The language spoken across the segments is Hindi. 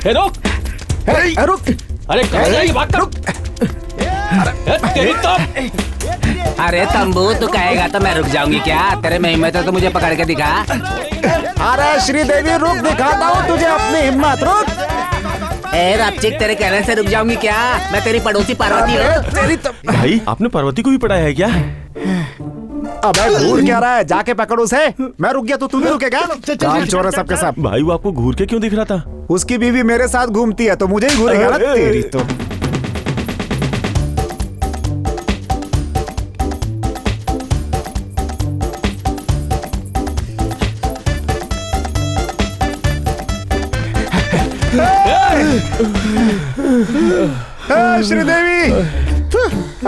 रुक। रुक। अरे कहाँ जाएगी, भाग कर। तेरी तो। अरे तंबू, तू कहेगा तो मैं रुक जाऊंगी क्या? तेरे में हिम्मत है तो मुझे पकड़ के दिखा। अरे श्रीदेवी रुक, दिखाता हूँ तुझे अपनी हिम्मत, रुक। ए रपचिक, तेरे कहने से रुक जाऊंगी क्या? मैं तेरी पड़ोसी पार्वती हूँ। भाई आपने पार्वती को भी पढ़ाया है क्या? अबे घूर क्या रहा है, जाके पकड़ उसे। मैं रुक गया तो तू भी रुकेगा? काम चोर है सबके सब। भाई वो आपको घूर के क्यों दिख रहा था? उसकी बीवी मेरे साथ घूमती है तो मुझे ही घूरेगा ना। तेरी तो। श्रीदेवी,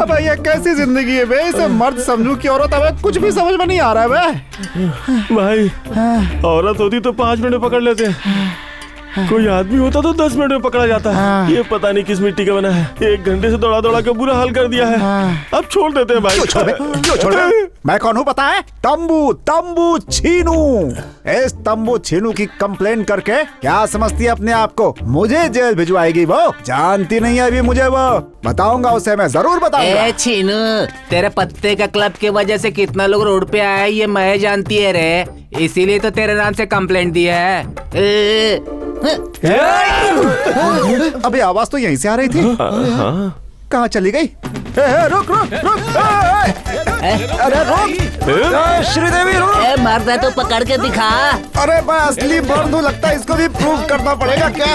अब ये कैसी जिंदगी है बे? इसे मर्द समझू की औरत, अब कुछ भी समझ में नहीं आ रहा है बे। भाई औरत होती तो 5 मिनट में पकड़ लेते, कोई आदमी होता तो 10 मिनट में पकड़ा जाता। ये पता नहीं किस मिट्टी का बना है, 1 घंटे से दौड़ा दौड़ा के बुरा हाल कर दिया है। अब छोड़ देते हैं भाई। क्यों छोड़? मैं कौन हूँ पता है? तंबू छीनू। इस तंबू छीनू की कंप्लेन करके क्या समझती है अपने आप को? मुझे जेल भिजवाएगी वो? जानती नहीं है अभी मुझे वो। बताऊंगा उसे, मैं जरूर बताऊंगा। ए छीनू, तेरे पत्ते का क्लब की वजह से कितना लोग रोड पे आया ये मैं जानती है रे, इसीलिए तो तेरे नाम से कंप्लेंट दी है। अबे आवाज तो यहीं से आ रही थी। कहाँ चली गई? रुक। अरे रुक श्रीदेवी, रुक। मर्द है तो पकड़ के दिखा। अरे मैं असली मर्द हूँ, लगता है इसको भी प्रूव करना पड़ेगा क्या?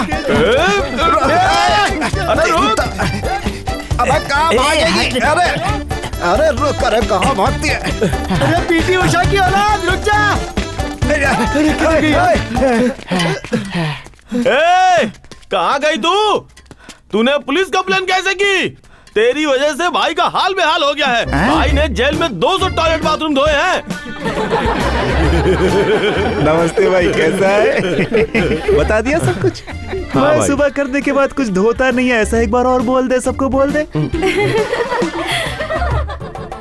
अबे कहाँ भागेगी? अरे रुक, अरे कहाँ भागती है? अरे पीटी उषा की औलाद, रुक जा। कहाँ गई तू? तूने पुलिस कंप्लेन कैसे की? तेरी वजह से भाई का हाल बेहाल हो गया है। भाई ने जेल में 200 टॉयलेट बाथरूम धोए हैं। नमस्ते भाई, कैसा है? बता दिया सब कुछ। मैं सुबह करने के बाद कुछ धोता नहीं है, ऐसा एक बार और बोल दे, सबको बोल दे।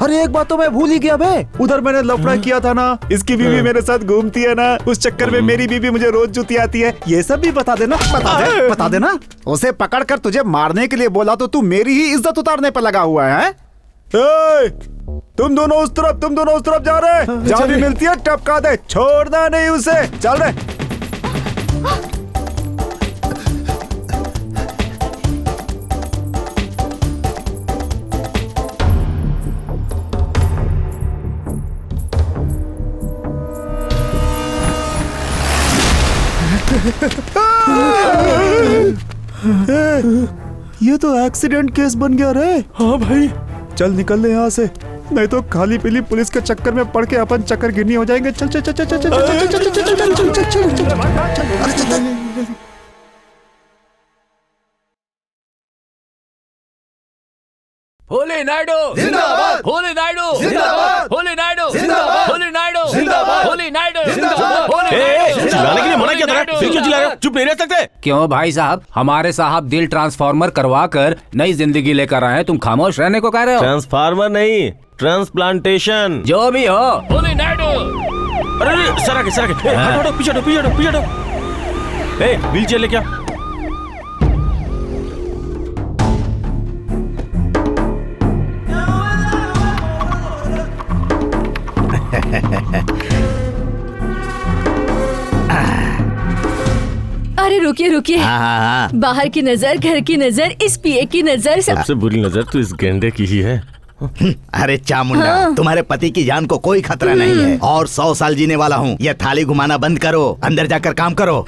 अरे एक बात तो मैं भूल ही गया बे, उधर मैंने लफड़ा किया था ना, इसकी बीवी मेरे साथ घूमती है ना, उस चक्कर में मेरी बीवी मुझे रोज जूती आती है। ये सब भी बता देना। बता देना। उसे पकड़ कर तुझे मारने के लिए बोला तो तू मेरी ही इज्जत उतारने पर लगा हुआ है। तुम दोनों उस तरफ जा रहे हैं। जहाँ भी मिलती है टपका दे, छोड़ना नहीं उसे। चल रहे। ये तो एक्सीडेंट केस बन गया रे। हाँ भाई, चल निकल ले यहाँ से, नहीं तो खाली पीली पुलिस के चक्कर में पड़ के अपन चक्कर गिरनी हो जाएंगे। चल चल चल चल चल चल चल चल चल। होली नायडू जिंदाबाद, होली नायडू जिंदाबाद, होली नायडू जिंदाबाद, होली नायडू जिंदाबाद, होली नायडू जिंदाबाद। चिल्लाने के लिए मना किया था, फिर क्यों चिल्ला रहे हो? चुप नहीं रह सकते? क्यों भाई साहब, हमारे साहब दिल ट्रांसफार्मर करवा कर नई जिंदगी लेकर आए हैं, तुम खामोश रहने को कह रहे हो? ट्रांसफार्मर नहीं, ट्रांसप्लांटेशन। जो भी हो। होली नायडू। अरे सर आके हटो, पीछे हटो। व्हील चेयर लेके आ। अरे रुकिए। बाहर की नजर, घर की नजर, इस पिए की नजर, सबसे बुरी नजर तो इस गेंडे की ही है। अरे चामुंडा, तुम्हारे पति की जान को कोई खतरा नहीं है और 100 साल जीने वाला हूँ। यह थाली घुमाना बंद करो, अंदर जाकर काम करो।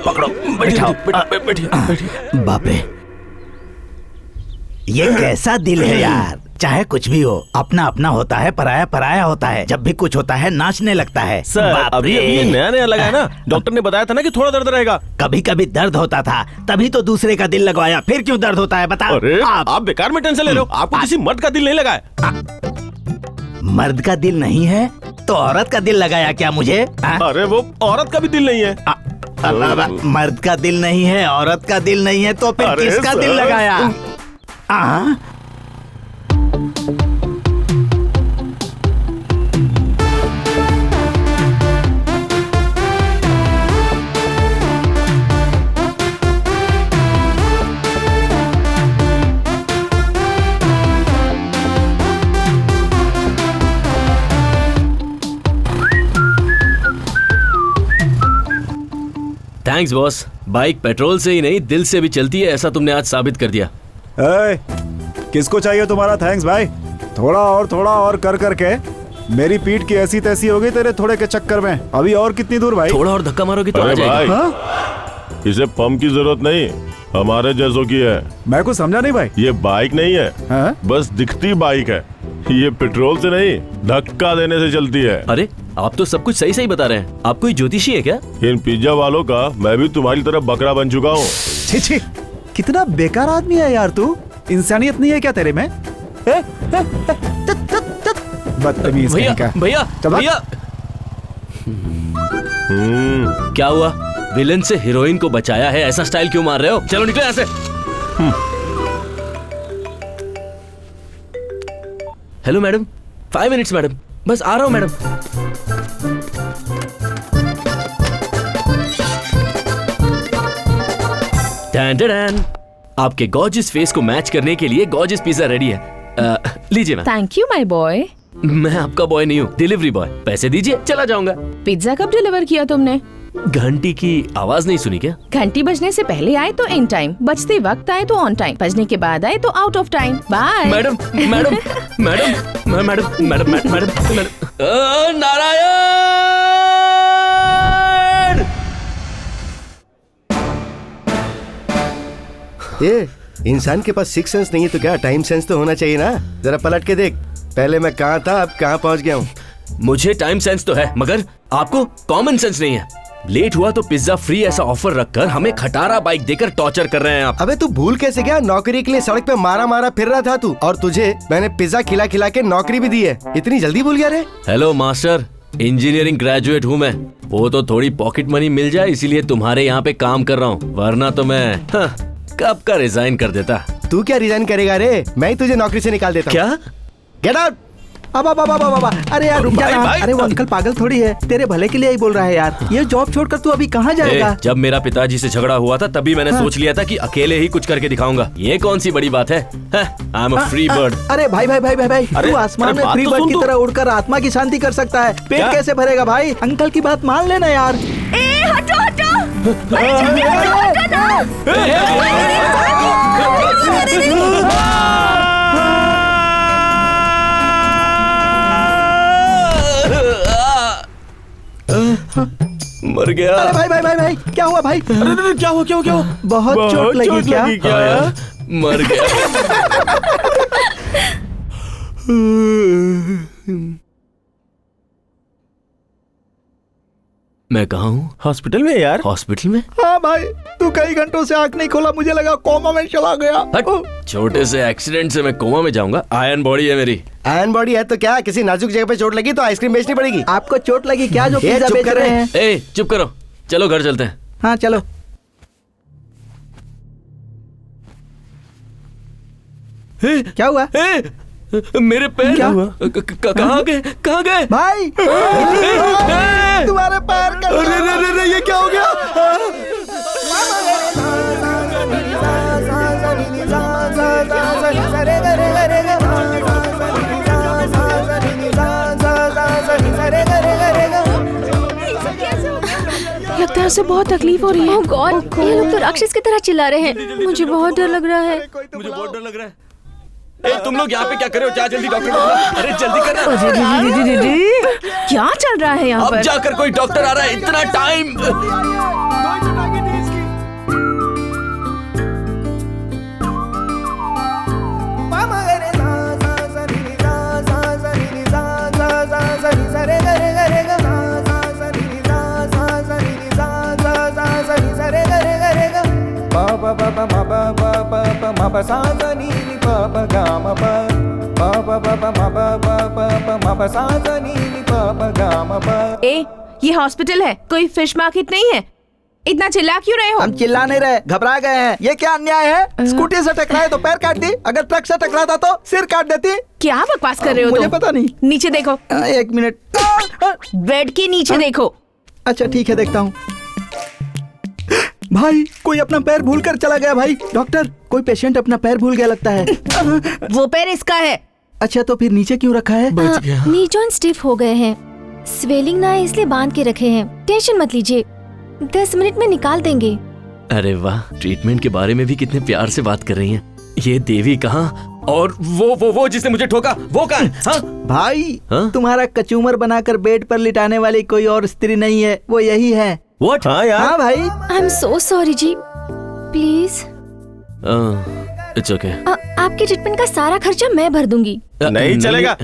पकड़ो, बैठाओ। बापे, ये कैसा दिल है यार। चाहे कुछ भी हो, अपना अपना होता है, पराया पराया होता है। जब भी कुछ होता है नाचने लगता है। सर बाप अभी रे। ये नया नया लगा है ना, डॉक्टर ने बताया था ना कि थोड़ा दर्द रहेगा। कभी कभी दर्द होता था, तभी तो दूसरे का दिल लगवाया, फिर क्यों दर्द होता है बताओ। अरे आप बेकार में टेंशन ले रहे हो, आपको किसी मर्द का दिल नहीं लगा है। मर्द का दिल नहीं है तो औरत का दिल लगाया क्या मुझे? अरे वो औरत का भी दिल नहीं है। मर्द का दिल नहीं है, औरत का दिल नहीं है, तो फिर अरे किसका दिल सर। लगाया? Thanks boss. बाइक पेट्रोल से ही नहीं दिल से भी चलती है, ऐसा तुमने आज साबित कर दिया। ए, किसको चाहिए तुम्हारा थैंक्स भाई? थोड़ा और कर करके मेरी पीठ की ऐसी तैसी हो गई तेरे थोड़े के चक्कर में। अभी और कितनी दूर भाई? थोड़ा और धक्का मारोगे तो आ अरे जाएगा। भाई हाँ? इसे पंप की जरूरत नहीं, हमारे जैसों की है। मैं कुछ समझा नहीं भाई। ये बाइक नहीं है, हाँ? बस दिखती बाइक है। ये पेट्रोल से नहीं, धक्का देने से चलती है। अरे आप तो सब कुछ सही सही बता रहे हैं। आप कोई ज्योतिषी है क्या? इन पिज्जा वालों का मैं भी तुम्हारी तरफ बकरा बन चुका हूँ। छी छी, कितना बेकार आदमी है यार तू। इंसानियत नहीं है क्या तेरे में? बदतमीज भैया कहीं का। भैया चल भाग। भैया, क्या हुआ? विलन से हीरोइन को बचाया है, ऐसा स्टाइल क्यों मार रहे हो? चलो निकलो यहाँ से। हेलो मैडम, 5 मिनट्स मैडम, बस आ रहा हूँ मैडम। डैन डैन, आपके गॉर्जियस फेस को मैच करने के लिए गॉर्जियस पिज्जा रेडी है। लीजिए ma'am. Thank you my boy. मैं आपका बॉय नहीं हूँ, डिलीवरी बॉय। पैसे दीजिए, चला जाऊंगा। पिज्जा कब डिलीवर किया तुमने? घंटी की आवाज नहीं सुनी क्या? घंटी बजने से पहले आए तो इन टाइम, बजते वक्त आए तो ऑन टाइम, बजने के बाद आए तो out of time. Bye. Madam madam madam madam madam madam Narayan! ये इंसान के पास 6 सेंस नहीं है तो क्या टाइम सेंस तो होना चाहिए ना। जरा पलट के देख, पहले मैं कहाँ था, अब कहाँ पहुँच गया हूँ। मुझे टाइम सेंस तो है, मगर आपको कॉमन सेंस नहीं है। लेट हुआ तो पिज्जा फ्री ऐसा ऑफर रखकर हमें खटारा बाइक देकर टॉर्चर कर रहे हैं आप। अबे तू भूल कैसे गया? नौकरी के लिए सड़क पे मारा मारा फिर रहा था तू, और तुझे मैंने पिज्जा खिला खिला के नौकरी भी दी है। इतनी जल्दी भूल गया रे? हेलो मास्टर, इंजीनियरिंग ग्रेजुएट हूँ मैं। वो तो थोड़ी पॉकेट मनी मिल जाए इसीलिए तुम्हारे यहाँ पे काम कर रहा हूँ, वरना तो मैं कब का रिजाइन कर देता। तू क्या रिजाइन करेगा रे? मैं ही तुझे नौकरी से निकाल देता हूँ। क्या? Get out. बाबा, अरे यार रुक जा भाई, ना। भाई। अरे वो अंकल पागल थोड़ी है, तेरे भले के लिए ही बोल रहा है यार। ये जॉब छोड़कर तू अभी कहाँ जाएगा? जब मेरा पिताजी से झगड़ा हुआ था तभी मैंने सोच लिया था कि अकेले ही कुछ करके दिखाऊंगा। ये कौन सी बड़ी बात है? आई एम अ फ्री बर्ड। अरे भाई अरे, तू आसमान अरे में बात फ्री तो बर्ड सुन की तू। तरह उड़कर आत्मा की शांति कर सकता है। पेट क्या? कैसे भरेगा भाई? अंकल की बात मान लेना यार। मर गया। अरे भाई क्या हुआ भाई? अरे क्या हुआ? बहुत चोट लगी क्या? मर गया। मैं कहा हूँ? हॉस्पिटल में यार। हॉस्पिटल में? हाँ भाई, तू कई घंटों से आंख नहीं खोला, मुझे लगा कोमा में चला गया। हट, छोटे से एक्सीडेंट से मैं कोमा में जाऊंगा? आयरन बॉडी है मेरी। आयरन बॉडी है तो क्या? किसी नाजुक जगह पे चोट लगी तो आइसक्रीम बेचनी पड़ेगी। आपको चोट लगी क्या जो ये पिज्जा चुप बेच कर रहे रहे हैं? ए चुप करो, चलो घर चलते हैं। हाँ चलो। क्या हुआ मेरे पैर क्या हुआ? कहाँ गए? भाई? तुम्हारे पैर का अरे ये क्या हो गया? लगता है उसे बहुत तकलीफ हो रही है। ओह गॉड, ये लोग तो राक्षस की तरह चिल्ला रहे हैं। मुझे बहुत डर लग रहा है। मुझे बहुत डर लग रहा है। ए, तुम लोग यहाँ पे क्या कर रहे हो? जा जल्दी डॉक्टर बुलाओ। अरे जल्दी करना। क्या चल रहा है यहाँ अब पर? जाकर कोई डॉक्टर आ रहा है, इतना टाइम। ए, ये हॉस्पिटल है, कोई फिश मार्केट नहीं है। इतना चिल्ला क्यों रहे हो? हम चिल्ला नहीं रहे, घबरा गए हैं। ये क्या अन्याय है? स्कूटी से टकराए तो पैर काट दी, अगर ट्रक से टकराता तो सिर काट देती। क्या बकवास कर रहे हो मुझे तुम? पता नहीं। नीचे देखो। एक मिनट। बेड के नीचे देखो। अच्छा ठीक है, देखता हूँ। भाई, कोई अपना पैर भूल कर चला गया। भाई डॉक्टर, कोई पेशेंट अपना पैर भूल गया लगता है। वो पैर इसका है। अच्छा, तो फिर नीचे क्यों रखा है? नी जॉन स्टिफ हो गए हैं, स्वेलिंग ना है इसलिए बांध के रखे हैं। टेंशन मत लीजिए, 10 मिनट में निकाल देंगे। अरे वाह, ट्रीटमेंट के बारे में भी कितने प्यार से बात कर रही हैं। ये देवी कहाँ और वो जिसने मुझे ठोका वो कहाँ है? हाँ? भाई हाँ? तुम्हारा कचूमर बनाकर बेड पर लिटाने वाली कोई और स्त्री नहीं है, वो यही है। What? हाँ यार। हाँ भाई। आई एम सो सॉरी जी, प्लीज। It's okay. आपके ट्रीटमेंट का सारा खर्चा मैं भर दूंगी। नहीं चलेगा।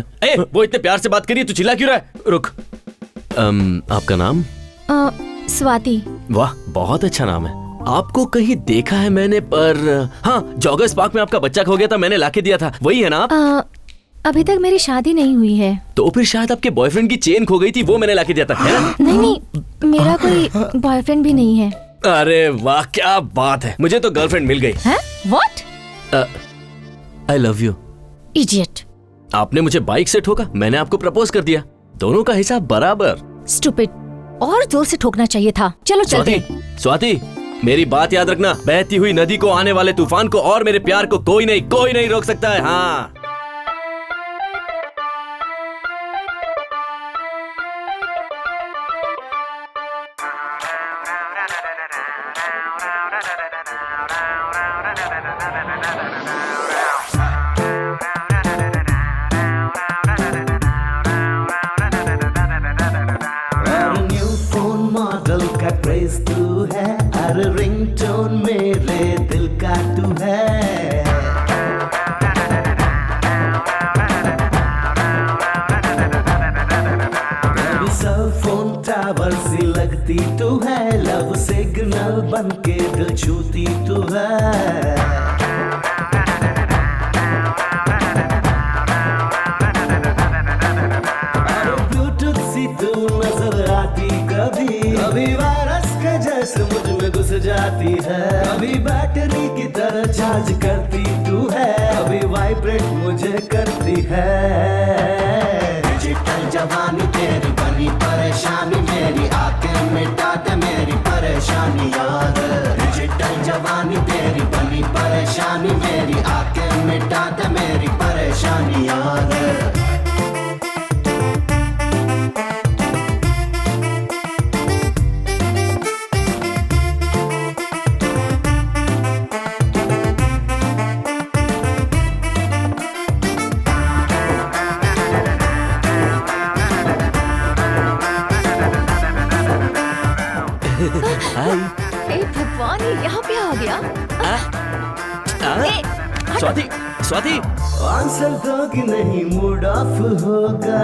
वो इतने प्यार से बात करिए, तू चिल्ला क्यों रहा है? रुक। आपका नाम? स्वाति। वाह, बहुत अच्छा नाम है। आपको कहीं देखा है मैंने, पर हाँ, जॉगर्स पार्क में आपका बच्चा खो गया था, मैंने लाके दिया था, वही है ना आप? अभी तक मेरी शादी नहीं हुई है। तो फिर शायद आपके बॉयफ्रेंड की चेन खो गई थी, वो मैंने लाके दिया था, है ना? नहीं, मेरा कोई बॉयफ्रेंड भी नहीं है। अरे वाह, क्या बात है, मुझे तो गर्लफ्रेंड मिल गई। हैं? What? I love you. Idiot. आपने मुझे बाइक से ठोका, मैंने आपको प्रपोज कर दिया, दोनों का हिसाब बराबर। Stupid. और जोर से ठोकना चाहिए था। चलो चलते हैं। स्वाति, मेरी बात याद रखना, बहती हुई नदी को, आने वाले तूफान को और मेरे प्यार को कोई नहीं रोक सकता है। हाँ। तू है, हर रिंगटोन मेरे दिल का तू है। सब फोन टावर सी लगती तू है, लव सिग्नल बन के दिल छूती तू है। ब्लूटूथ सी तू नजर आती, कभी वायरस के जैसे मुझ में घुस जाती है। कभी बैटरी की तरह चार्ज करती तू है, कभी वाइब्रेट मुझे करती है। डिजिटल जवानी तेरी बनी परेशानी, मेरी आंखें मिटा दे मेरी परेशानी याद। डिजिटल जवानी तेरी बनी परेशानी, मेरी आंखें मिटा दे मेरी परेशानी याद। ए भगवान, ये यहाँ पे आ गया। स्वाति, आंसर दोगी नहीं, मूड ऑफ होगा,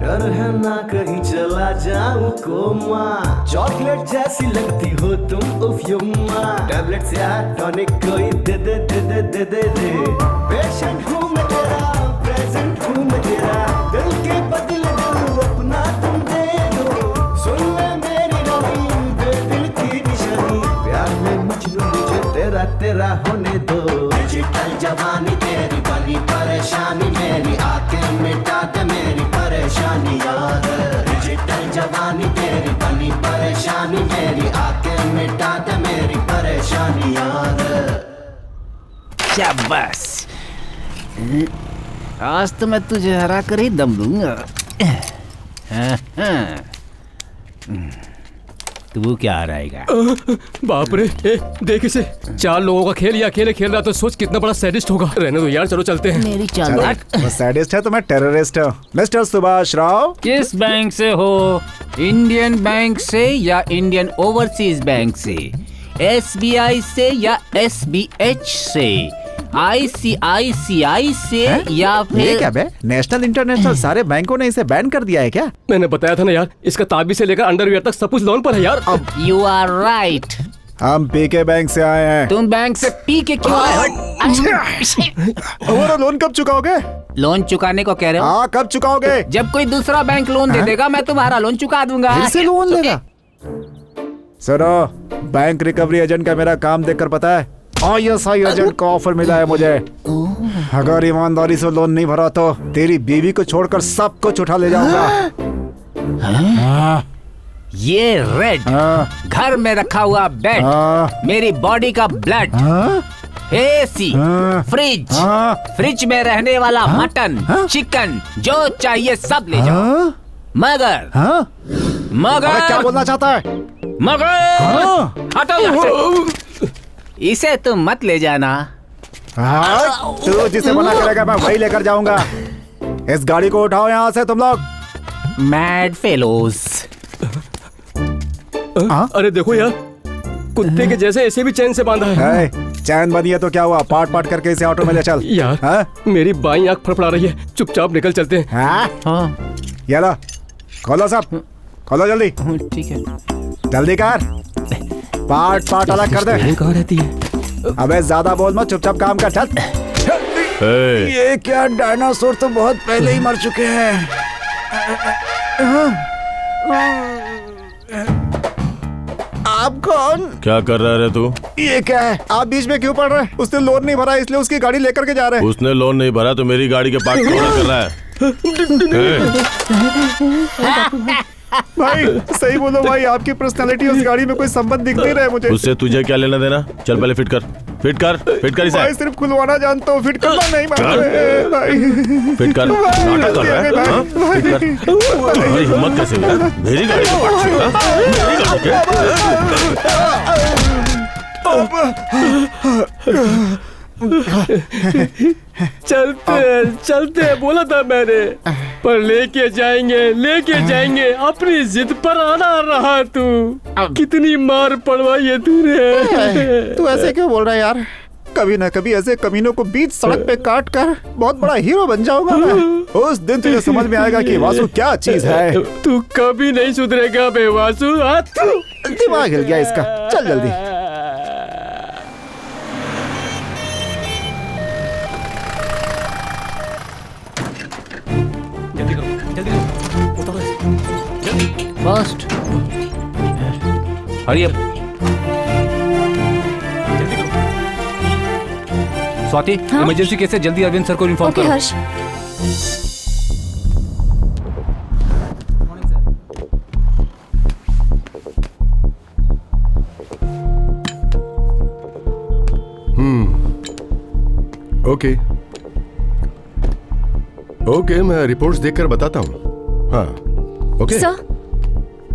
डर है ना कहीं चला जाऊं कोमा। चॉकलेट जैसी लगती हो तुम, उफ युम्मा। टैबलेट्स या टॉनिक कोई दे दे दे दे दे दे दे। पेशेंट हूँ मैं तेरा, प्रेजेंट हूँ मैं तेरा, दिल के बदले दिल अपना तुम दे दो। सुन ले मेरी रानी, दिल की निशानी, प्यार में मुझे तेरा तेरा होने दो। डिजिटल जवानी तेरी बनी परेशानी, मेरी आंखें मिटा दे मेरी परेशानी याद। डिजिटल जवानी तेरी बनी परेशानी, मेरी आंखें मिटा दे मेरी परेशानी याद। शाबाश, आज तो मैं तुझे हरा कर ही दम दूंगा। तू क्या हराएगा? बाप रे, देख इसे, 4 लोगों का खेल, या अकेले खेल रहा तो सोच कितना बड़ा सैडिस्ट होगा। रहने दो यार, चलो चलते हैं। मेरी चाल वो सैडिस्ट है तो मैं टेररिस्ट हूँ। मिस्टर सुभाष राव, किस बैंक से हो? इंडियन बैंक से या इंडियन ओवरसीज बैंक से? SBI से या SBH से? ICICI से या फिर ये क्या बे? नेशनल इंटरनेशनल सारे बैंकों ने इसे बैन कर दिया है क्या? मैंने बताया था ना यार, इसका ताबी से लेकर अंडरवियर तक सब कुछ लोन पर है यार। You are right. हम पीके बैंक से आए हैं। तुम बैंक से पी के क्यों आए हो? हमारा लोन कब चुकाओगे? लोन चुकाने को कह रहे हो? हाँ, कब चुकाओगे? जब कोई दूसरा बैंक लोन दे देगा मैं तुम्हारा लोन चुका दूंगा। फिर से लोन लेगा? सुनो, बैंक रिकवरी एजेंट का मेरा काम देखकर पता है ISI एजेंट का ऑफर मिला है मुझे। अगर ईमानदारी से लोन नहीं भरा तो तेरी बीवी को छोड़कर सब कुछ उठा ले जाऊंगा। ये रेड घर में रखा हुआ बेड, मेरी बॉडी का ब्लड, AC, फ्रिज, फ्रिज में रहने वाला मटन, चिकन, जो चाहिए सब ले जाओ। मगर मगर क्या बोलना चाहता है? मगर हटो यहाँ से। इसे तुम मत ले जाना। तू जिसे मना करेगा मैं वही लेकर जाऊंगा। इस गाड़ी को उठाओ यहाँ से तुम लोग। Mad fellows. अरे देखो यार, कुत्ते के जैसे ऐसे भी चैन से बांधा है। चैन बनी है तो क्या हुआ? पाट पाट करके इसे ऑटो में ले चल। यार मेरी बाई आंख फड़फड़ा रही है, चुपचाप निकल चलते हैं। ये लो, खोलो सब, खोलो जल्दी। ठीक है, जल्दी कर, पार्ट पार्ट अलग कर दे। कहाँ रहती है? अबे ज्यादा बोल मत, चुपचाप काम कर, चल। ये क्या, डायनासोर तो बहुत पहले ही मर चुके हैं। आप कौन? क्या कर रहा है तू? ये क्या है? आप बीच में क्यों पड़ रहे हैं? उसने लोन नहीं भरा इसलिए उसकी गाड़ी लेकर के जा रहे हैं। उसने लोन नहीं भरा तो मेरी गाड़ी के पार्ट कौन कर रहा है? भाई सही बोलो भाई, आपकी पर्सनालिटी उस गाड़ी में कोई संबंध दिख नहीं रहा है मुझे। उससे तुझे क्या लेना देना? चल पहले फिट कर, फिट कर, फिट कर इसे। भाई सिर्फ खुलवाना जानता हूँ, फिट करना नहीं मालूम भाई। फिट कर, नाटक कर रहा है? हाँ? फिट कर। तुम्हारी हिम्मत कैसे हुई? मेरी गाड़ी के पार्ट छीन रहा? मेरी गाड़ी चलते बोला था मैंने, पर लेके जाएंगे अपनी जिद पर आना रहा। तू कितनी मार पड़वाई है तूने। तू ऐसे क्यों बोल रहा है यार? कभी ना कभी ऐसे कमीनों को बीच सड़क पे काट कर बहुत बड़ा हीरो बन जाऊंगा मैं। उस दिन तुझे समझ में आएगा कि वासु क्या चीज है। तू कभी नहीं सुधरेगा बे वासु। दिमाग हिल गया इसका, चल जल्दी। First hurry up. Swati, emergency case है, जल्दी अरविंद सर को इन्फॉर्म करो। हर्ष। ओके ओके, मैं रिपोर्ट्स देखकर बताता हूँ। हाँ ओके। सर,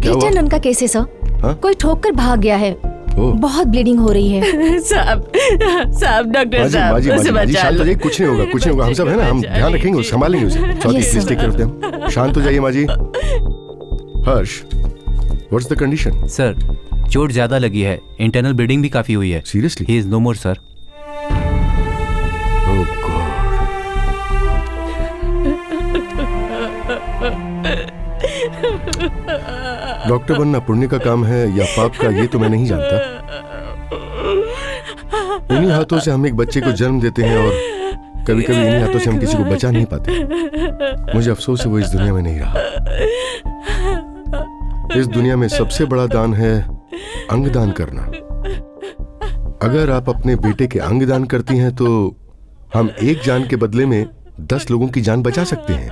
हीटर नन का केस है सर। हाँ? कोई ठोक कर भाग गया है, बहुत ब्लीडिंग हो रही है। साहब डॉक्टर साहब उसे बचा लो। कुछ नहीं होगा, कुछ नहीं होगा। हम सब है ना, हम ध्यान रखेंगे, उसे संभालेंगे उसे। Please take care of them. शांत हो जाइए माँ जी। Harsh, what's the condition? Sir, चोट ज्यादा लगी है, इंटरनल ब्लीडिंग भी काफी हुई है। Seriously? He is no more sir. Oh god. Doctor बनना पुण्य का काम है या पाप का, ये तो मैं नहीं जानता। इन्हीं हाथों से हम एक बच्चे को जन्म देते हैं और कभी कभी इन्हीं हाथों से हम किसी को बचा नहीं पाते। मुझे अफसोस है वो इस दुनिया में नहीं रहा। इस दुनिया में सबसे बड़ा दान है अंगदान करना। अगर आप अपने बेटे के अंगदान करती हैं तो हम एक जान के बदले में 10 लोगों की जान बचा सकते हैं।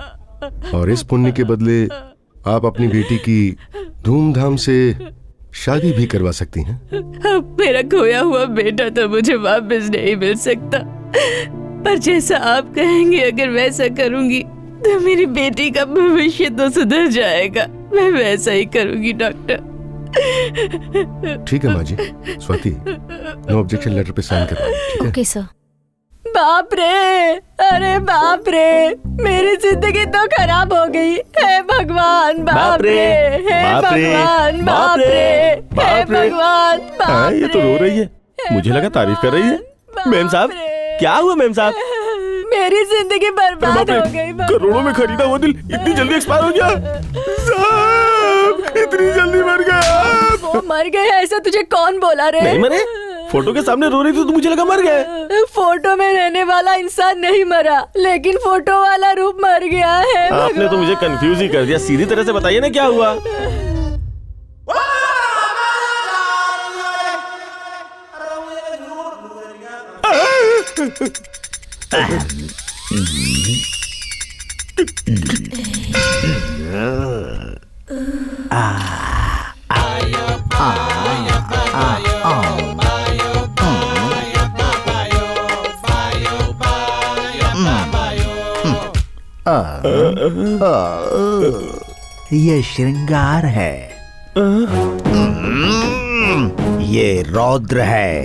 और इस पुण्य के बदले आप अपनी बेटी की धूमधाम से शादी भी करवा सकती हैं। अब मेरा खोया हुआ बेटा तो मुझे वापस नहीं मिल सकता, पर जैसा आप कहेंगे अगर वैसा करूंगी तो मेरी बेटी का भविष्य तो सुधर जाएगा। मैं वैसा ही करूंगी डॉक्टर। ठीक है माँ जी। स्वाति, नो ऑब्जेक्शन लेटर पे साइन करवाइए। Okay sir. बाप रे, अरे बाप रे, मेरी जिंदगी तो खराब हो गई। हे भगवान, बाप रे, हे भगवान, बाप रे, हे भगवान, बाप रे। ये तो रो रही है, मुझे लगा तारीफ कर रही है। मेम साहब, क्या हुआ मेम साहब? मेरी जिंदगी बर्बाद हो गई। करोड़ों में खरीदा वो दिल इतनी जल्दी एक्सपायर हो गया? साहब, इतनी जल्दी मर गया। वो मर गए ऐसा तुझे कौन बोला रे? नहीं मरे, फोटो के सामने रो रही थी तो मुझे लगा मर गए। फोटो में रहने वाला इंसान नहीं मरा, लेकिन फोटो वाला रूप मर गया है। आपने तो मुझे कंफ्यूज ही कर दिया। सीधी तरह से बताइए ना क्या हुआ। ये श्रृंगार है, ये रौद्र है,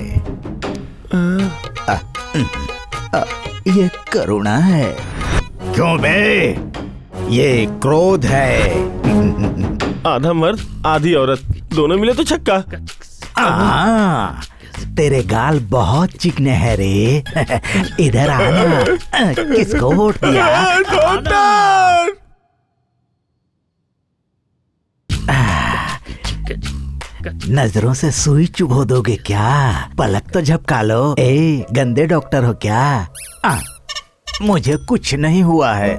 ये करुणा है। क्यों बे? ये क्रोध है। आधा मर्द आधी औरत, दोनों मिले तो छक्का। तेरे गाल बहुत चिकने हैं रे। इधर आना। किसको वोट दिया? डॉक्टर! नजरों से सुई चुभो दोगे क्या? पलक तो झपका लो। ए, गंदे डॉक्टर हो क्या? मुझे कुछ नहीं हुआ है।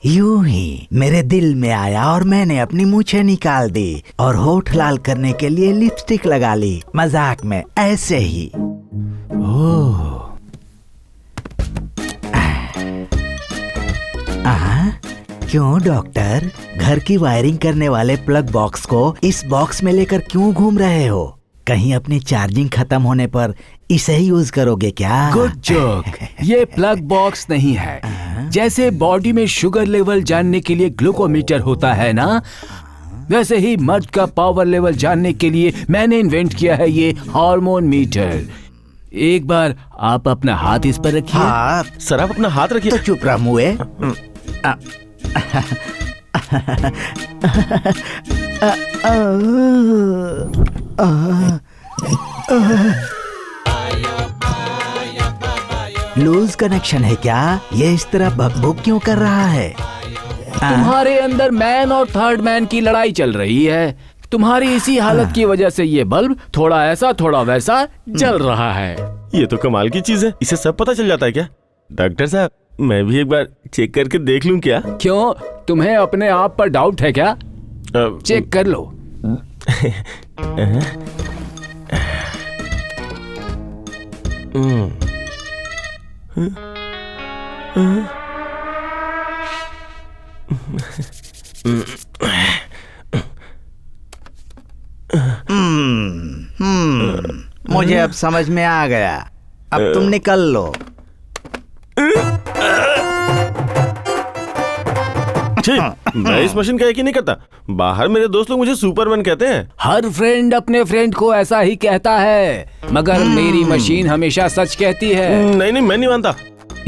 यूं ही मेरे दिल में आया और मैंने अपनी मूछें निकाल दी और होठ लाल करने के लिए लिपस्टिक लगा ली, मजाक में, ऐसे ही। ओह, क्यों डॉक्टर? घर की वायरिंग करने वाले प्लग बॉक्स को इस बॉक्स में लेकर क्यों घूम रहे हो? कहीं अपनी चार्जिंग खत्म होने पर इसे ही यूज करोगे क्या? Good joke. ये प्लग बॉक्स नहीं है। जैसे बॉडी में शुगर लेवल जानने के लिए ग्लूकोमीटर होता है ना, वैसे ही मर्द का पावर लेवल जानने के लिए मैंने इन्वेंट किया है ये हार्मोन मीटर। एक बार आप अपना हाथ इस पर रखिए। हाथ? सर आप अपना हाथ रखिए। तो चुप रहा मुए। लूज कनेक्शन है क्या? ये इस तरह भक-भुक क्यों कर रहा है? तुम्हारे अंदर मैन और थर्ड मैन की लड़ाई चल रही है। तुम्हारी इसी हालत की वजह से ये बल्ब थोड़ा ऐसा थोड़ा वैसा जल रहा है। ये तो कमाल की चीज है। इसे सब पता चल जाता है क्या? डॉक्टर साहब, मैं भी एक बार चेक करके देख लूं क्या? क्यों, तुम्हें अपने आप पर डाउट है क्या? चेक कर लो। मुझे अब समझ में आ गया। अब तुम निकल लो। मैं इस मशीन का यकीन नहीं करता। बाहर मेरे दोस्त लोग मुझे सुपरमैन कहते हैं। हर फ्रेंड अपने फ्रेंड को ऐसा ही कहता है, मगर मेरी मशीन हमेशा सच कहती है। नहीं नहीं, मैं नहीं मानता।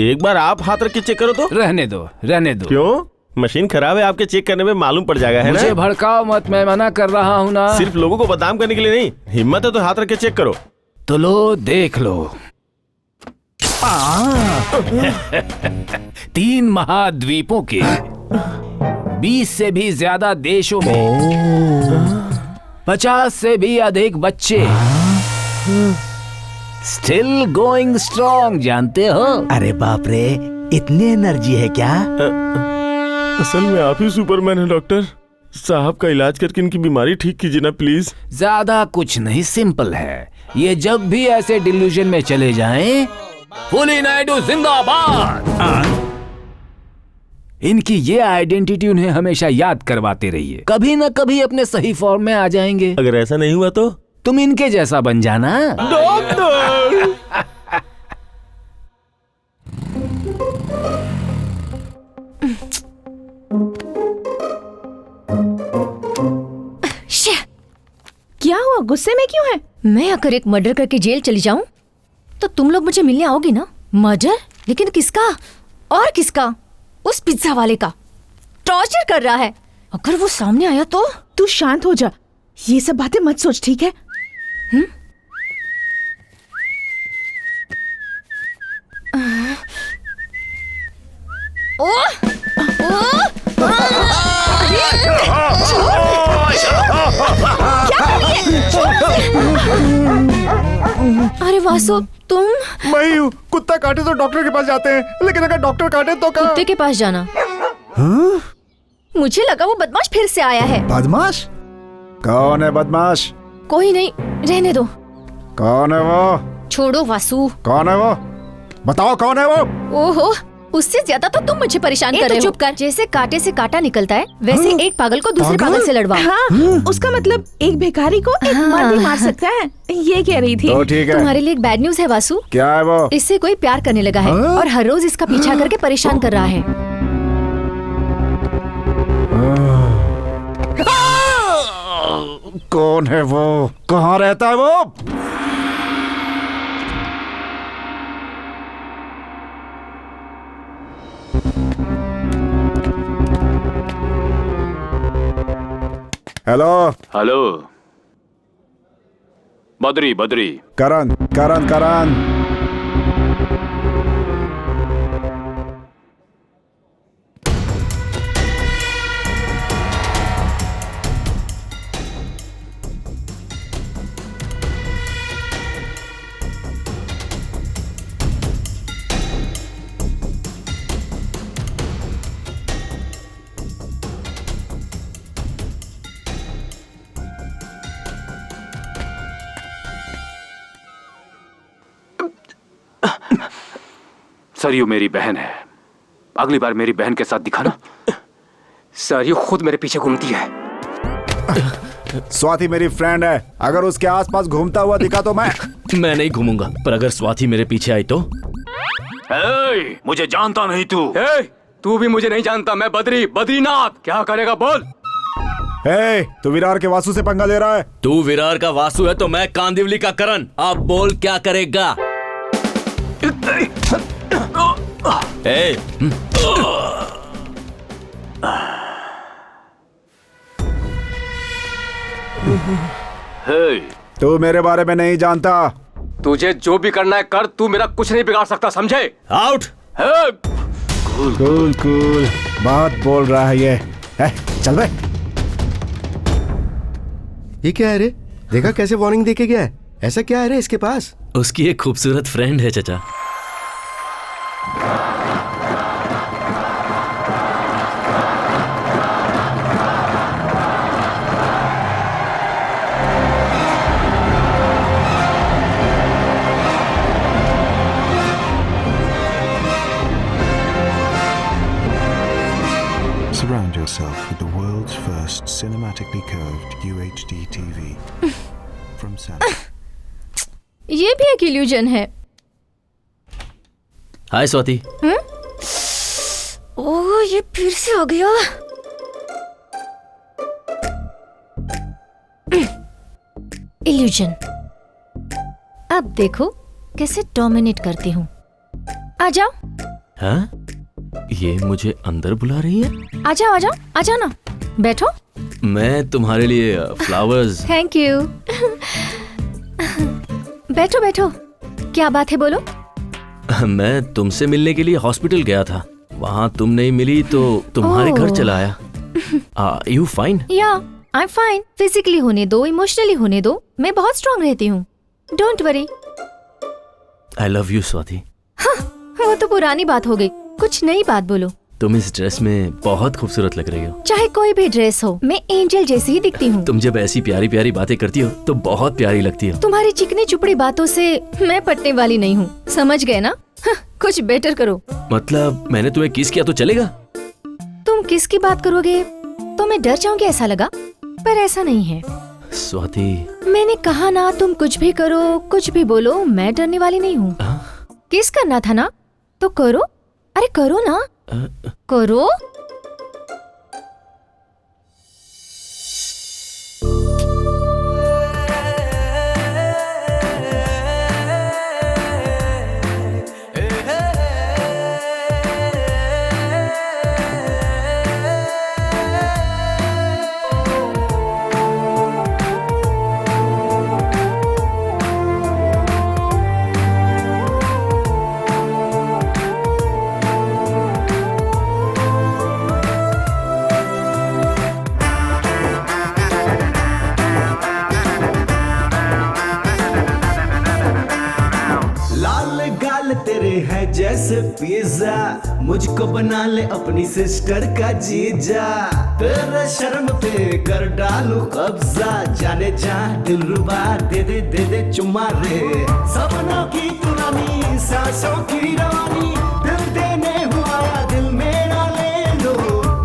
एक बार आप हाथ रख के चेक करो तो। रहने दो, रहने दो। क्यों? मशीन खराब है, आपके चेक करने में मालूम पड़ जाएगा, है ना? मुझे भड़काओ मत, मैं मना कर रहा हूँ ना। सिर्फ लोगों को बदनाम करने के लिए नहीं। हिम्मत है तो हाथ रख के चेक करो। तो लो, देख लो। 3 महाद्वीपों के 20 से भी ज्यादा देशों में 50 से भी अधिक बच्चे स्टिल गोइंग स्ट्रॉन्ग, जानते हो? अरे बाप रे, इतनी एनर्जी है क्या? असल में आप ही सुपरमैन हैं डॉक्टर साहब। का इलाज करके इनकी बीमारी ठीक कीजिए ना प्लीज। ज्यादा कुछ नहीं, सिंपल है। ये जब भी ऐसे डिल्यूजन में चले जाएं, फूली नायडू जिंदाबाद, इनकी ये आइडेंटिटी उन्हें हमेशा याद करवाते रहिए। कभी न कभी अपने सही फॉर्म में आ जाएंगे। अगर ऐसा नहीं हुआ तो तुम इनके जैसा बन जाना। डॉक्टर क्या हुआ, गुस्से में क्यों है? मैं अगर एक मर्डर करके जेल चली जाऊं तो तुम लोग मुझे मिलने आओगे ना? मर्डर? लेकिन किसका? और किसका? उस पिज्जा वाले का। टॉर्चर कर रहा है। अगर वो सामने आया तो? तू शांत हो जा, ये सब बातें मत सोच, ठीक है? वासु तुम मैं ही हूँ। कुत्ता काटे तो डॉक्टर के पास जाते हैं, लेकिन अगर डॉक्टर काटे तो कहाँ? कुत्ते के पास जाना। हाँ? मुझे लगा वो बदमाश फिर से आया है। बदमाश? कौन है बदमाश? कोई नहीं, रहने दो। कौन है वो? छोड़ो वासु। कौन है वो? बताओ कौन है वो? ओहो, उससे ज्यादा तो तुम मुझे परेशान कर रहे हो। चुप कर। जैसे कांटे से कांटा निकलता है, वैसे एक पागल को दूसरे पागल से लड़वाओ। हाँ, उसका मतलब एक भिखारी को एक मर्द ही मार सकता है, ये कह रही थी। तो ठीक है। तुम्हारे लिए एक बैड न्यूज है वासु। क्या है वो? इससे कोई प्यार करने लगा है और हर रोज इसका पीछा करके परेशान कर रहा है। कौन है वो? कहाँ रहता है वो? हेलो हेलो बद्री बद्री करण करण करण सरयू मेरी बहन है, अगली बार मेरी बहन के साथ दिखाना। सरयू खुद मेरे पीछे घूमती है। स्वाति मेरी फ्रेंड है, अगर उसके आसपास घूमता हुआ दिखा तो मैं नहीं घूमूंगा, पर अगर स्वाति मेरे पीछे आई तो? मुझे जानता नहीं तू। तू भी मुझे नहीं जानता, मैं बद्रीनाथ। क्या करेगा बोल? तू विरार के वासु से पंगा ले रहा है। तू विरार का वासु है तो मैं कांदिवली का करण। अब बोल क्या करेगा? तू मेरे बारे में नहीं जानता। तुझे जो भी करना है कर, तू मेरा कुछ नहीं बिगाड़ सकता, समझे? आउट। कूल कूल बात बोल रहा है ये। चल बे। ये क्या है रे? देखा कैसे वार्निंग देके गया है? ऐसा क्या है रे इसके पास? उसकी एक खूबसूरत फ्रेंड है चचा। Surround yourself with the world's first cinematically curved UHD TV from Samsung. ये भी एक इल्यूजन है। हाय स्वाति। ओह, ये फिर से आ गया। इल्यूजन। अब देखो कैसे डोमिनेट करती हूँ। आ जाओ। हाँ? ये मुझे अंदर बुला रही है? आ जाओ आ जाओ ना, बैठो। मैं तुम्हारे लिए फ्लावर्स। Thank you. बैठो बैठो, क्या बात है बोलो। मैं तुमसे मिलने के लिए हॉस्पिटल गया था, वहाँ तुम नहीं मिली तो तुम्हारे घर चला आया। You fine? या आई एम फाइन। फिजिकली होने दो, इमोशनली होने दो, मैं बहुत स्ट्रांग रहती हूँ। Don't worry. I love you Swati. वो तो पुरानी बात हो गई, कुछ नई बात बोलो। तुम इस ड्रेस में बहुत खूबसूरत लग रही हो। चाहे कोई भी ड्रेस हो, मैं एंजल जैसी ही दिखती हूँ। तुम जब ऐसी प्यारी प्यारी बातें करती हो तो बहुत प्यारी लगती हो। तुम्हारी चिकनी चुपड़ी बातों से मैं पटने वाली नहीं हूँ, समझ गए ना? कुछ बेटर करो। मतलब मैंने तुम्हें किस किया तो चलेगा? तुम किसकी बात करोगे तो मैं डर जाऊंगी ऐसा लगा, पर ऐसा नहीं है। स्वाति, मैंने कहा ना, तुम कुछ भी करो, कुछ भी बोलो, मैं डरने वाली नहीं हूँ। किस करना था ना तो करो। अरे करो ना, करो। जैसे पिज्जा, मुझको बना ले अपनी सिस्टर का जीजा। तेरे शर्म पे कर डालू कब्जा, जाने जा दिलरुबा दे दे दे दे चुम्मा रे। सपनों की पुरानी सांसों की रवानी, दिल देने हुआ या दिल मेरा ले लो।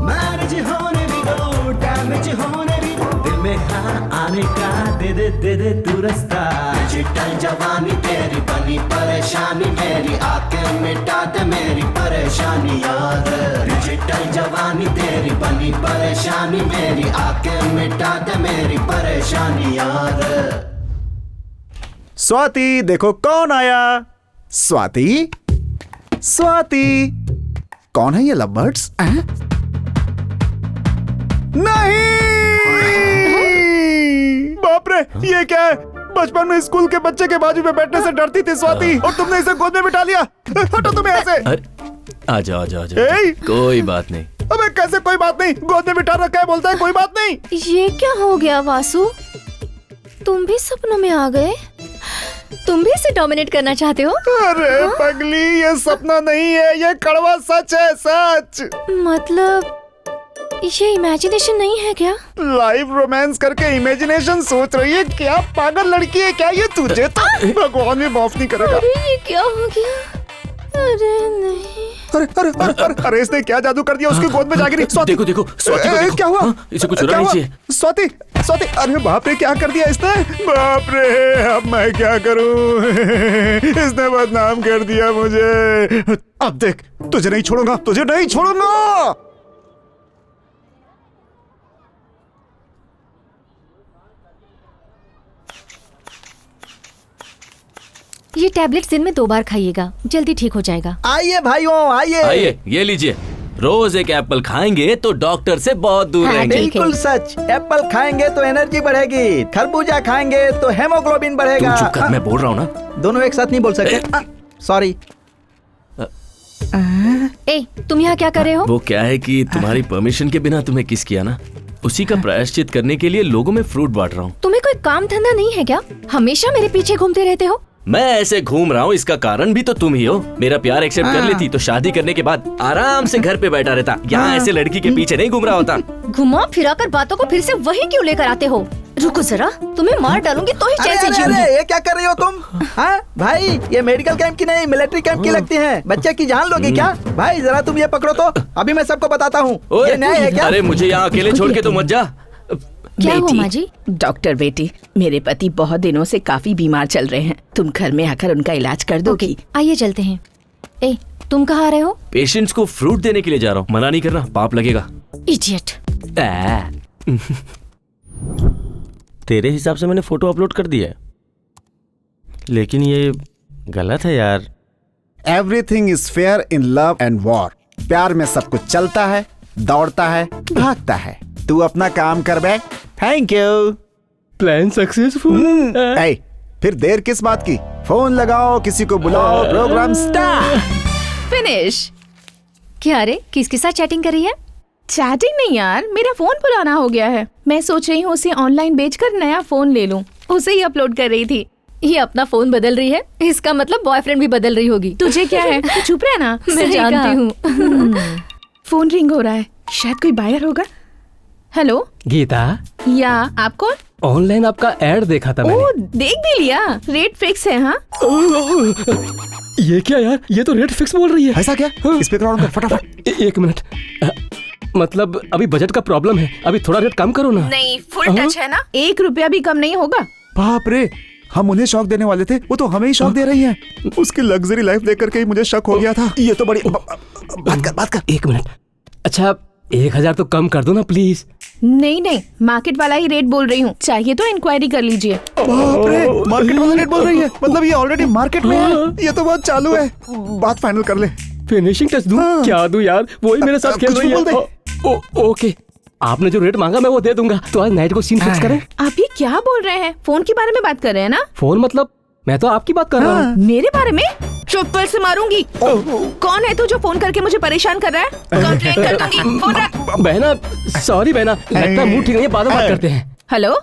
मैरिज होने भी दो, डैमेज होने भी दो, दिल में हाँ आने का दे दे तू रास्ता। डिजिटल जवानी तेरी बनी परेशानी मेरी, आके मिटा दे मेरी परेशानी याद। डिजिटल जवानी तेरी बनी परेशानी मेरी, आके मिटा दे मेरी परेशानी याद। स्वाति देखो कौन आया। स्वाति स्वाति कौन है ये लवबर्ड्स? नहीं बाप रे, ये क्या है? बचपन में स्कूल के बच्चे के बाजू में बैठने से डरती थी स्वाति, और तुमने इसे गोद में बिठा लिया। हटो तुम यहाँ से। आजा आजा आजा, कोई बात नहीं। अबे कैसे कोई बात नहीं? गोद में बिठा रखा है, बोलता है कोई बात नहीं। ये क्या हो गया वासु? तुम भी सपनों में आ गए? तुम भी इसे डोमिनेट करना चाहते हो? अरे पगली, ये सपना नहीं है, ये कड़वा सच है, सच। मतलब ये इमेजिनेशन नहीं है क्या? लाइव रोमांस करके इमेजिनेशन सोच रही है क्या? पागल लड़की है क्या ये? तुझे तो भगवान भी माफ नहीं करेगा। अरे ये क्या हो गया? अरे नहीं। अरे अरे अरे अरे, अरे इसने क्या जादू कर दिया? उसकी गोद में जा गिरी। स्वाति देखो देखो, स्वाति को देखो। क्या हुआ? इसे कुछ होना नहीं चाहिए। स्वाति स्वाति, अरे बाप रे, क्या कर दिया इसने? बाप रे, अब मैं क्या करूं? इसने बदनाम कर दिया मुझे। अब देख, तुझे नहीं छोड़ूंगा, तुझे नहीं छोड़ूंगा। ये टैबलेट्स दिन में 2 बार खाइएगा, जल्दी ठीक हो जाएगा। आइए भाइयों, आइए आइए, ये लीजिए। रोज एक एप्पल खाएंगे तो डॉक्टर से बहुत दूर रहेंगे। बिल्कुल सच। एप्पल खाएंगे तो एनर्जी बढ़ेगी, खरबूजा खाएंगे तो हेमोग्लोबिन बढ़ेगा। तुम चुप कर, मैं बोल रहा हूँ ना। दोनों एक साथ नहीं बोल सकते। सॉरी। ए, तुम यहाँ क्या कर रहे हो? वो क्या है कि तुम्हारी परमिशन के बिना तुम्हें किस किया ना, उसी का प्रायश्चित करने के लिए लोगों में फ्रूट बांट रहा हूँ। तुम्हें कोई काम धंधा नहीं है क्या? हमेशा मेरे पीछे घूमते रहते हो। मैं ऐसे घूम रहा हूँ, इसका कारण भी तो तुम ही हो। मेरा प्यार एक्सेप्ट कर लेती तो शादी करने के बाद आराम से घर पे बैठा रहता। यहाँ ऐसे लड़की के पीछे नहीं घूम रहा होता। घुमा फिरा कर बातों को फिर से वही क्यों लेकर आते हो? रुको जरा, तुम्हें मार डालूंगी तो ही चैन से जीऊंगी। ये क्या कर रही हो तुम? हाँ भाई, ये मेडिकल कैंप की नहीं, मिलिट्री कैंप की लगती है। बच्चे की जान लोगे क्या? भाई जरा तुम ये पकड़ो तो, अभी मैं सबको बताता हूँ। ये न्याय है क्या? अरे मुझे यहाँ अकेले छोड़ के तो मत जा। क्या हुआ माँ जी? डॉक्टर बेटी, मेरे पति बहुत दिनों से काफी बीमार चल रहे हैं, तुम घर में आकर उनका इलाज कर दोगी? आइए चलते हैं। ए, तुम कहाँ आ रहे हो? पेशेंट्स को फ्रूट देने के लिए जा रहा हूँ, मना नहीं करना, पाप लगेगा। इडियट। तेरे हिसाब से मैंने फोटो अपलोड कर दिया है, लेकिन ये गलत है यार। Everything is fair in love and war. प्यार में सब कुछ चलता है, दौड़ता है, भागता है। तू अपना काम कर बे। Thank you. Plan successful. फिर देर किस बात की? फोन लगाओ, किसी को बुलाओ, प्रोग्राम स्टार्ट। फिनिश। क्या रे, किसके साथ चैटिंग कर रही है? चैटिंग नहीं यार, मेरा फोन पुराना हो गया है। मैं सोच रही हूँ उसे ऑनलाइन बेचकर नया फोन ले लूँ। उसे ही अपलोड कर रही थी। ये अपना फोन बदल रही है, इसका मतलब बॉयफ्रेंड भी बदल रही होगी। तुझे क्या है? तू चुप रह ना। मैं जानती हूँ। फोन रिंग हो रहा है, शायद कोई बायर होगा। हेलो गीता। या आप कौन? ऑनलाइन आपका ऐड देखा था मैंने। ओ, देख भी लिया। रेट फिक्स है। हाँ ये क्या यार, ये तो रेट फिक्स बोल रही है। ऐसा क्या? स्पीकर ऑन कर फटाफट। एक मिनट, मतलब अभी बजट का प्रॉब्लम है, अभी थोड़ा रेट कम करो ना। नहीं, फुल टच है ना, 1 रुपया भी कम नहीं होगा। बाप रे, हम उन्हें शौक देने वाले थे, वो तो हमें ही शौक दे रही है। उसकी लग्जरी लाइफ देख करके ही मुझे शक हो गया था। ये तो बड़ी बात कर। एक मिनट, अच्छा 1000 तो कम कर दो ना प्लीज। नहीं नहीं, मार्केट वाला ही रेट बोल रही हूँ, चाहिए तो इंक्वायरी कर लीजिए। बाप रे, मार्केट वाला रेट बोल रही है? मतलब ये ऑलरेडी मार्केट में है। ये तो बहुत चालू है। बात फाइनल कर ले। फिनिशिंग टच दूं? क्या दूं यार, वही मेरे साथ खेल रही है। ओके, आपने जो रेट मांगा मैं वो दे दूंगा। तो आज नाइट को सीन फिक्स करें। आप ये क्या बोल रहे हैं? फोन के बारे में बात कर रहे हैं ना? फोन मतलब मैं तो आपकी बात कर रहा हूँ। मेरे बारे में? चुप्पल से मारूंगी। कौन है तू जो फोन करके मुझे परेशान कर रहा है? कंप्लेंट कर दूंगी। फोन रख। बहना, सॉरी बहना, लगता है मूड ठीक नहीं है, बाद में बात करते हैं। हेलो,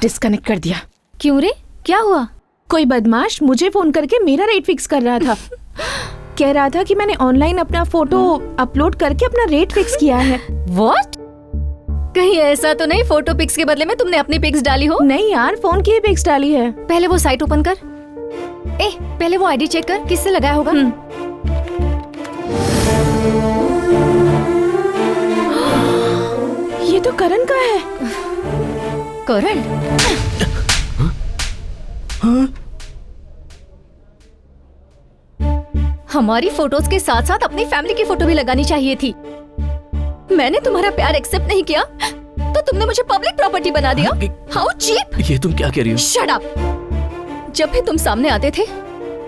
डिस्कनेक्ट कर दिया। क्यों रे, क्या हुआ? कोई बदमाश मुझे फोन करके मेरा रेट फिक्स कर रहा था। कह रहा था कि मैंने ऑनलाइन अपना फोटो अपलोड करके अपना रेट फिक्स किया है। व्हाट? कहीं ऐसा तो नहीं फोटो पिक्स के बदले में तुमने अपनी पिक्स डाली हो? नहीं यार, फोन की पिक्स डाली है। पहले वो साइट ओपन कर। पहले वो आईडी चेक कर, किससे लगाया होगा। ये तो करण का है। करण? हमारी फोटोज के साथ साथ अपनी फैमिली की फोटो भी लगानी चाहिए थी। मैंने तुम्हारा प्यार एक्सेप्ट नहीं किया तो तुमने मुझे पब्लिक प्रॉपर्टी बना दिया। How cheap! ये तुम क्या कह रही हो? Shut up! जब भी तुम सामने आते थे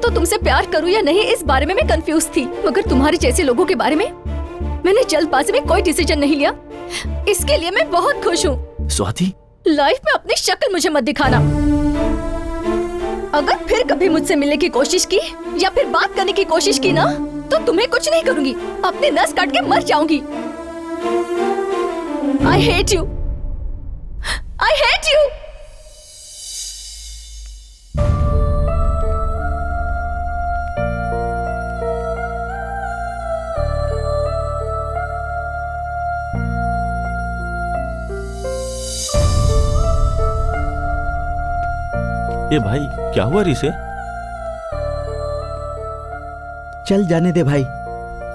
तो तुमसे प्यार करूं या नहीं इस बारे में मैं कंफ्यूज थी, मगर तुम्हारे जैसे लोगों के बारे में मैंने जल्दबाजी में कोई डिसीजन नहीं लिया। इसके लिए मैं बहुत खुश हूँ। स्वाति, लाइफ में अपनी शक्ल मुझे मत दिखाना। अगर फिर कभी मुझसे मिलने की कोशिश की या फिर बात करने की कोशिश की ना तो तुम्हें कुछ नहीं करूंगी, अपनी नस काट के मर जाऊंगी। I hate you. I hate you. ये भाई क्या हुआ रिसे? चल जाने दे भाई,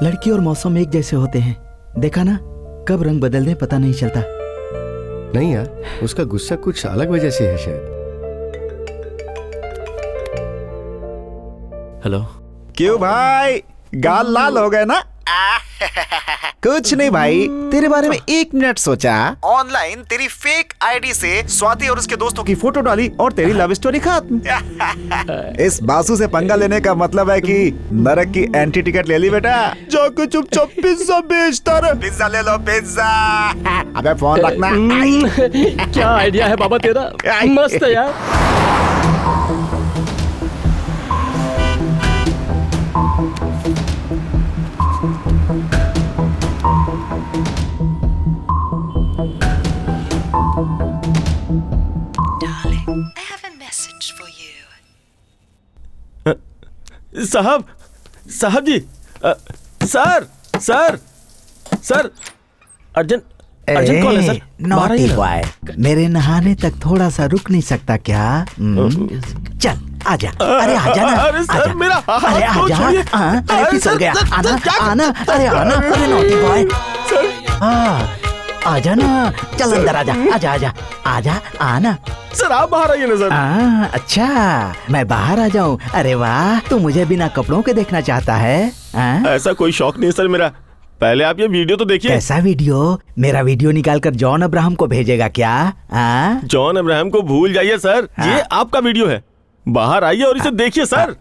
लड़की और मौसम एक जैसे होते हैं। देखा ना, कब रंग बदल दे पता नहीं चलता। नहीं यार, उसका गुस्सा कुछ अलग वजह से है शायद। हेलो। क्यों भाई, गाल लाल हो गए ना? कुछ नहीं भाई, तेरे बारे में 1 मिनट सोचा। ऑनलाइन तेरी फेक आईडी से स्वाति और उसके दोस्तों की फोटो डाली और तेरी लव स्टोरी खत्म। इस बासु से पंगा लेने का मतलब है कि नरक की एंटी टिकट ले ली बेटा। जाके चुपचाप पिज्जा बेचता रहे। पिज्जा ले लो, पिज्जा। अबे फोन रखना। क्या आइडिया है बाबा तेरा, मस्त है यार। साहब, साहब जी, sir, sir, sir, urgent call है सर। नॉटी बॉय, मेरे नहाने तक थोड़ा सा रुक नहीं सकता क्या? चल आजा। अरे आजा ना। अरे सर, आजा। मेरा हाथ अरे तो आजा। छोड़िए। अरे फिसल गया। आना आना, अरे आना। अरे नॉटी बॉय, आजा ना। चल अंदर आजा, आजा आजा आजा, आना। सर आप बाहर आइए ना सर। अच्छा, मैं बाहर आ जाऊं? अरे वाह, तू मुझे बिना कपड़ों के देखना चाहता है? ऐसा कोई शौक नहीं सर मेरा। पहले आप ये वीडियो तो देखिए। कैसा वीडियो? मेरा वीडियो निकालकर जॉन अब्राहम को भेजेगा क्या? जॉन अब्राहम को भूल जाइए सर, ये आपका वीडियो है। बाहर आइए और इसे देखिए सर।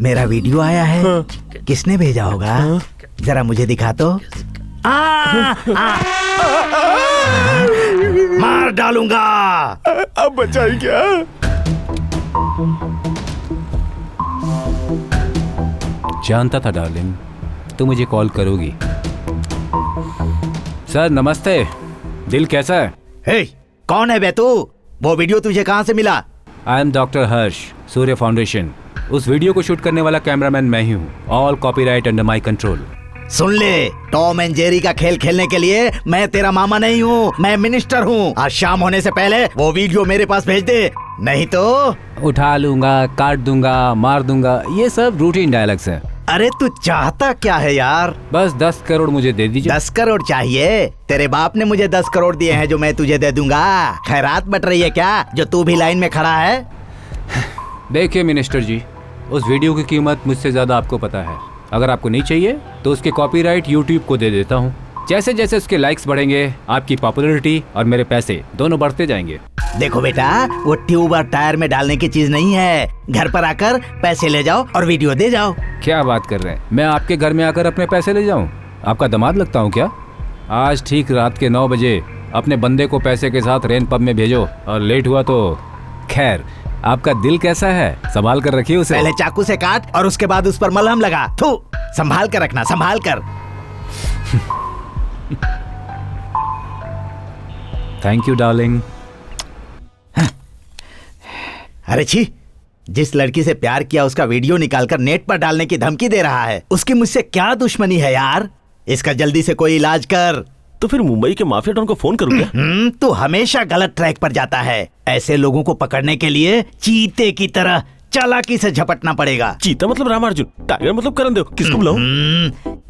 मेरा वीडियो आया है? किसने भेजा होगा? जरा मुझे दिखा तो। मार डालूंगा। अब बचाई क्या? जानता था डार्लिंग, तू मुझे कॉल करोगी। सर नमस्ते, दिल कैसा है? हे, कौन है बे तू? वो वीडियो तुझे कहाँ से मिला? I am doctor Harsh, Surya foundation. उस वीडियो को शूट करने वाला कैमरामैन मैं ही हूँ। All copyright under my control. सुन ले, टॉम एंड जेरी का खेल खेलने के लिए मैं तेरा मामा नहीं हूँ, मैं मिनिस्टर हूँ। आज शाम होने से पहले वो वीडियो मेरे पास भेज दे, नहीं तो उठा लूंगा, काट दूंगा, मार दूंगा। ये सब रूटीन डायलॉग्स हैं। अरे तू चाहता क्या है यार? बस 10 करोड़ मुझे दे दीजिए। 10 करोड़ चाहिए? तेरे बाप ने मुझे 10 करोड़ दिए हैं जो मैं तुझे दे दूंगा। खैरात बट रही है क्या जो तू भी लाइन में खड़ा है? देखिए मिनिस्टर जी, उस वीडियो की कीमत मुझसे ज्यादा आपको पता है। अगर आपको नहीं चाहिए तो उसके कॉपीराइट यूट्यूब को दे देता हूँ। जैसे जैसे उसके लाइक्स बढ़ेंगे आपकी पॉपुलैरिटी और मेरे पैसे दोनों बढ़ते जाएंगे। देखो बेटा, वो ट्यूब और टायर में डालने की चीज नहीं है। घर पर आकर पैसे ले जाओ और वीडियो दे जाओ। क्या बात कर रहे हैं? मैं आपके घर में आकर अपने पैसे ले जाऊं? आपका दामाद लगता हूं क्या? आज ठीक रात के 9 बजे अपने बंदे को पैसे के साथ रेन पब में भेजो, और लेट हुआ तो खैर। आपका दिल कैसा है? संभाल कर रखिए उसे। पहले चाकू से काट और उसके बाद उस पर मलहम लगा। थू, संभाल कर रखना, संभाल कर। Thank you darling. अरे छी, जिस लड़की से प्यार किया उसका वीडियो निकालकर नेट पर डालने की धमकी दे रहा है। उसकी मुझसे क्या दुश्मनी है यार? इसका जल्दी से कोई इलाज कर। तो फिर मुंबई के माफिया डॉन को फोन करूँ क्या? तू हमेशा गलत ट्रैक पर जाता है। ऐसे लोगों को पकड़ने के लिए चीते की तरह चालाकी से झपटना पड़ेगा। चीता मतलब रामार्जुन, टाइगर मतलब करण देव, किसको बुलाऊं?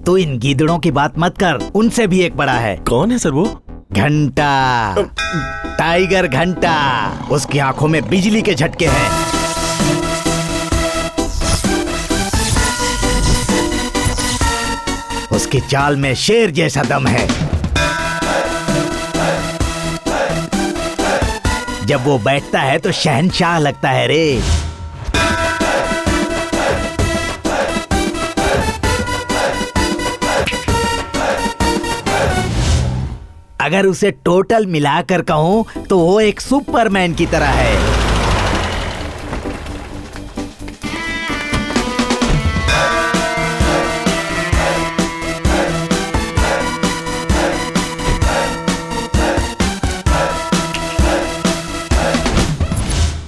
तू इन गीदड़ों की बात मत कर, उनसे भी एक बड़ा है। कौन है सर वो? घंटा, टाइगर घंटा। उसकी आंखों में बिजली के झटके हैं। उसकी चाल में शेर जैसा दम है। जब वो बैठता है तो शहंशाह लगता है रे। अगर उसे टोटल मिलाकर कहूं तो वो एक सुपरमैन की तरह है।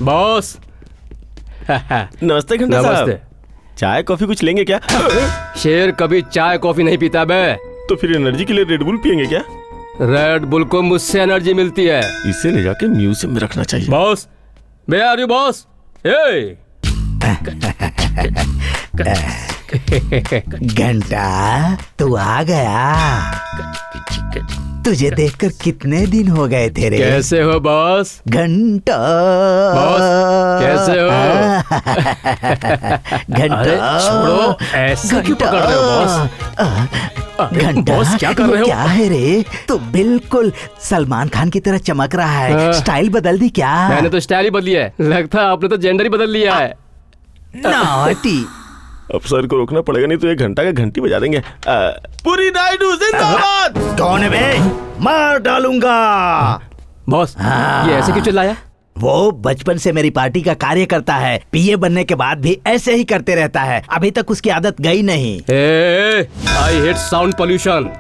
बॉस। नमस्ते घंटा साहब। चाय कॉफी कुछ लेंगे क्या? शेर कभी चाय कॉफी नहीं पीता बे। तो फिर एनर्जी के लिए रेड बुल पियेंगे क्या? रेड बुल को मुझसे एनर्जी मिलती है। इसे ले जाके म्यूजियम में रखना चाहिए। Boss, where are you boss? घंटा, तू आ गया। तुझे देखकर कितने दिन हो गए थे रे। कैसे हो बॉस? घंटा बॉस, कैसे हो? घंटा, अरे छोड़ो, ऐसा क्यों पकड़ रहे हो बॉस? घंटा, बॉस क्या कर रहे हो? क्या है रे? तू बिल्कुल सलमान खान की तरह चमक रहा है। स्टाइल बदल दी क्या? मैंने तो स्टाइल ही बदली है। लगता है आपने तो जेंडर ही बदल लिया है। नॉटी। अब सर को रोकना पड़ेगा, नहीं तो एक घंटा का घंटी बजा देंगे। पूरी नायडू जिंदाबाद। कौन है बे? मार डालूंगा। बॉस, ये ऐसे क्यों चिल्लाया? वो बचपन से मेरी पार्टी का कार्य करता है। पीए बनने के बाद भी ऐसे ही करते रहता है। अभी तक उसकी आदत गई नहीं। I hate sound pollution.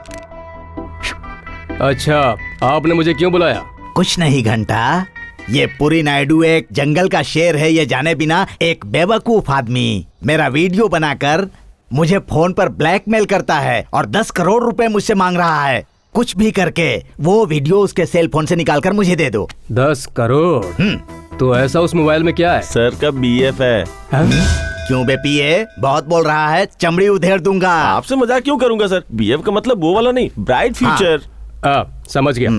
अच्छा, आपने मुझे क्यों बुलाया? कुछ नहीं घंटा, ये पुरी नायडू एक जंगल का शेर है, ये जाने बिना एक बेवकूफ आदमी मेरा वीडियो बनाकर मुझे फोन पर ब्लैकमेल करता है और 10 करोड़ रुपए मुझसे मांग रहा है। कुछ भी करके वो वीडियो उसके सेल फोन से निकालकर मुझे दे दो। 10 करोड़? तो ऐसा उस मोबाइल में क्या है? सर का बीएफ है। क्यों बे पीए? बहुत बोल रहा है, चमड़ी उधेड़ दूंगा। आपसे मजाक क्यों करूंगा सर? बीएफ का मतलब वो वाला नहीं, ब्राइट फ्यूचर। समझ गया।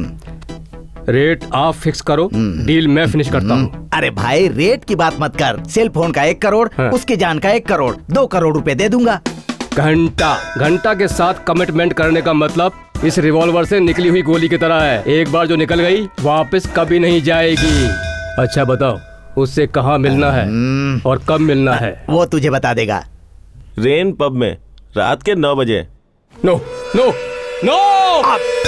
रेट आप फिक्स करो, डील मैं फिनिश करता हूँ। अरे भाई, रेट की बात मत कर। सेल फोन का 1 करोड़, उसकी जान का 1 करोड़, 2 करोड़ रुपए दे दूंगा। घंटा के साथ कमिटमेंट करने का मतलब इस रिवॉल्वर से निकली हुई गोली की तरह है। एक बार जो निकल गई वापस कभी नहीं जाएगी। अच्छा बताओ, उससे कहाँ मिलना है और कब मिलना है? वो तुझे बता देगा। रेन पब में रात के 9 बजे। No no no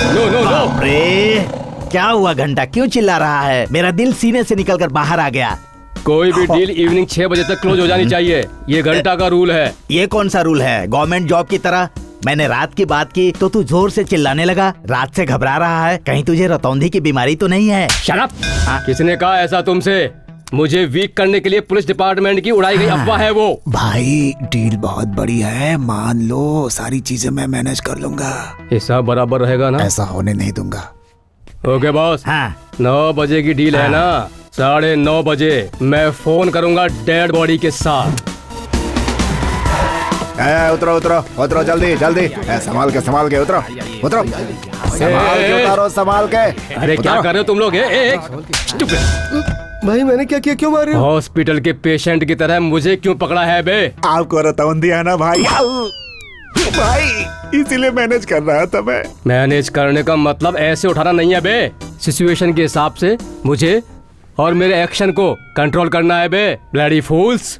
no no no. रे, क्या हुआ घंटा? क्यों चिल्ला रहा है? मेरा दिल सीने से निकलकर बाहर आ गया। कोई भी डील इवनिंग 6 बजे तक क्लोज हो जानी चाहिए। ये घंटा का रूल है। ये कौन सा रूल है? गवर्नमेंट जॉब की तरह। मैंने रात की बात की तो तू जोर से चिल्लाने लगा। रात से घबरा रहा है, कहीं तुझे रतौंधी की बीमारी तो नहीं है? Shut up! किसने कहा ऐसा तुमसे? मुझे वीक करने के लिए पुलिस डिपार्टमेंट की उड़ाई गई अफवाह है वो। भाई, डील बहुत बड़ी है, मान लो। सारी चीजें मैं मैनेज कर लूंगा। हिसाब बराबर रहेगा ना? ऐसा होने नहीं दूंगा। Okay boss. 9 बजे की डील है ना? 9:30 बजे मैं फोन करूंगा डेड बॉडी के साथ। उतरो उतरो उतरो, जल्दी जल्दी। संभाल के उतरो उतरो, संभाल के उतारो, संभाल के। अरे क्या कर रहे हो तुम लोग? भाई मैंने क्या किया? क्यों मार रहे हो? हॉस्पिटल के पेशेंट की तरह मुझे क्यों पकड़ा है बे? आपको रतौंधी है ना भाई? भाई, इसीलिए मैनेज कर रहा था मैं। मैनेज करने का मतलब ऐसे उठाना नहीं है बे। सिचुएशन के हिसाब से मुझे और मेरे एक्शन को कंट्रोल करना है बे, ब्लडी फूल्स।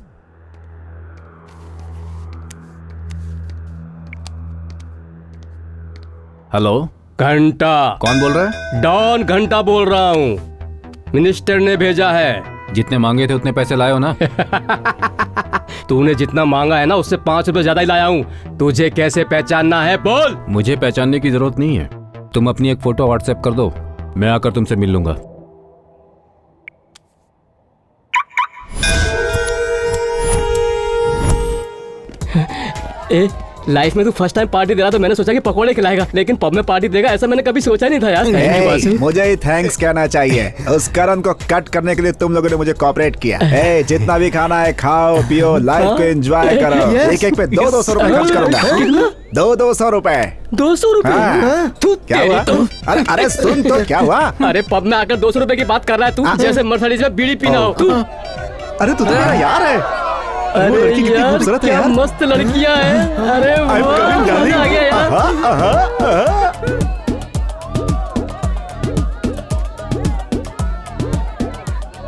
हेलो, घंटा। कौन बोल रहा है? डॉन घंटा बोल रहा हूँ। मिनिस्टर ने भेजा है। जितने मांगे थे उतने पैसे लाए हो ना? तूने जितना मांगा है ना उससे 5 रुपए ज्यादा ही लाया हूँ। तुझे कैसे पहचानना है बोल? मुझे पहचानने की जरूरत नहीं है। तुम अपनी एक फोटो व्हाट्सएप कर दो, मैं आकर तुमसे मिल लूंगा। लाइफ में तू फर्स्ट टाइम पार्टी दे रहा तो मैंने सोचा कि पकौड़े खिलाएगा, लेकिन पब में पार्टी देगा ऐसा मैंने कभी सोचा नहीं था यार। मुझे ही थैंक्स कहना चाहिए। उस करण को कट करने के लिए तुम लोगों ने मुझे कोऑपरेट किया। जितना भी खाना है खाओ पियो, लाइफ को एंजॉय करो। एक एक पे 200 रुपए खर्च करूंगा। 200 रुपए। 200 रुपए? क्या हुआ? अरे सुन तो क्या हुआ? अरे पब में आकर 200 रुपए की बात कर रहा है तू, जैसे मर्सिडीज में बीड़ी पीना हो तू। अरे तू तो मेरा यार है। अरे यार क्या मस्त लड़कियां हैं। अरे मजा आ गया यार।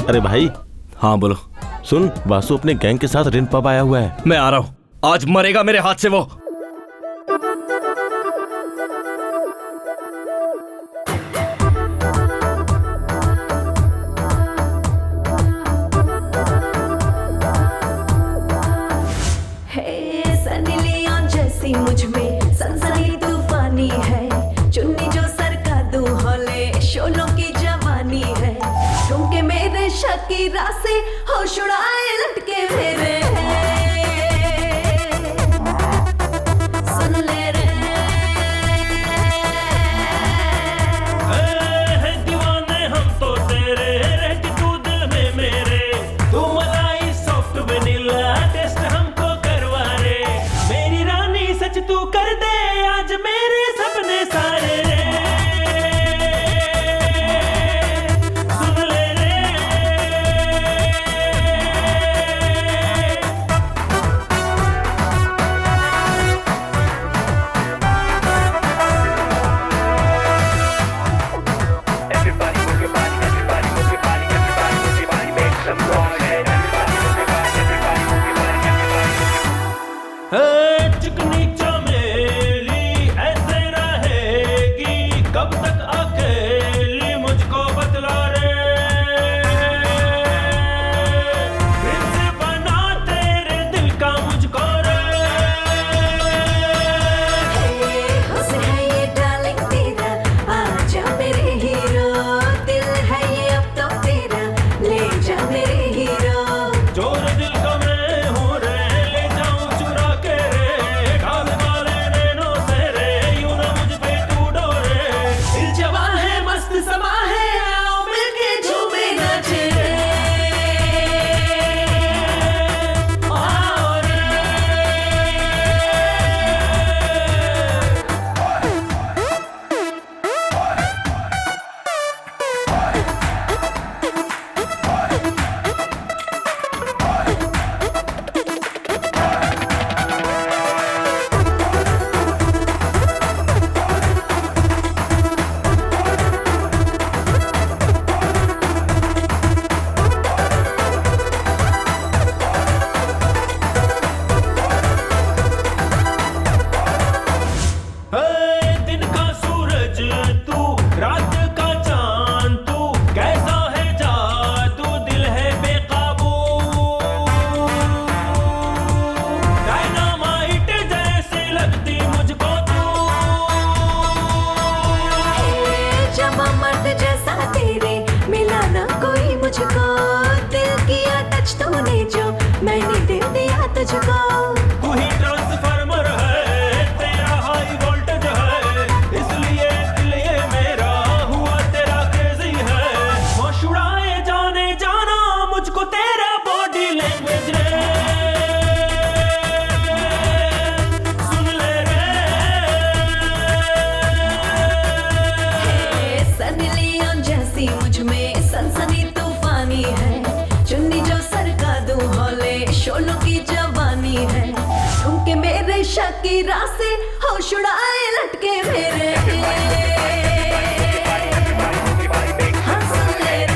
अरे भाई। हाँ बोलो। सुन, वासु अपने गैंग के साथ रिन पब आया हुआ है। मैं आ रहा हूँ, आज मरेगा मेरे हाथ से वो। मुझ में सनसनी तूफानी है, चुन्नी जो सर का दूल्हे शोलों की जवानी है, ठुमके मेरे शकीरा से होश उड़ाए लटके मेरे सुन ले रे दीवाने हम तो तेरे, रहती तू दिल में मेरे, तू मलाई सॉफ्ट वनीला टेस्ट हमको करवा रे, मेरी रानी सच तू कर दे आज मेरे सपने सारे सुन ले रे। चिकनी चमेली ऐसे रहेगी कब तक अकेली मुझको बतला रे, प्रिंस बना तेरे दिल का मुझको रे। हुस्न है ये डार्लिंग तेरा, आजा मेरे हीरो, दिल है ये अब तो तेरा, ले जा मेरे हीरो। चोर दिल का मैं हूँ रे, ले जाऊं चुरा के रे, डाल वाले नैनों से रे, यूं ना मुझ पे तू डोरे, दिल जवा है मस्त समा है, आओ मिलके झूमे नाचे रे, आओ रे। दिन का सूरज तू, रात का चांद तू, कैसा है जादू दिल है बेकाबू, डायनामाइट जैसी लगती मुझको तू, जमा मर्द जैसा तेरे मिला ना कोई मुझको, दिल किया टच तूने जो मैंने दिल दिया तुझको। तू ही ट्रांसफार्मर है, तेरा हाई वोल्टेज है, इसलिए दिल ये मेरा हुआ तेरा क्रेजी है, होश उड़ाए जाने जाना मुझको तेरा बॉडी लैंग्वेज रे, सुन ले रे। सनी लियोन जैसी मुझ में सनसनी तूफानी है, चुन्नी जो सर का दूल्हे शोलों की जवानी है, ठुमके मेरे शकीरा से होश उड़ाए लटके मेरे हाँ, सुन ले रे।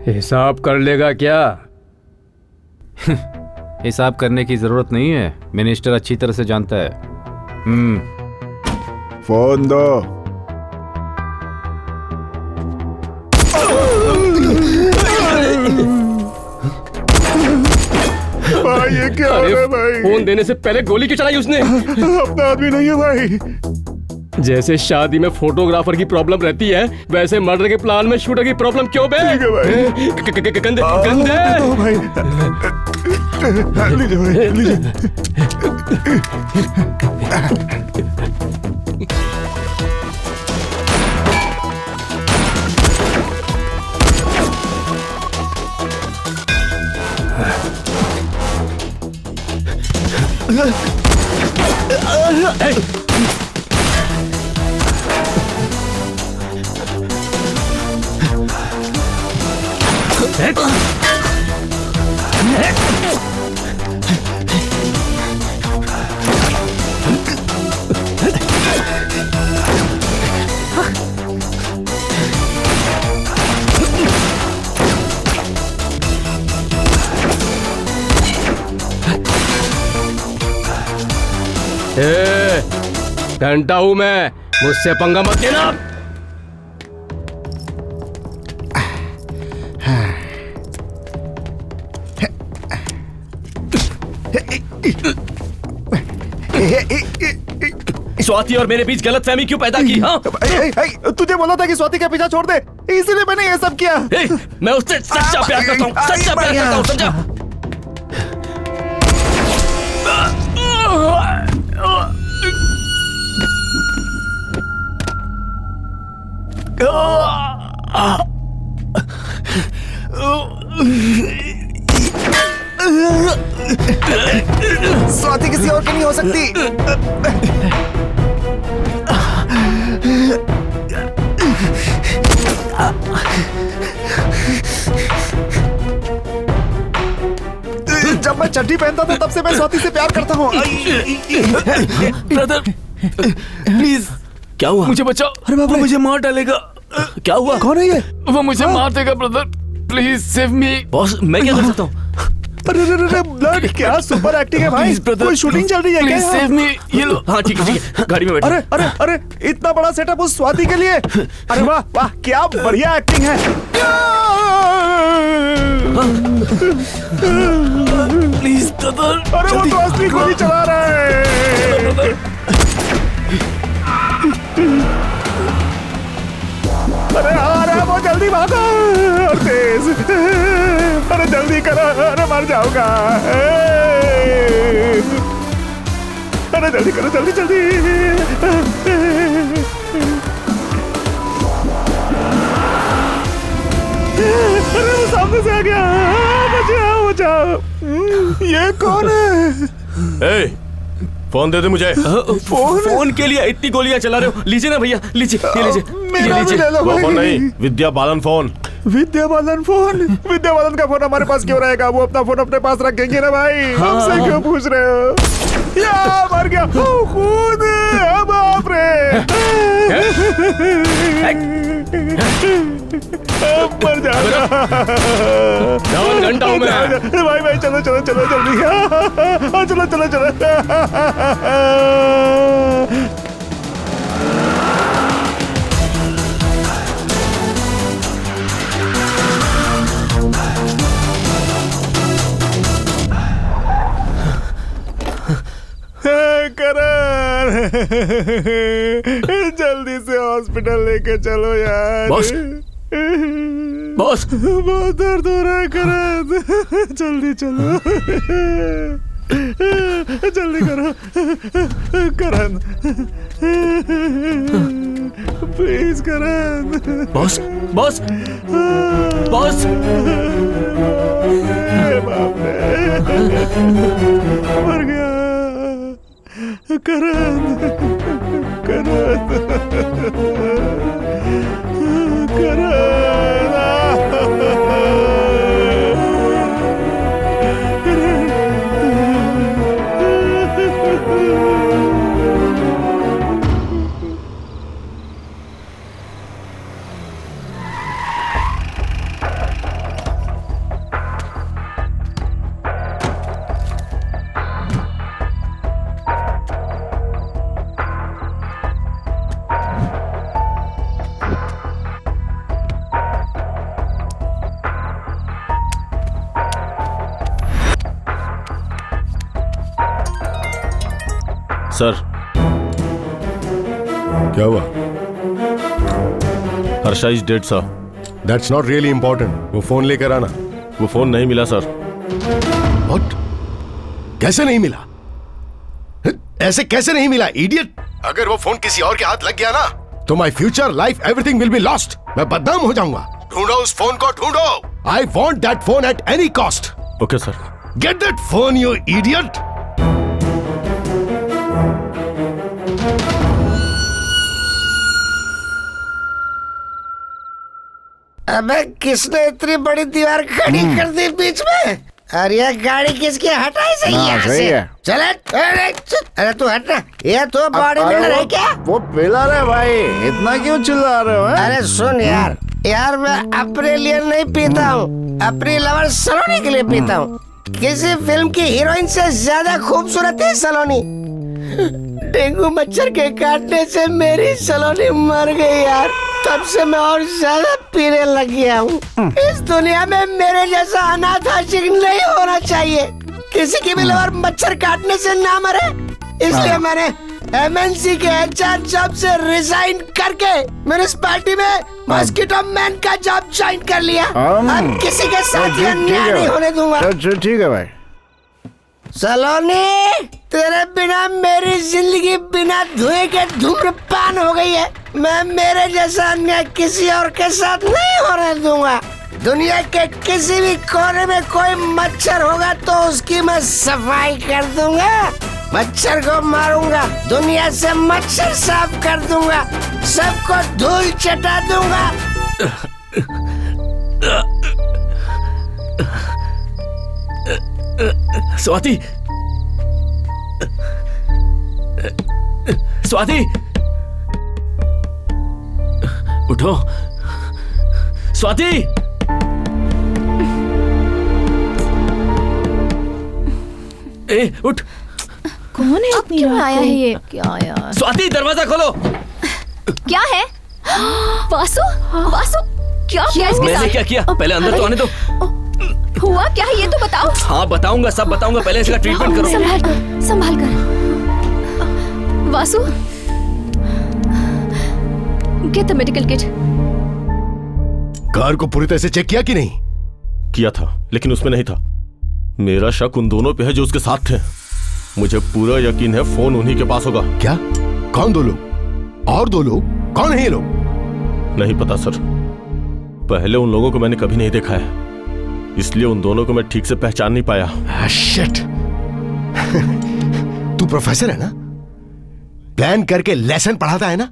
हिसाब कर लेगा क्या? हिसाब करने की जरूरत नहीं है, मिनिस्टर अच्छी तरह से जानता है। फोन दो। भाई ये क्या हो रहा है भाई? फोन देने से पहले गोली क्यों चलाई उसने? अपना आदमी नहीं है भाई। जैसे शादी में फोटोग्राफर की प्रॉब्लम रहती है, वैसे मर्डर के प्लान में शूटर की प्रॉब्लम क्यों बे? गंदे भाई लीजिए भाई लीजिए। घंटा हूं मैं, मुझसे पंगा मत लेना। स्वाति और मेरे बीच गलतफहमी क्यों पैदा की? हाँ? तुझे बोला था कि स्वाति का पीछा छोड़ दे, इसलिए मैंने ये सब किया। मैं उससे सच्चा प्यार करता हूँ, सच्चा प्यार करता हूँ, समझा? स्वाति किसी और की नहीं हो सकती। जब मैं चड्डी पहनता था तब से मैं स्वाति से प्यार करता हूँ। ब्रदर प्लीज, क्या हुआ? मुझे बचाओ। अरे बाबा, मुझे मार डालेगा। क्या हुआ? कौन है ये? वो मुझे मार देगा brother, please save me. Boss मैं क्या कर सकता हूँ? अरे ब्लड, क्या सुपर एक्टिंग है भाई। कोई शूटिंग चल रही है क्या? Save me. ये लो। हाँ ठीक है, गाड़ी में बैठो। अरे अरे अरे इतना बड़ा सेटअप उस स्वाति के लिए। अरे वाह वाह, क्या बढ़िया एक्टिंग है। Please brother. अरे वो तो असली गोली चला रहा है। अरे वो जल्दी भागो और तेज। अरे जल्दी करो, अरे मर जाऊंगा। अरे जल्दी करो, जल्दी जल्दी। अरे वो सामने से आ गया। बचाओ बचाओ। ये कौन है? फोन दे दे मुझे। फोन के लिए इतनी गोलियां चला रहे हो? लीजिए ना भैया, लीजिए, ये लीजिए, ये लीजिए। वो फोन नहीं, विद्या बालन फोन। विद्या बालन फोन? विद्या बालन का फोन हमारे पास क्यों रहेगा? वो अपना फोन अपने पास रखेंगे ना भाई। हमसे क्यों पूछ रहे हो? या मर गया खुद। बाप रे, मर जाएगा। घंटा हूं मैं। भाई भाई चलो चलो चलो जल्दी। चलो चलो चलो। करण, जल्दी से हॉस्पिटल लेके चलो यार। बॉस, बॉस, बहुत दर्द हो रहा है करण। जल्दी चलो, जल्दी करो Karan, please Karan. Boss, boss, boss. बाप रे, मर गया करण, करण, सर क्या हुआ? Harsha is dead sir. That's not really important. वो फोन लेकर आना। वो फोन नहीं मिला सर। What? कैसे नहीं मिला? ऐसे कैसे नहीं मिला इडियट? अगर वो फोन किसी और के हाथ लग गया ना तो my future life everything will be lost. मैं बदनाम हो जाऊंगा। ढूंढो उस फोन को, ढूंढो। I want that phone at any cost. Okay sir. Get that phone you idiot. अबे किसने इतनी बड़ी दीवार खड़ी कर दी बीच में? अरे ये गाड़ी किसकी? हटाई सही यहाँ से। चले अरे तू हटना। ये तो बॉडी बिल्डर है क्या? वो पिलर है भाई, इतना क्यों चिल्ला रहे हो? अरे सुन यार मैं अपने लिए नहीं पीता हूँ, अपनी लवर सलोनी के लिए पीता हूँ। किसी फिल्म की हीरोइन से ज्यादा खूबसूरत है सलोनी। डेंगू मच्छर के काटने से मेरी सलोनी मर गई यार। तब से मैं और ज्यादा पीने लग गया हूँ। इस दुनिया में मेरे जैसा अनाथ आशिक नहीं होना चाहिए। किसी की भी लवर मच्छर काटने से ना मरे, इसलिए मैंने एमएनसी के एचआर जॉब से रिजाइन करके म्युनिसिपैलिटी में मॉस्किटो मैन का जॉब ज्वाइन कर लिया। अब किसी के साथ अन्याय नहीं होने दूंगा। ठीक है भाई। सलोनी, तेरे बिना मेरी जिंदगी बिना धुएं के धूम्रपान हो गई है। मैं मेरे जैसा अन्याय किसी और के साथ नहीं होने दूंगा। दुनिया के किसी भी कोने में कोई मच्छर होगा तो उसकी मैं सफाई कर दूंगा, मच्छर को मारूंगा, दुनिया से मच्छर साफ कर दूंगा, सबको धूल चटा दूंगा। स्वाति, स्वाति, उठो। स्वाति, ए उठ। कौन है? अब क्यों आया है ये? क्या यार? स्वाति, दरवाजा खोलो। क्या है? वासु, वासु, क्या किया इसके साथ? मैंने क्या किया? पहले अंदर तो आने दो। हुआ क्या है ये तो बताओ। हाँ बताऊंगा, सब बताऊंगा। पहले इसका ट्रीटमेंट करो। संभाल कर, संभाल कर। Vasu, get the medical kit. Car को पूरी तरह से चेक किया कि नहीं? किया था, लेकिन उसमें नहीं था। मेरा शक उन दोनों पे है जो उसके साथ थे। मुझे पूरा यकीन है फोन उन्हीं के पास होगा। क्या? कौन दो लोग? और दो लोग? कौन है ये लोग? नहीं पता सर, पहले उन लोगों को मैंने कभी नहीं देखा है, इसलिए उन दोनों को मैं ठीक से पहचान नहीं पाया। शिट। तू प्रोफेसर है ना? प्लान करके लेसन पढ़ाता है ना?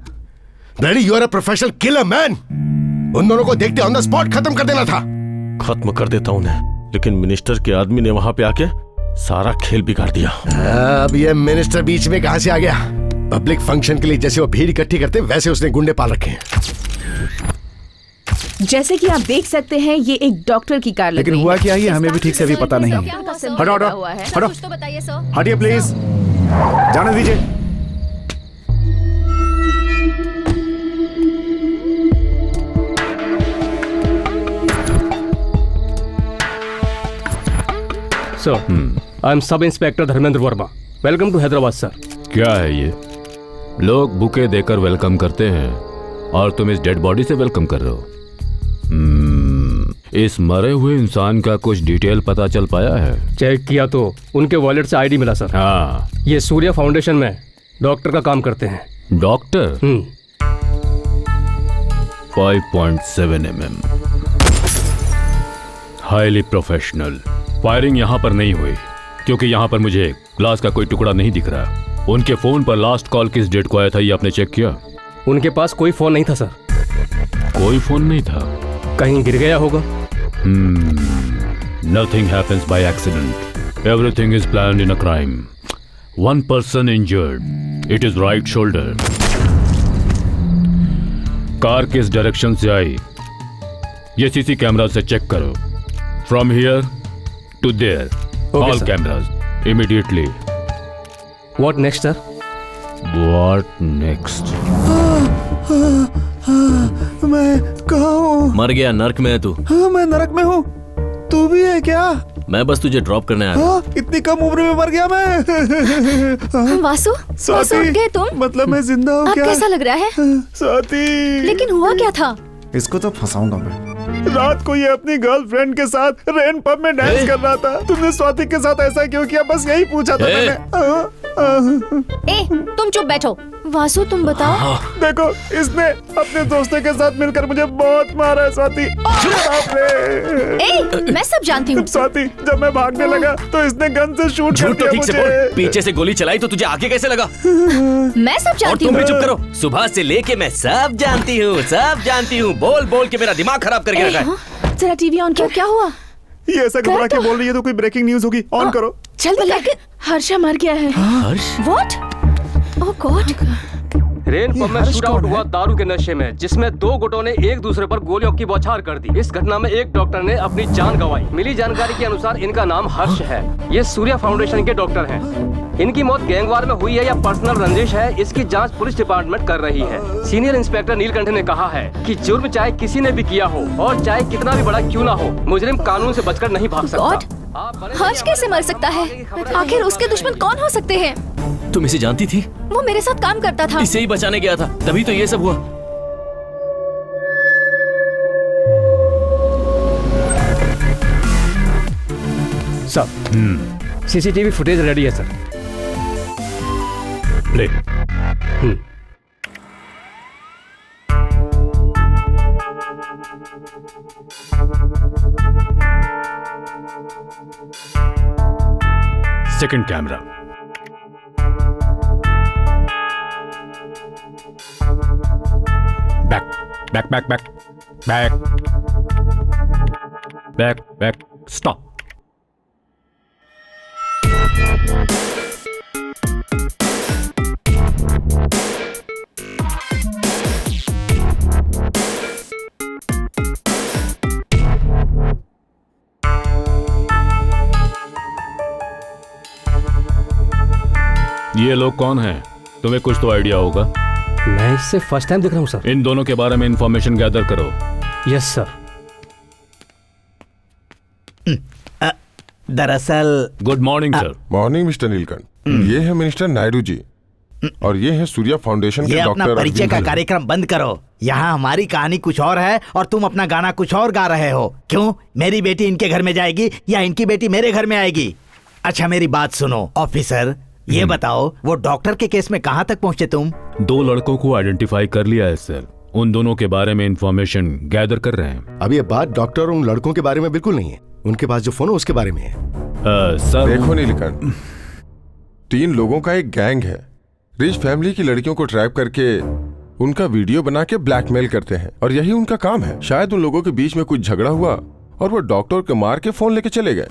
Bloody you are a professional killer man. उन दोनों को देखते ऑन द स्पॉट खत्म कर देना था। खत्म कर देता उन्हें, लेकिन मिनिस्टर के आदमी ने वहां पे आके सारा खेल बिगाड़ दिया। अब ये मिनिस्टर बीच में कहां से आ गया? पब्लिक फंक्शन के लिए जैसे वो भीड़ इकट्ठी करते वैसे उसने गुंडे पाल रखे हैं। जैसे कि आप देख सकते हैं ये एक डॉक्टर की कार लग लेकिन रही हुआ है। क्या ये हमें भी ठीक से अभी पता नहीं है। हटो हटो हटो, तो बताइए सर। हटिए प्लीज, जाने दीजिए। Sir, I am sub inspector Dharmendra Verma. Welcome to Hyderabad sir. क्या है ये? लोग बुके देकर वेलकम करते हैं और तुम इस डेड बॉडी से वेलकम कर रहे हो। इस मरे हुए इंसान का कुछ डिटेल पता चल पाया है? चेक किया तो उनके वॉलेट से आईडी मिला सर। हाँ, ये सूर्या फाउंडेशन में डॉक्टर का काम करते हैं। Doctor? 5.7 mm, highly professional. Firing यहाँ पर नहीं हुई क्योंकि यहाँ पर मुझे ग्लास का कोई टुकड़ा नहीं दिख रहा। उनके फोन पर लास्ट कॉल किस डेट को आया था ये आपने चेक किया? उनके पास कोई फोन नहीं था सर। कोई फोन नहीं था? कहीं गिर गया होगा। Nothing happens by accident. Everything is planned in a crime. One person injured. It is right shoulder. Car किस डायरेक्शन से आई ये सीसी कैमरा से चेक करो। From here to there. Okay, All sir. cameras. Immediately. What next, sir? What next? मैं कहाँ हूँ? मर गया, नर्क में है तू। हाँ मैं नरक में हूँ। तू भी है क्या? मैं बस तुझे ड्रॉप करने आया था। इतनी कम उम्र में मर गया मैं। वासु, वासु उठ गए तुम? मतलब मैं जिंदा हूँ क्या? कैसा लग रहा है? स्वाति। लेकिन हुआ क्या था? इसको तो फंसाऊंगा मैं। रात को ये अपनी गर्लफ्रेंड के साथ रेन पब में डांस कर रहा था। तुमने स्वाति के साथ ऐसा क्यों किया? बस यही पूछा था मैंने। तुम चुप बैठो। वासु तुम बताओ। देखो, इसने अपने दोस्तों के साथ मिलकर मुझे बहुत मारा है स्वाति। बाप रे। मैं सब जानती हूँ। स्वाति, जब मैं भागने लगा तो इसने गन से शूट कर दिया मुझे। पीछे से गोली चलाई तो तुझे आगे कैसे लगा? मैं सब जानती हूँ। तुम भी चुप करो। सुबह से लेके मैं सब जानती हूँ, सब जानती हूँ। बोल बोल के मेरा दिमाग खराब करके रखा है। जरा टीवी ऑन करो। क्या हुआ? ये ऐसा घबरा के बोल रही है तो कोई ब्रेकिंग न्यूज होगी। ऑन करो। चल लेकिन हर्षा मर गया है। हर्ष? What? Oh God! Rain pub में शूट आउट हुआ दारू के नशे में, जिसमें दो गुटों ने एक दूसरे पर गोलियों की बौछार कर दी। इस घटना में एक डॉक्टर ने अपनी जान गंवाई। मिली जानकारी के अनुसार इनका नाम हर्ष है। ये सूर्या फाउंडेशन के डॉक्टर हैं। इनकी मौत गैंगवार में हुई है या पर्सनल रंजिश है, इसकी जांच पुलिस डिपार्टमेंट कर रही है। सीनियर इंस्पेक्टर नीलकंठ ने कहा है कि जुर्म चाहे किसी ने भी किया हो और चाहे कितना भी बड़ा क्यों ना हो, मुजरिम कानून से बचकर नहीं भाग सकता। हर्ष कैसे मर सकता है? आखिर उसके दुश्मन कौन हो सकते हैं? तुम इसे जानती थी? वो मेरे साथ काम करता था। इसे ही बचाने गया था, तभी तो ये सब हुआ। सर, सीसीटीवी फुटेज रेडी है सर। ले। Second camera. Back, stop. ये लोग कौन हैं? तुम्हें कुछ तो आइडिया होगा। मैं इससे फर्स्ट टाइम देख रहा हूँ सर। इन दोनों के बारे में इंफॉर्मेशन गैदर करो। Yes sir. दरअसल good morning sir. Morning mister Neelkanth. ये है मिनिस्टर नायडू जी और ये है सूर्या फाउंडेशन के डॉक्टर। अपना परिचय का कार्यक्रम बंद करो। यहाँ हमारी कहानी कुछ और है और तुम अपना गाना कुछ और गा रहे हो। क्यों? मेरी बेटी इनके घर में जाएगी या इनकी बेटी मेरे घर में आएगी? अच्छा मेरी बात सुनो ऑफिसर, ये बताओ वो डॉक्टर के केस में कहाँ तक पहुँचे तुम? 2 लड़कों को आइडेंटिफाई कर लिया है सर। उन दोनों के बारे में इंफॉर्मेशन गैदर कर रहे हैं। अब ये बात डॉक्टर और उन लड़कों के बारे में बिल्कुल नहीं है। उनके पास जो फोन है उसके बारे में है। सर देखो नीलकंठ, 3 लोगों का एक गैंग है। रिच फैमिली की लड़कियों को ट्रैप करके उनका वीडियो बना के ब्लैकमेल करते हैं और यही उनका काम है। शायद उन लोगों के बीच में कुछ झगड़ा हुआ और वो डॉक्टर को मार के फोन लेके चले गए।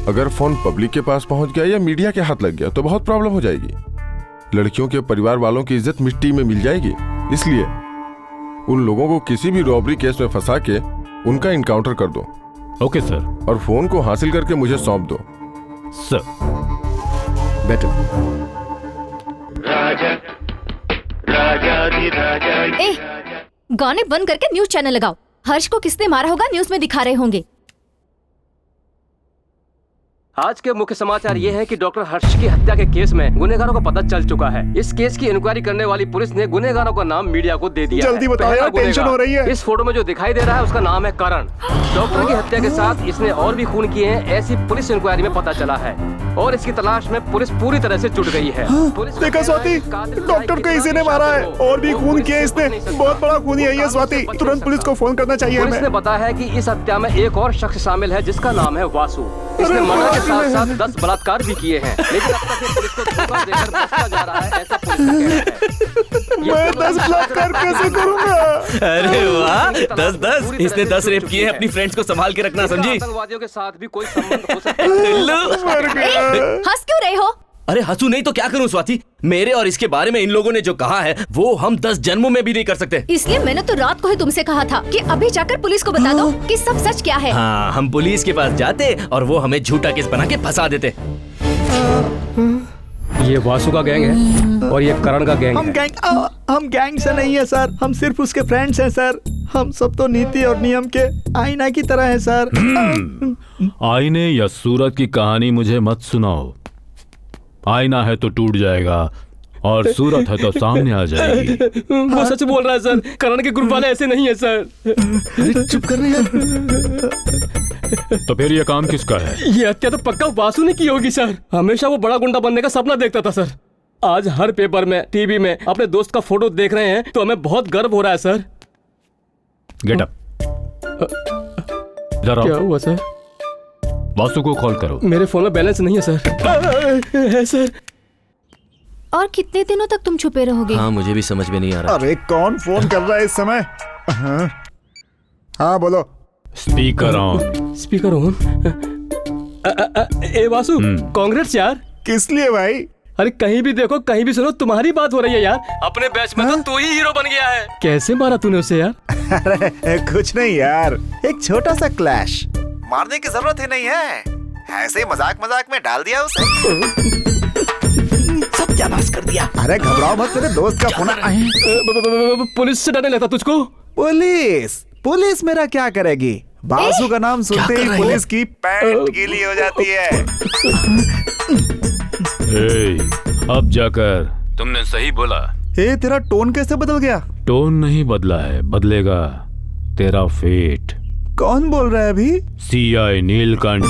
अगर फोन पब्लिक के पास पहुंच गया या मीडिया के हाथ लग गया तो बहुत प्रॉब्लम हो जाएगी। लड़कियों के परिवार वालों की इज्जत मिट्टी में मिल जाएगी। इसलिए उन लोगों को किसी भी रॉबरी केस में फंसा के उनका इनकाउंटर कर दो। Okay sir. और फोन को हासिल करके मुझे सौंप दो। सर। बेटर। गाने बंद करके न्यूज चैनल लगाओ। हर्ष को किसने मारा होगा न्यूज में दिखा रहे होंगे। आज के मुख्य समाचार ये हैं कि डॉक्टर हर्ष की हत्या के केस में गुनहगारों का पता चल चुका है। इस केस की इंक्वायरी करने वाली पुलिस ने गुनहगारों का नाम मीडिया को दे दिया। जल्दी बताओ यार, टेंशन हो रही है। इस फोटो में जो दिखाई दे रहा है उसका नाम है करण। डॉक्टर की हत्या के साथ इसने और भी खून किए हैं, ऐसी पुलिस इंक्वायरी में पता चला है और इसकी तलाश में पुलिस पूरी तरह से जुट गई है। देखा स्वाति, डॉक्टर को इसी ने मारा है और भी खून किया इसने। बहुत बड़ा खूनी है ये स्वाति, तुरंत पुलिस को फोन करना चाहिए। पुलिस ने बताया है कि इस हत्या में एक और शख्स शामिल है जिसका नाम है वासु। इसने मर्डर के साथ साथ 10 बलात्कार भी किए हैं, लेकिन अब तक ये पुलिस को धोखा देकर बचता जा रहा है, ऐसा पुलिस का कहना है। मैं 10 बलात्कार कैसे करूंगा? अरे वाह, 10 इसने 10 रेप किए हैं। अपनी फ्रेंड्स को संभाल के रखना, समझी? आतंकवादियों के साथ भी कोई संबंध हो सकता है। हंस क्यों रहे हो? अरे हंसू नहीं तो क्या करूं स्वाति? मेरे और इसके बारे में इन लोगों ने जो कहा है वो हम 10 जन्मों में भी नहीं कर सकते। इसलिए मैंने तो रात को ही तुमसे कहा था कि अभी जाकर पुलिस को बता दो कि सब सच क्या है। हाँ, हम पुलिस के पास जाते और वो हमें झूठा केस बना के फंसा देते। ये वासु का गैंग है और ये करण का गैंग है। हम गैंग से नहीं है सर, हम सिर्फ उसके फ्रेंड्स हैं सर। हम सब तो नीति और नियम के आईना की तरह हैं सर। आईने या सूरत की कहानी मुझे मत सुनाओ। आईना है तो टूट जाएगा और सूरत है तो सामने आ जाएगी। वो सच बोल रहा है सर। करण के ग्रुप वाले ऐसे नहीं है सर। चुप कर रहे हैं। तो फिर ये काम किसका है? ये हत्या तो पक्का वासु ने की होगी सर। हमेशा वो बड़ा गुंडा बनने का सपना देखता था सर। आज हर पेपर में, टीवी में अपने दोस्त का फोटो देख रहे हैं तो हमें बहुत गर्व हो रहा है सर। Get up. क्या हुआ सर? वासु को कॉल करो। मेरे फोन में बैलेंस नहीं है सर। है सर। और कितने दिनों तक तुम छुपे रहोगे? हाँ, मुझे भी समझ में नहीं आ रहा। अरे कौन फोन कर रहा है इस समय? हाँ बोलो। Speaker on. Speaker on. ए वासु, कांग्रेस यार। किस लिए भाई? अरे कहीं भी देखो, कहीं भी सुनो, तुम्हारी बात हो रही है यार। अपने बैच में तो तू ही हीरो बन गया है। कैसे मारा तूने उसे यार? अरे कुछ नहीं यार, एक छोटा सा क्लैश। मारने की जरूरत ही नहीं है, ऐसे ही मजाक मजाक में डाल दिया उसे। सत्यानाश कर दिया। अरे घबराओ मत, तेरे दोस्त का फोन आया। पुलिस से डरने लगता तुझको? पुलिस मेरा क्या करेगी? बासु का नाम सुनते ही पुलिस की पैंट गीली हो जाती है। अब जाकर तुमने सही बोला। तेरा टोन कैसे बदल गया? टोन नहीं बदला है, बदलेगा तेरा फेट। कौन बोल रहा है अभी? सीआई नीलकंठ।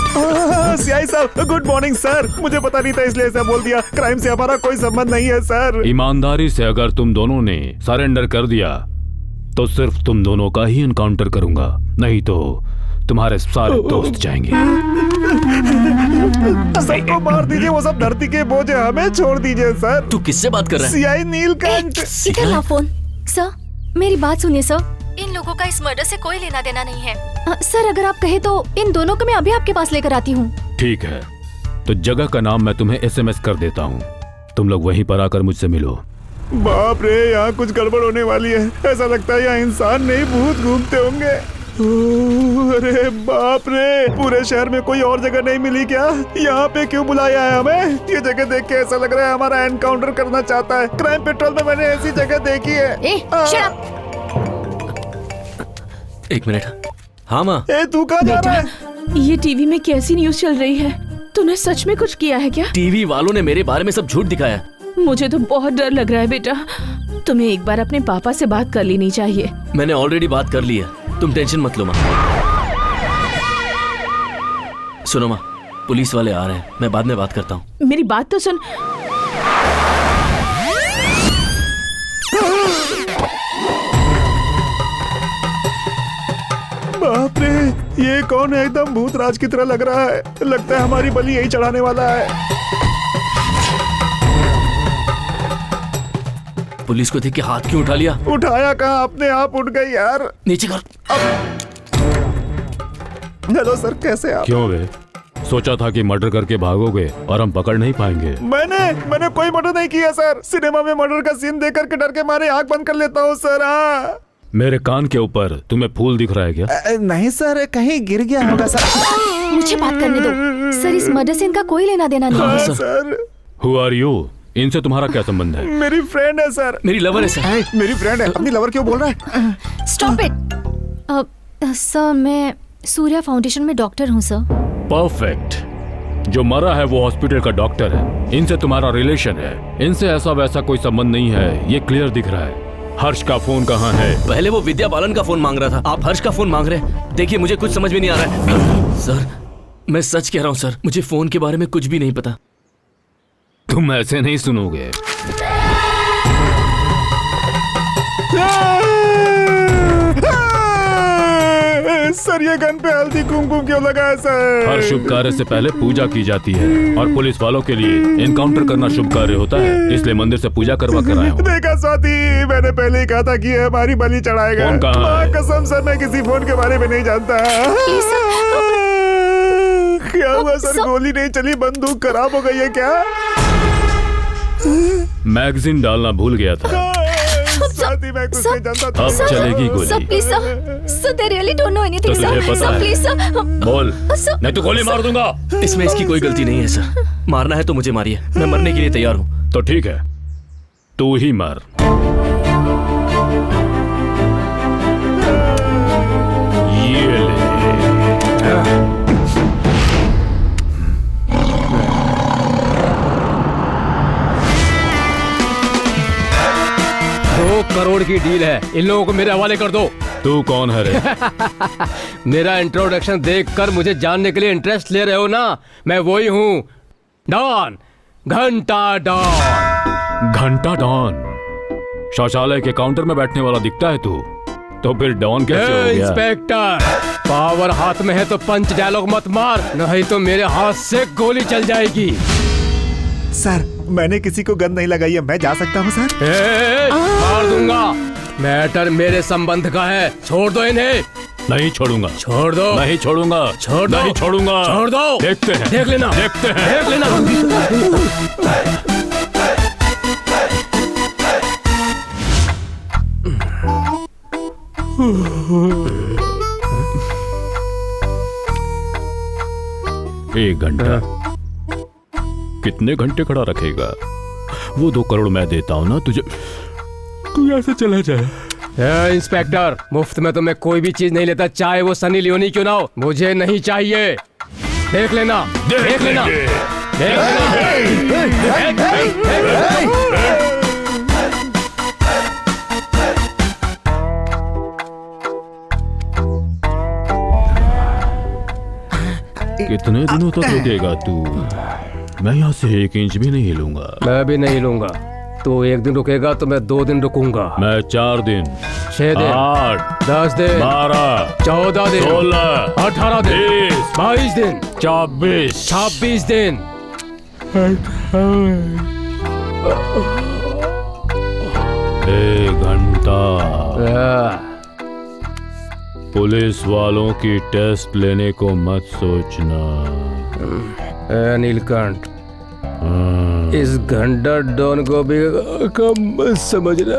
सीआई साहब, गुड मॉर्निंग सर। मुझे पता नहीं था इसलिए ऐसा बोल दिया। क्राइम से हमारा कोई संबंध नहीं है सर। ईमानदारी से अगर तुम दोनों ने सरेंडर कर दिया तो सिर्फ तुम दोनों का ही एनकाउंटर करूंगा, नहीं तो तुम्हारे सारे दोस्त जाएंगे। सबको मार दीजिए, वो सब धरती के बोझ है, हमें छोड़ दीजिए सर। तू किससे बात कर रहा है? सीआई नीलकंठ। इधर ला फोन। सर, मेरी बात सुनिए सर। इन लोगों का इस मर्डर से कोई लेना देना नहीं है। सर, अगर आप कहे तो इन दोनों को मैं अभी आपके पास लेकर आती हूँ। ठीक है, तो जगह का नाम मैं तुम्हें SMS कर देता हूँ। तुम लोग वहीं पर आकर मुझसे मिलो। बाप रे, यहाँ कुछ गड़बड़ होने वाली है। ऐसा लगता है यहाँ इंसान नहीं भूत घूमते होंगे। अरे बाप रे, पूरे शहर में कोई और जगह नहीं मिली क्या? यहाँ पे क्यों बुलाया है हमें? ये जगह देख के ऐसा लग रहा है हमारा एनकाउंटर करना चाहता है। क्राइम पेट्रोल में मैंने ऐसी जगह देखी है। एक मिनट। हाँ माँ। तू कहाँ जा रहा है? ये टीवी में कैसी न्यूज़ चल रही है? तूने सच में कुछ किया है क्या? टीवी वालों ने मेरे बारे में सब झूठ दिखाया। मुझे तो बहुत डर लग रहा है बेटा। तुम्हें एक बार अपने पापा से बात कर लेनी चाहिए। मैंने ऑलरेडी बात कर ली है, तुम टेंशन मत लो माँ। सुनो माँ, पुलिस वाले आ रहे हैं, मैं बाद में बात करता हूँ। मेरी बात तो सुन। बाप रे, ये कौन है? एकदम भूतराज की तरह लग रहा है। लगता है हमारी बलि यही चढ़ाने वाला है। पुलिस को देख के हाथ क्यों उठा लिया? उठाया कहाँ, अपने आप उठ गई यार। नीचे कर। हेलो सर, कैसे आप? क्यों बे? सोचा था कि मर्डर करके भागोगे और हम पकड़ नहीं पाएंगे। मैंने कोई मर्डर नहीं किया सर। सिनेमा में मर्डर का सीन देख करके डर के मारे आंख बंद कर लेता हूँ सर। हाँ। मेरे कान के ऊपर तुम्हें फूल दिख रहा है क्या? नहीं सर, कहीं गिर गया होगा सर। मुझे बात करने दो सर। इस मर्डर से इनका कोई लेना देना नहीं है सर। Who are you? इनसे तुम्हारा क्या संबंध है? मेरी फ्रेंड है सर। मेरी लवर है सर। मेरी फ्रेंड है, अपनी लवर क्यों बोल रहा है? Stop it. सर, मैं सूर्या फाउंडेशन में डॉक्टर हूँ सर। परफेक्ट। जो मरा है वो हॉस्पिटल का डॉक्टर है, इनसे तुम्हारा रिलेशन है। इनसे ऐसा वैसा कोई संबंध नहीं है, ये क्लियर दिख रहा है। हर्ष का फोन कहाँ है? पहले वो विद्या बालन का फोन मांग रहा था, आप हर्ष का फोन मांग रहे हैं। देखिए, मुझे कुछ समझ में नहीं आ रहा है। सर, मैं सच कह रहा हूँ सर, मुझे फोन के बारे में कुछ भी नहीं पता। तुम ऐसे नहीं सुनोगे। सर, ये गन पे हल्दी कुमकुम क्यों लगा है सर? हर शुभ कार्य से पहले पूजा की जाती है और पुलिस वालों के लिए एनकाउंटर करना शुभ कार्य होता है, इसलिए मंदिर से पूजा करवा कर आया हूँ। देखा स्वाति, मैंने पहले ही कहा था कि हमारी बलि चढ़ाएगा। फोन कहाँ है? कसम सर, मैं किसी फोन के बारे में नहीं जानता। क्या हुआ सर? गोली नहीं चली, बंदूक खराब हो गई है क्या? मैगजीन डालना भूल गया था। स्वाति, मैं कुछ नहीं जानता था। अब चलेगी गोली। Sir please sir, they really don't know anything तो तुझे सर। पता है? प्लीज सर, बोल, नहीं तो गोली मार दूंगा। इसमें इसकी कोई गलती नहीं है सर। मारना है तो मुझे मारिए, मैं मरने के लिए तैयार हूँ। तो ठीक है, तू ही मर। करोड़ की डील है, इन लोगों को मेरे हवाले कर दो। तू कौन है रे? मेरा इंट्रोडक्शन देखकर मुझे जानने के लिए इंटरेस्ट ले रहे हो ना? मैं वही हूँ, डॉन, घंटा डॉन। घंटा डॉन? शौचालय के काउंटर में बैठने वाला दिखता है तू, तो फिर डॉन कैसे हो गया? इंस्पेक्टर, पावर हाथ में है तो पंच डायलॉग मत मार, नहीं तो मेरे हाथ से गोली चल जाएगी। सर, मैंने किसी को गन नहीं लगाई है, मैं जा सकता हूँ सर? मार दूंगा। मैटर मेरे संबंध का है, छोड़ दो इन्हें। नहीं छोड़ूंगा। छोड़ दो। नहीं छोड़ूंगा। छोड़ दो। नहीं छोड़ूंगा। छोड़ दो। देखते हैं। देख लेना। देखते हैं। देख लेना। एक घंटा कितने घंटे खड़ा रखेगा? वो 2 करोड़ मैं देता हूँ ना तुझे, तू ऐसे चला जाए। इंस्पेक्टर, मुफ्त में तो मैं कोई भी चीज नहीं लेता, चाहे वो सनी लियोनी क्यों ना हो, मुझे नहीं चाहिए। देख लेना। देख लेना। देख कितने दिनों तक रुकेगा तू? मैं यहाँ से 1 इंच भी नहीं हिलूंगा। मैं भी नहीं लूंगा। तो 1 दिन रुकेगा तो मैं 2 दिन रुकूंगा। मैं 4 दिन, 6 दिन, 8, 10 दिन, 12, 14 दिन, 16, 18 दिन, 22 दिन, 24, 26 दिन। एक घंटा। पुलिस वालों की टेस्ट लेने को मत सोचना। नीलकंठ, इस घंटा डॉन को भी कम मत समझना।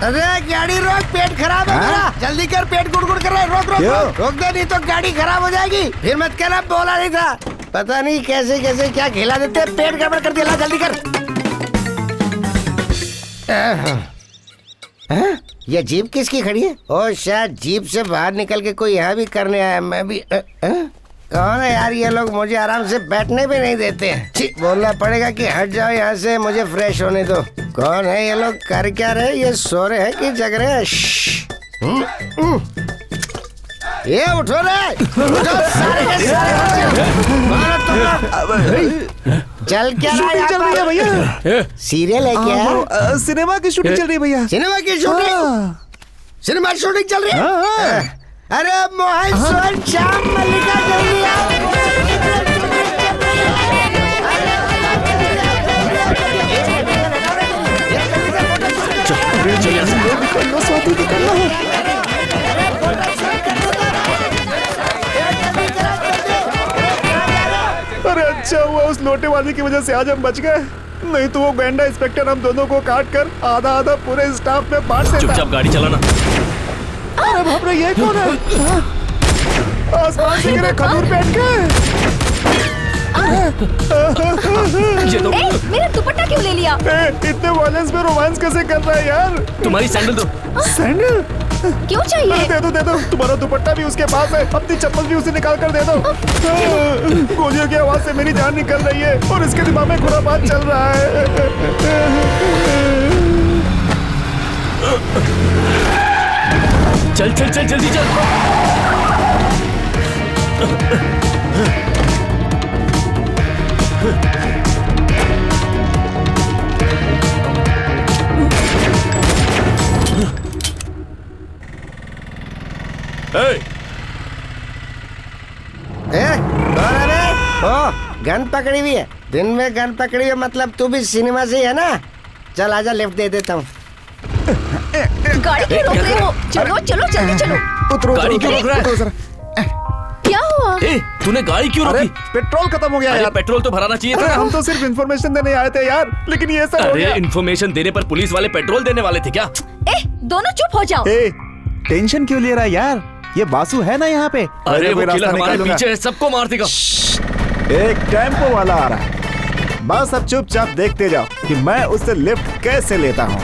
अरे गाड़ी रोक, पेट खराब है मेरा। जल्दी कर, पेट गुड़गुड़ कर रहा है। रोक रोक रोक, रोक दे, नहीं तो गाड़ी खराब हो जाएगी। फिर मत कहना बोला नहीं था। पता नहीं कैसे कैसे क्या खिला देते, पेट गड़बड़ कर दिया। जल्दी कर। ये जीप किसकी खड़ी है? ओ शायद जीप से बाहर निकल के कोई यहाँ भी करने आया। मैं भी कौन है यार? ये लोग मुझे आराम से बैठने भी नहीं देते हैं। बोलना पड़ेगा कि हट जाओ यहाँ से, मुझे फ्रेश होने दो। कौन है ये लोग? कर क्या रहे? ये सो रहे हैं कि जग रहे हैं? ये उठो रे, उठो सारे के सारे। चल क्या रहा है? चल रही है भैया। सीरियल है क्या? सिनेमा की शूटिंग चल रही है भैया। सिनेमा की शूटिंग? सिनेमा शूटिंग चल रही है? अरे मोहन सोहन श्याम मल्लिका जल्दी आओ। अरे अच्छा हुआ उस लोटे वाले की वजह से आज हम बच गए, नहीं तो वो गैंडा इंस्पेक्टर हम दोनों को काट कर आधा आधा पूरे स्टाफ में बांट देता। चुपचाप गाड़ी चलाना। अरे बाप रे, ये कौन है? आसमान से गिरे खजूर पेट के। ये तो मेरा दुपट्टा क्यों ले लिया? इतने वायलेंस में रोमांस कैसे कर रहा है यार? तुम्हारी सैंडल दो। सैंडल क्यों चाहिए? दे दो। तुम्हारा दुपट्टा भी उसके पास है, अपनी चप्पल भी उसे निकाल कर दे दो। गोलियों की आवाज से मेरी जान निकल रही है और इसके दिमाग में खुरापात चल रहा है। चल चल चल, जल्दी चल। गन पकड़ी हुई है। दिन में गन पकड़ी हुई है मतलब तू भी सिनेमा से ही है ना? चल आजा, लिफ्ट दे देता हूँ। गाड़ी क्यों रोक रहे हो? चलो चलो जल्दी चलो। उतरो, गाड़ी क्यों रोक रहा है? क्या हुआ? तूने गाड़ी क्यों रोकी? पेट्रोल खत्म हो गया यार। पेट्रोल तो भराना चाहिए था। हम तो सिर्फ इन्फॉर्मेशन देने आए थे यार, लेकिन ये सब हो गया। इन्फॉर्मेशन देने पर पुलिस वाले पेट्रोल देने वाले थे क्या? दोनों चुप हो जाओ। टेंशन क्यों ले रहा है यार? ये बासु है ना यहाँ पे। अरे वो किलर हमारे पीछे है, सबको मार देगा। एक टेम्पो वाला आ रहा है, बस अब चुपचाप देखते जाओ कि मैं उससे लिफ्ट कैसे लेता हूँ।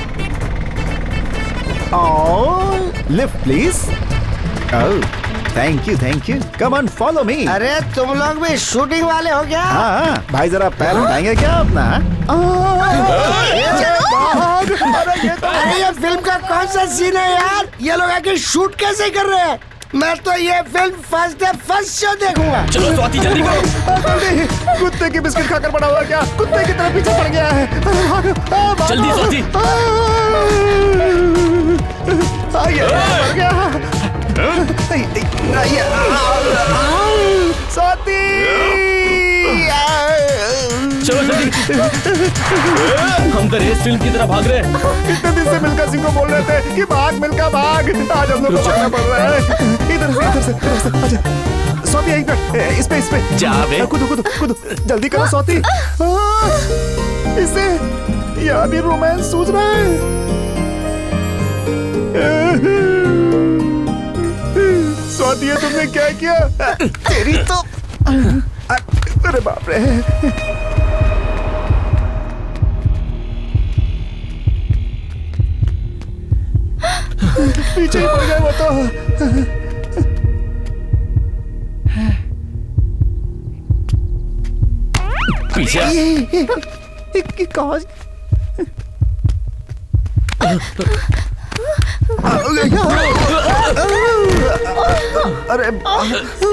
Lift please. Thank you come on follow me. अरे तुम लोग भी शूटिंग वाले हो क्या? हाँ भाई जरा पैर उठाएंगे क्या अपना? अरे ये फिल्म का कौन सा सीन है यार? ये लोग आके शूट कैसे कर रहे हैं? मैं तो ये film first day first show देखूंगा। चलो स्वाति जल्दी करो। कुत्ते की बिस्किट खाकर बड़ा हुआ क्या? कुत्ते की तरह पीछे पड़ गया है। जल्दी स्वाति। स्वाति चलो जल्दी। हम तो रेस फिल्म की तरह भाग रहे हैं। कितने दिन से मिल्खा सिंह को बोल रहे थे कि भाग मिल्खा भाग। आज हम लोग को भागना पड़ रहा है। इधर से आजा। स्वाति एक मिनट, इस पे जा बे। कूदो जल्दी करो स्वाति। इससे यहाँ भी रोमांस सूझ रहा है। स्वाति ये तुमने क्या किया? तेरी तो अरे बाप रे। पीछे ही पड़ गया वो तो। पीछे कौन? अरे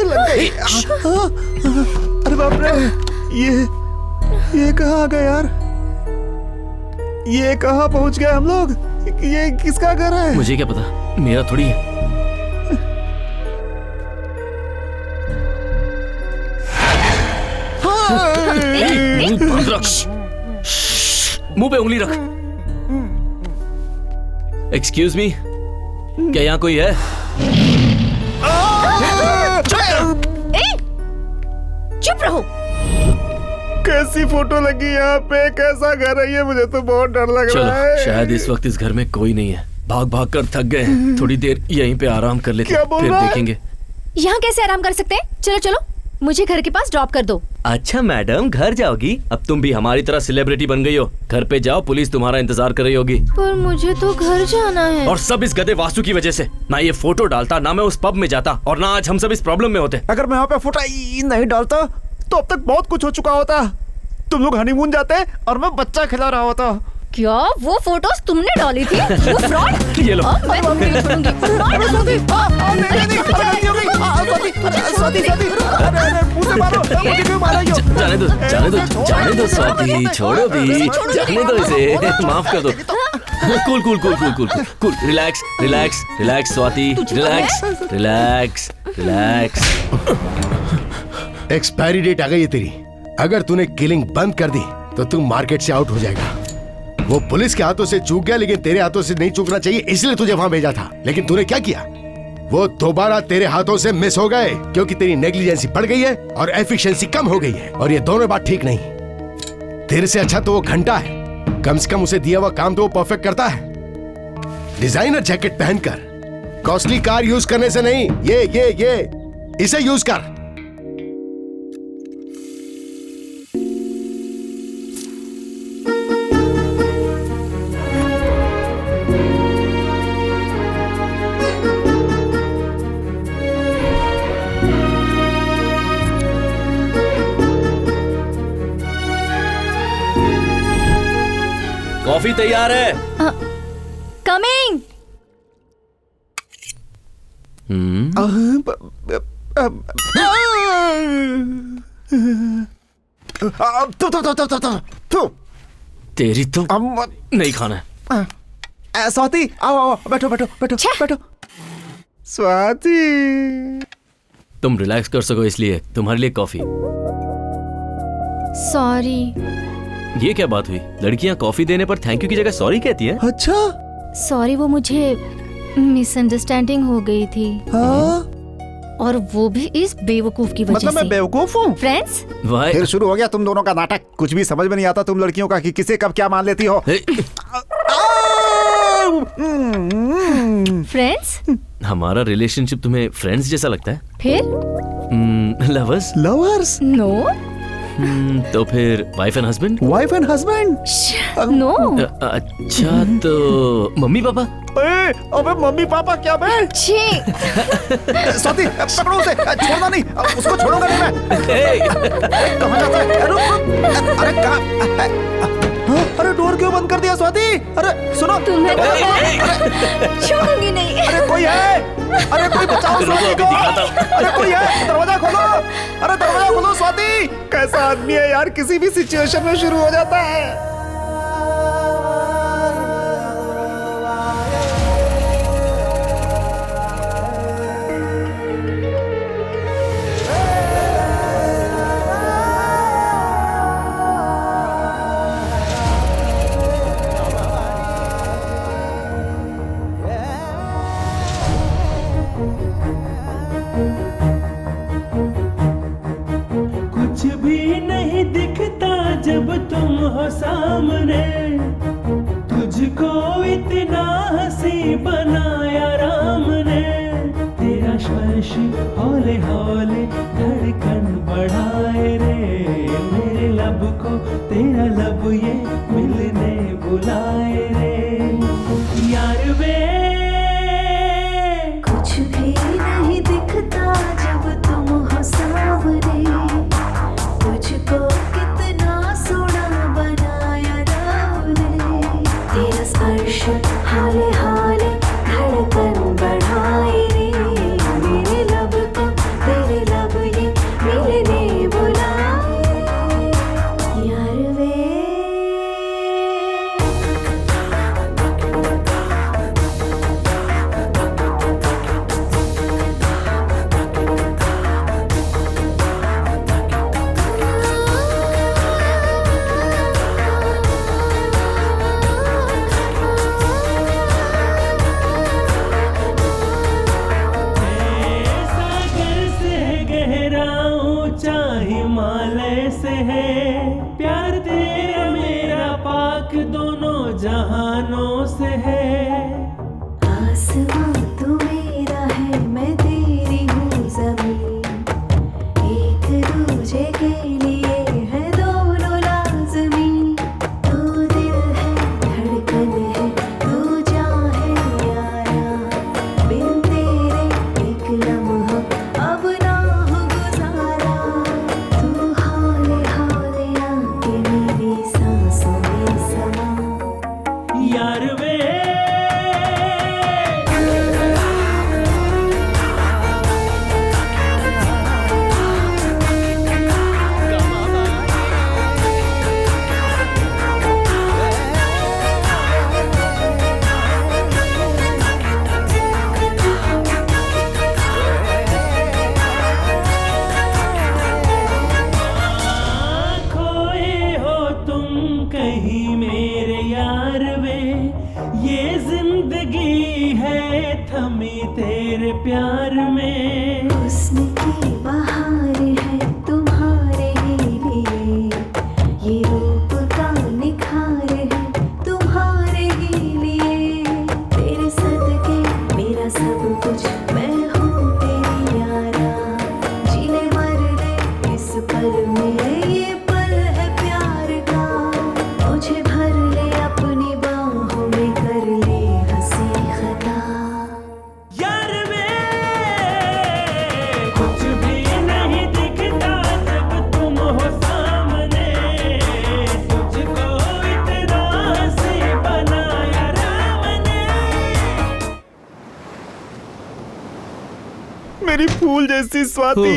लग गई। अरे बाप रे, ये कहाँ आ गए यार? ये कहाँ पहुँच गए हम लोग? ये किसका घर है? मुझे क्या पता, मेरा थोड़ी है। मुंह पे उंगली रख। एक्सक्यूज मी, क्या यहाँ कोई है? चुप रहो। कैसी फोटो लगी यहाँ पे? कैसा घर है ये? मुझे तो बहुत डर लग रहा है। चलो, शायद इस वक्त इस घर में कोई नहीं है। भाग कर थक गए, थोड़ी देर यहीं पे आराम कर लेते हैं, फिर देखेंगे। यहाँ कैसे आराम कर सकते हैं? चलो मुझे घर के पास ड्रॉप कर दो। अच्छा मैडम, घर जाओगी? अब तुम भी हमारी तरह सेलिब्रिटी बन गई हो। घर पे जाओ, पुलिस तुम्हारा इंतजार कर रही होगी। पर मुझे तो घर जाना है। और सब इस गधे वासु की वजह से। ना ये फोटो डालता, ना मैं उस पब में जाता, और ना आज हम सब इस प्रॉब्लम में होते। अगर मैं वहाँ पे फोटो नहीं डालता तो अब तक बहुत कुछ हो चुका होता। तुम लोग हनीमून जाते और मैं बच्चा खिला रहा होता। क्या वो फोटोज तुमने डाली थी? वो फ्रॉड। ये लो। मैं तुम्हें नहीं छोड़ूंगी। जाने दो स्वाति, छोड़ो भी, जाने दो इसे, माफ कर दो। Cool, relax Swati, relax. Expiry date आ गई है तेरी। अगर तूने किलिंग बंद कर दी तो तू मार्केट से आउट हो जाएगा। वो पुलिस के हाथों से चूक गया, लेकिन तेरे हाथों से नहीं चूकना चाहिए, इसलिए तुझे वहां भेजा था। लेकिन तूने क्या किया? वो दोबारा तेरे हाथों से मिस हो गए, क्योंकि तेरी नेग्लिजेंसी बढ़ गई है और एफिशिएंसी कम हो गई है, और ये दोनों बात ठीक नहीं। तेरे से अच्छा तो वो घंटा है, कम से कम उसे दिया हुआ काम तो वो परफेक्ट करता है। डिजाइनर जैकेट पहनकर, कॉस्टली कार यूज करने से नहीं, ये इसे यूज कर। कॉफी तैयार है। कमिंग। तेरी तो नहीं खाना है। स्वाति आओ, बैठो। स्वाति, तुम रिलैक्स कर सको इसलिए तुम्हारे लिए कॉफी। सॉरी। ये क्या बात हुई? लड़कियां कॉफी देने पर थैंक यू की जगह सॉरी कहती है? अच्छा। सॉरी, वो मुझे मिसअंडरस्टैंडिंग हो गई थी। और वो भी इस बेवकूफ की वजह से। मतलब मैं बेवकूफ हूँ? फ्रेंड्स? फिर शुरू हो गया तुम दोनों का नाटक। कुछ भी समझ में नहीं आता तुम लड़कियों का कि किसे कब क्या मान लेती हो। फ्रेंड्स? हमारा रिलेशनशिप तुम्हें फ्रेंड्स जैसा लगता है? फिर? लवर्स? लवर्स? नो। तो फिर wife and husband? Wife and husband? No. अच्छा तो मम्मी पापा? अबे मम्मी पापा क्या बे? स्वाति पकड़ो उसे, छोड़ना नहीं, उसको छोड़ूंगा नहीं मैं। कहाँ जाता है? अरे कहाँ? अरे डोर क्यों बंद कर दिया स्वाति? अरे सुनो, तुम्हें छोड़ूंगी नहीं। अरे कोई है? अरे कोई बचाओ स्वाति को। अरे कोई है? दरवाजा खोलो। अरे दरवाजा खोलो स्वाति। कैसा आदमी है यार, किसी भी सिचुएशन में शुरू हो जाता है। कुछ भी नहीं दिखता जब तुम हो सामने, तुझको इतना हंसी बनाया राम ने। तेरा स्पर्श हौले हौले धड़कन बढ़ाए रे, मेरे लब को तेरा लब ये मिलने बुलाए रे। यार वे कुछ भी नहीं दिखता जब तुम हो सामने, तुझको कितना सोना बनाया राम ने। तेरा स्पर्श हाले हाले धड़कन बढ़ाए रे, मेरे लब को तेरे लब ये मिलने बुलाए। यार वे सागर से गहरा ऊंचा हिमालय से है प्यार, तेरा मेरा पाक दोनों जहानों से है। आसमां तू मेरा है, मैं तेरी हूँ ज़मीन, एक दूजे के लिए है दोनों लाज़मी। तू दिल है धड़कन है, तू जान है यारा, बिन तेरे एक लम्हा अब ना हो गुजारा। तू हौले हौले आके मेरी सांसों में समा। यार वे खोए हो तुम कहीं मेरे यार वे, ये जिंदगी है थमी तेरे प्यार में। हुस्न की बहार है तुम्हारे ही लिए, ये रूप का निखार है तुम्हारे ही लिए। तेरे सदके मेरा सब कुछ, मैं हूँ तेरी यारा, जीने मर ले इस पल में, ये पल है प्यार का। मुझे भर ले अपनी बाहों में, कर ले हंसी खता। यार वे कुछ भी नहीं दिखता जब तुम हो सामने, तुझको इतना हंसी बनाया राम ने। मेरी फूल जैसी स्वाति।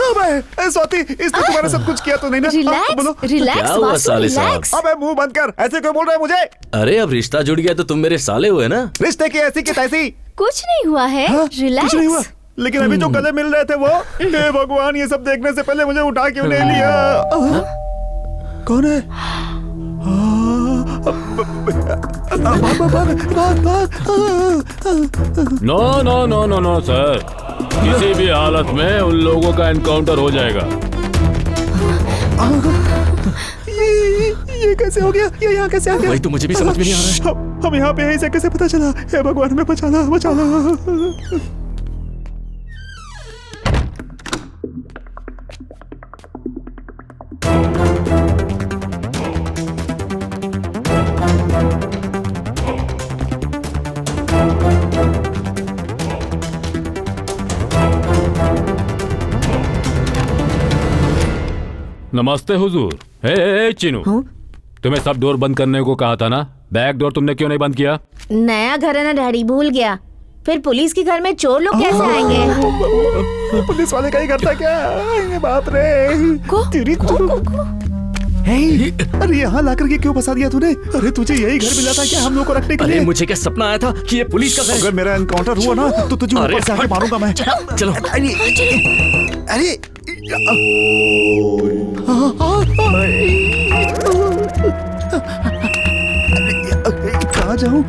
अबे ए स्वाति, इसने तुम्हारे साथ कुछ किया तो नहीं ना? रिलैक्स, बोलो। रिलैक्स क्या हुआ वासु, साले साहब? रिलैक्स। अबे मुंह बंद कर, ऐसे क्यों बोल रहे हैं मुझे? अरे अब रिश्ता जुड़ गया तो तुम मेरे साले हुए ना। रिश्ते की ऐसी की तैसी। कुछ नहीं हुआ है, रिलैक्स। कुछ नहीं हुआ, लेकिन अभी जो गले मिल रहे थे वो, हे भगवान, ये सब देखने से पहले मुझे उठा क्यों नहीं लिया? कौन है? No no no no no sir, किसी भी हालत में उन लोगों का एनकाउंटर हो जाएगा। ये कैसे हो गया? ये यहाँ कैसे आ गया? वही तो मुझे भी समझ में नहीं आ रहा है। हम यहाँ पे हैं, इसे कैसे पता चला? हे भगवान, हमें बचाना, बचाना। नमस्ते हुजूर। हे चिनू, तुम्हें सब डोर बंद करने को कहा था ना, बैक डोर तुमने क्यों नहीं बंद किया? नया घर है ना डैडी, भूल गया। फिर पुलिस के घर में चोर लोग कैसे आएंगे? पुलिस वाले का ही घर था क्या? बाप रे। तेरी अरे यहाँ ला करके क्यों फंसा दिया तूने? अरे तुझे यही घर मिला था क्या हम लोग को रखने के लिए? अरे मुझे क्या सपना आया था कि ये पुलिस का घर है? अगर मेरा एनकाउंटर हुआ ना तो तुझे ऊपर से आके मारूंगा मैं। चलो अरे कहाँ जाऊँ?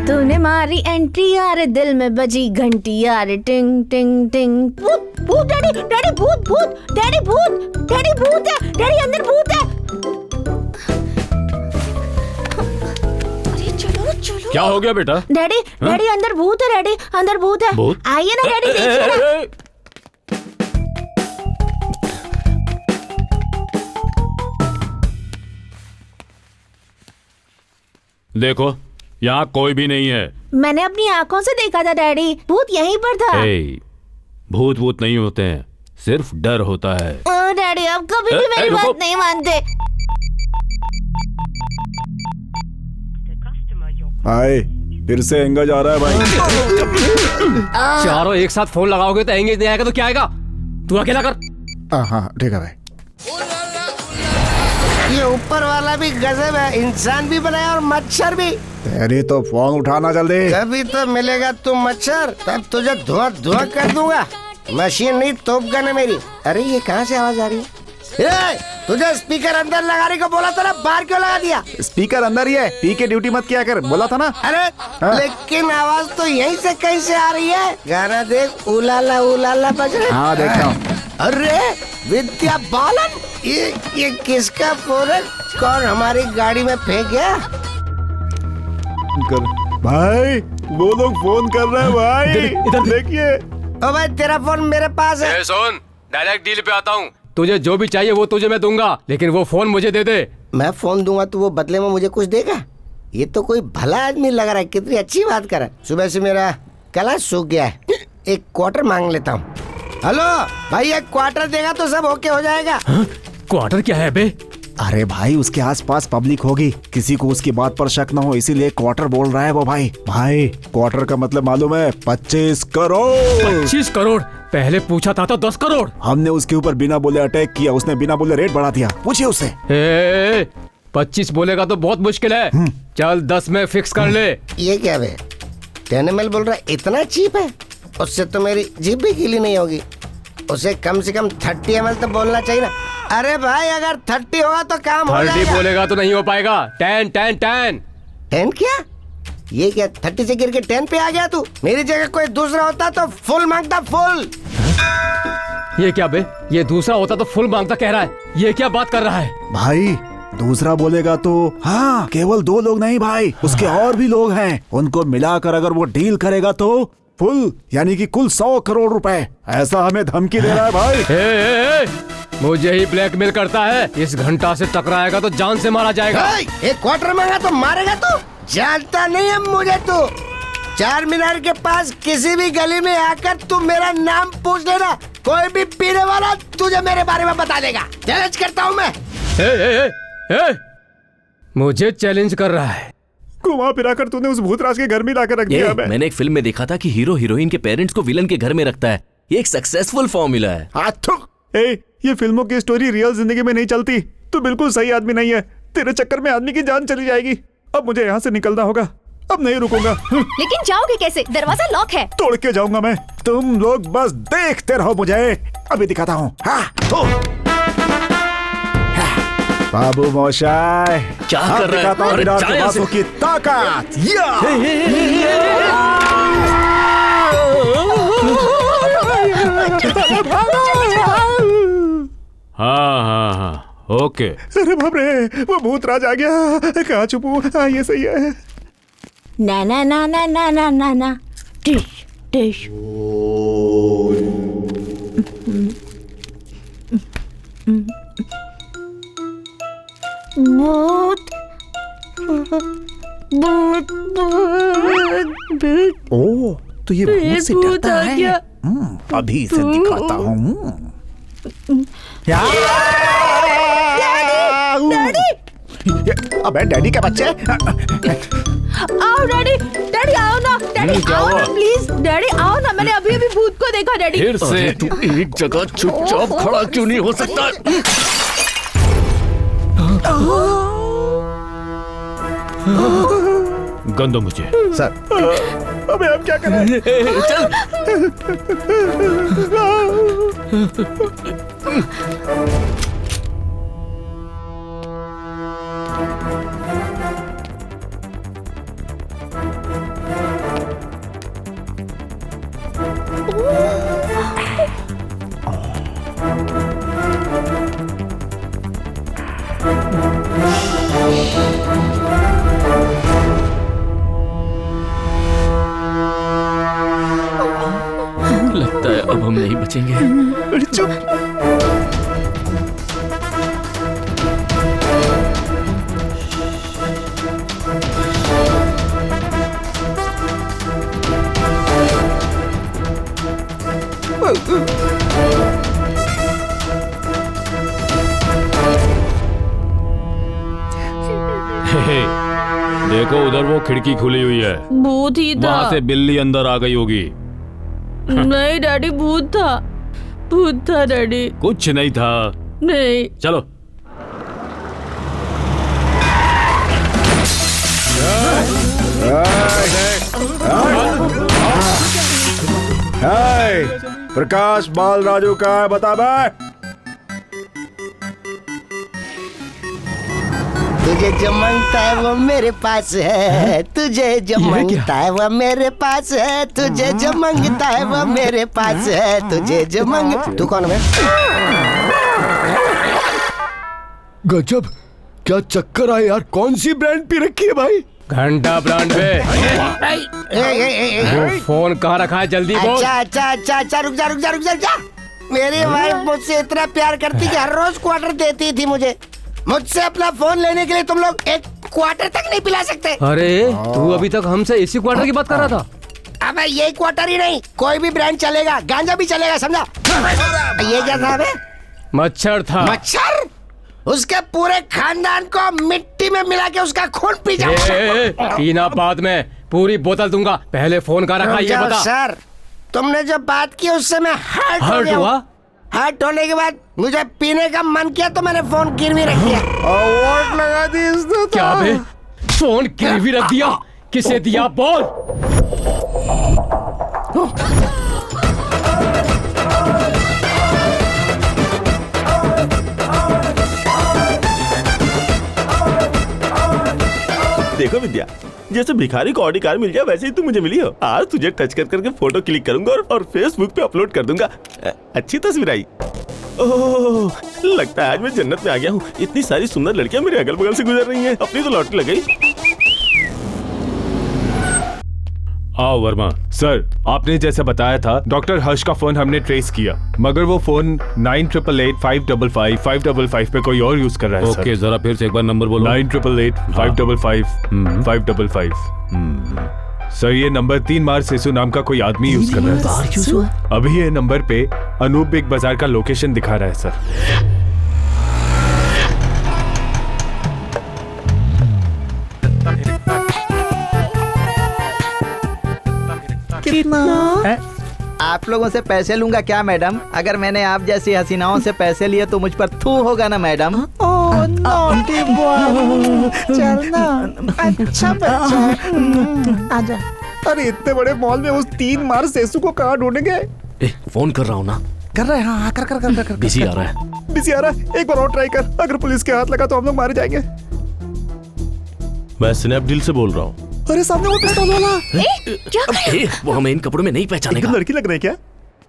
तूने मारी एंट्री यार, दिल में बजी घंटी यार, टिंग टिंग टिंग। भूत भूत डैडी, डैडी भूत भूत, डैडी भूत, डैडी भूत है, डैडी अंदर भूत है। अरे चलो चलो। क्या हो गया बेटा? डैडी डैडी अंदर भूत है, डैडी अंदर भूत है। भूत? आइए ना डैडी, देखिए ना। देखो यहाँ कोई भी नहीं है। मैंने अपनी आंखों से देखा था डैडी, भूत यहीं पर था। भूत भूत नहीं होते हैं, सिर्फ डर होता है। डैडी आप कभी भी मेरी बात नहीं मानते। आए फिर से एंगेज आ रहा है भाई। चारों एक साथ फोन लगाओगे तो एंगेज नहीं आएगा तो क्या आएगा? तू अकेला कर। हाँ ठीक है भाई। ये ऊपर वाला भी गजब है, इंसान भी बनाया और मच्छर भी। तेरी तो फोन उठाना जल्दी। कभी तो मिलेगा तू मच्छर, तब तुझे धुआं धुआं कर दूंगा। मशीन नहीं तोप गन है मेरी। अरे ये कहाँ से आवाज आ रही है? तुझे स्पीकर अंदर लगाने को बोला था ना, बाहर क्यों लगा दिया? स्पीकर अंदर ही है, पी के ड्यूटी मत किया कर, बोला था ना। अरे लेकिन आवाज तो यहीं से कहीं से आ रही है। गाना देख, उलाला बज रहा है। हाँ देखता हूँ। अरे विद्या बालन, ये किसका फोन है? कौन हमारी गाड़ी में फेंक गया? भाई वो लोग फोन कर रहे हैं भाई, इधर देखिए। ओ भाई तेरा फोन मेरे पास है। सुन, डायरेक्ट डील पे आता हूँ। तुझे जो भी चाहिए वो तुझे मैं दूंगा, लेकिन वो फोन मुझे दे दे। मैं फोन दूंगा तो वो बदले में मुझे कुछ देगा? ये तो कोई भला आदमी लग रहा है, कितनी अच्छी बात कर रहा है। सुबह से मेरा गला सूख गया है, एक क्वार्टर मांग लेता हूँ। हेलो भाई, एक क्वार्टर देगा तो सब ओके हो जाएगा। क्वार्टर क्या है बे? अरे भाई उसके आसपास पब्लिक होगी, किसी को उसकी बात पर शक ना हो, इसीलिए क्वार्टर बोल रहा है वो। भाई क्वार्टर का मतलब मालूम है? 25 करोड़। 25 करोड़? पहले पूछा था तो 10 करोड़। हमने उसके ऊपर बिना बोले अटैक किया, उसने बिना बोले रेट बढ़ा दिया। पूछिए उससे। 25 बोलेगा तो बहुत मुश्किल है। चल 10 में फिक्स कर ले। ये क्या बे, 10 ml बोल रहा है? इतना चीप है? उससे तो मेरी जीभ भी गीली नहीं होगी। उसे कम से कम 30 ml तो बोलना चाहिए ना। अरे भाई अगर 30 होगा तो काम हो जाएगा। 30 बोलेगा तो नहीं हो पाएगा। 10 क्या? ये क्या 30 से गिर के 10 पे आ गया तू? मेरी जगह कोई दूसरा होता तो फुल मांगता, फुल। ये क्या बे, ये दूसरा होता तो फुल मांगता कह रहा है। ये क्या बात कर रहा है? भाई दूसरा बोलेगा तो हाँ, केवल 2 लोग नहीं भाई, उसके और भी लोग हैं। उनको मिलाकर अगर वो डील करेगा तो फुल, यानी कि कुल 100 करोड़ रुपए। ऐसा हमें धमकी दे रहा है भाई। मुझे ही ब्लैकमेल करता है। इस घंटा से टकराएगा तो जान से मारा जाएगा। एक क्वार्टर मांगा तो मारेगा तू? जानता नहीं है मुझे तू। 4 मीनार के पास किसी भी गली में आकर तू मेरा नाम पूछ लेना, कोई भी पीने वाला तुझे मेरे बारे में बता देगा। चैलेंज करता हूँ मैं। मुझे चैलेंज कर रहा है? घुमा फिरा कर तूने उस भूतराज के घर में लाकर रख दिया। मैंने एक फिल्म में देखा था कि हीरो हीरोइन के पेरेंट्स को विलन के घर में रखता है। ये एक सक्सेसफुल फॉर्मूला है। ये फिल्मों की स्टोरी रियल जिंदगी में नहीं चलती। तू बिल्कुल सही आदमी नहीं है, तेरे चक्कर में आदमी की जान चली जाएगी। अब मुझे यहाँ से निकलना होगा, अब नहीं रुकूंगा। लेकिन जाओगे कैसे? दरवाजा लॉक है। तोड़ के जाऊंगा मैं, तुम लोग बस देखते रहो, मुझे अभी दिखाता हूँ। बाबू मोशाय, क्या कर रहा है? दिखाता हूँ मीनार के बातों की ताकत। हाँ, ओके। अरे बाप रे, वो भूतराज आ गया। कहाँ छुपू? हाँ ये सही है। ना ना ना ना ना ना ना ना, टिश टिश। भूत भूत भूत। ओ तो ये भूत से डरता है। अभी इसे दिखाता हूँ। अबे डैडी के बच्चे, आओ डैडी, डैडी आओ ना, डैडी आओ ना प्लीज, डैडी आओ ना, मैंने अभी अभी भूत को देखा डैडी। फिर से तू एक जगह चुपचाप खड़ा क्यों नहीं हो सकता? गंदो मुझे सर। अबे अब क्या करें? चल। लगता है अब हम नहीं बचेंगे। चुप। देखो उधर वो खिड़की खुली हुई है, भूत ही था। वहाँ से बिल्ली अंदर आ गई होगी। नहीं डैडी, भूत था, भूत था डैडी। कुछ नहीं था। नहीं। चलो। प्रकाश बाल राजू का है, बता बे। तुझे जो मांगता है वो मेरे पास है, तुझे जो मांगता है वो मेरे पास है, तुझे जो मांगता है वो मेरे पास है, तुझे जो मांग। तू कौन है? गजब, क्या चक्कर आया यार, कौन सी ब्रांड पी रखी है भाई? घंटा ब्रांड पे। वो फोन कहाँ रखा है, जल्दी बोल। अच्छा अच्छा अच्छा अच्छा, रुक जा रुक जा रुक जा रुक जा। मेरी वाइफ मुझसे इतना प्यार करती कि हर रोज क्वार्टर देती थी मुझे। मुझसे अपना फोन लेने के लिए तुम लोग एक क्वार्टर तक नहीं पिला सकते। अरे तू अभी तक हमसे इसी क्वार्टर की बात कर रहा था। अबे ये क्वार्टर ही नहीं, कोई भी ब्रांड चलेगा, गांजा भी चलेगा, समझा? ये क्या था बे? मच्छर था। मच्छर? उसके पूरे खानदान को मिट्टी में मिला के उसका खून पी जाऊंगा। पीना बाद में, पूरी बोतल दूंगा, पहले फोन का रखा ये बता। सर, तुमने जो बात की उससे मैं हर्ट हुआ। हर्ट होने के बाद मुझे पीने का मन किया तो मैंने फोन गिरवी रख दिया। वोट लगा दी इसने तो। क्या बे, फोन गिरवी रख दिया? किसे दिया बोल। देखो विद्या, जैसे भिखारी को ऑडी कार मिल जाए वैसे ही तू मुझे मिली हो। आज तुझे टच कर करके फोटो क्लिक करूंगा और फेसबुक पे अपलोड कर दूंगा। अच्छी तस्वीर आई। ओह, लगता है आज मैं जन्नत में आ गया हूँ। इतनी सारी सुंदर लड़कियां मेरे अगल बगल से गुजर रही हैं। अपनी तो लॉटरी लग गई। आओ वर्मा। सर, आपने जैसा बताया था डॉक्टर हर्ष का फोन हमने ट्रेस किया, मगर वो फोन 9888555555 पे कोई और यूज कर रहा है। ओके, जरा फिर से एक बार नंबर बोलो। 9888555555। सर, ये नंबर 3 मार्च सेसु नाम का कोई आदमी यूज कर रहा है। अभी ये नंबर पे अनूप बिग बाजार का लोकेशन दिखा रहा है सर। कितना? आप लोगों से पैसे लूंगा क्या मैडम? अगर मैंने आप जैसी हसीनाओं से पैसे लिए तो मुझ पर थू होगा ना मैडम। ओह नॉटी बॉय, चलना अच्छा बच्चा, आजा। अरे इतने बड़े मॉल में उस 3 मार्च सेसु को कहाँ ढूंढेंगे? फोन कर रहा हूँ ना। कर रहे हैं? हाँ कर कर कर कर कर। बिजी आ रहा है। बिजी आ रहा है, एक बार और ट्राई कर। अगर पुलिस के हाथ लगा तो हम लोग मारे जाएंगे। मैं स्नैपडील से बोल रहा हूँ। अरे सामने वो पिस्तौल वाला। क्या कर रहे हो? वो हमें इन कपड़ों में नहीं पहचानेगा। लड़की लग रही है क्या?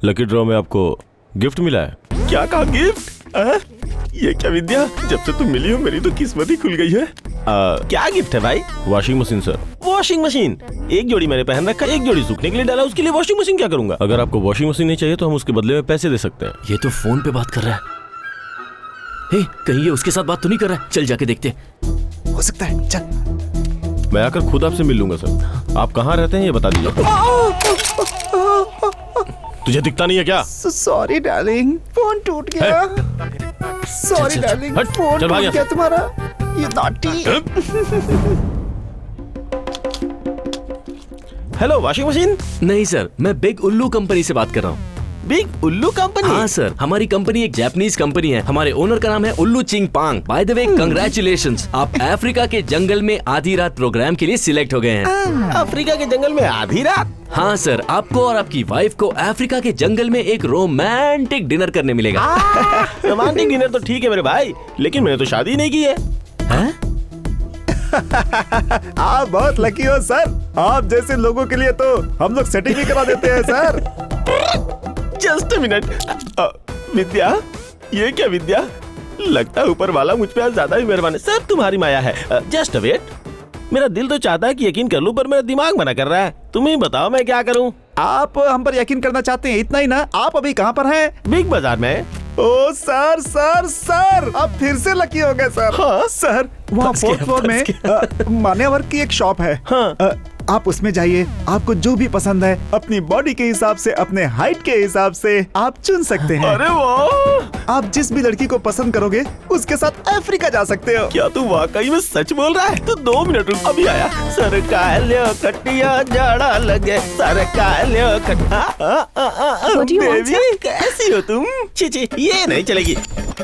लकी ड्रॉ में आपको गिफ्ट मिला है। क्या कहा गिफ्ट? ये क्या विद्या, जब से तुम मिली हो मेरी तो किस्मत ही खुल गई है। क्या गिफ्ट है भाई? Washing machine sir. Washing machine? एक जोड़ी मैंने पहन रखा, एक जोड़ी सूखने के लिए डाला, उसके लिए वॉशिंग मशीन क्या करूंगा? अगर आपको वॉशिंग मशीन नहीं चाहिए तो हम उसके बदले में पैसे दे सकते हैं। ये तो फोन पे बात कर रहा है। हे, कहीं ये उसके साथ बात तो नहीं कर रहा है? चल जाके देखते। हो सकता है, चल। मैं आकर खुद आपसे मिल लूंगा सर। आप कहाँ रहते हैं ये बता दीजिए। तुझे दिखता नहीं है क्या? सॉरी डार्लिंग, फोन टूट गया। सॉरी डार्लिंग, फोन टूट गया तुम्हारा। ये नॉटी। Hello, washing machine? नहीं सर, मैं बिग उल्लू कंपनी से बात कर रहा हूँ। बिग उल्लू कंपनी? हाँ सर, हमारी कंपनी एक जापानीज कंपनी है। हमारे ओनर का नाम है उल्लू चिंगपांग। बाय द वे, कंग्रेचुलेशंस, आप अफ्रीका के जंगल में आधी रात प्रोग्राम के लिए सिलेक्ट हो गए हैं। अफ्रीका के जंगल में आधी रात? हाँ सर, आपको और आपकी वाइफ को अफ्रीका के जंगल में एक रोमांटिक डिनर करने मिलेगा। रोमांटिक डिनर तो ठीक है मेरे भाई, लेकिन मैंने तो शादी नहीं की है। आप बहुत लकी हो सर। आप जैसे लोगों के लिए तो हम लोग सेटिंग भी करा देते हैं सर। Just minute. विद्या, ये क्या विद्या? लगता है ऊपर वाला मुझ पे आज ज्यादा ही मेहरबान है। सब तुम्हारी माया है। जस्ट वेट, मेरा दिल तो चाहता है कि यकीन कर लूं, पर मेरा दिमाग मना कर रहा है। तुम ही बताओ मैं क्या करूं? आप हम पर यकीन करना चाहते हैं, इतना ही ना? आप अभी कहाँ पर हैं? बिग बाजार में। ओ सर सर सर, आप फिर से लकी हो गए सर। हाँ? सर, वहाँ 4th फ्लोर में मान्यवर की एक शॉप है। हाँ। आप उसमें जाइए, आपको जो भी पसंद है अपनी बॉडी के हिसाब से, अपने हाइट के हिसाब से आप चुन सकते हैं। अरे वाह! आप जिस भी लड़की को पसंद करोगे उसके साथ अफ्रीका जा सकते हो। क्या तू वाकई में सच बोल रहा है? तो 2 मिनट रुक, अभी आया। सर कालियो कटिया जाड़ा लगे, सर कालियो बेबी कैसी हो तुम? ची ये नहीं चलेगी,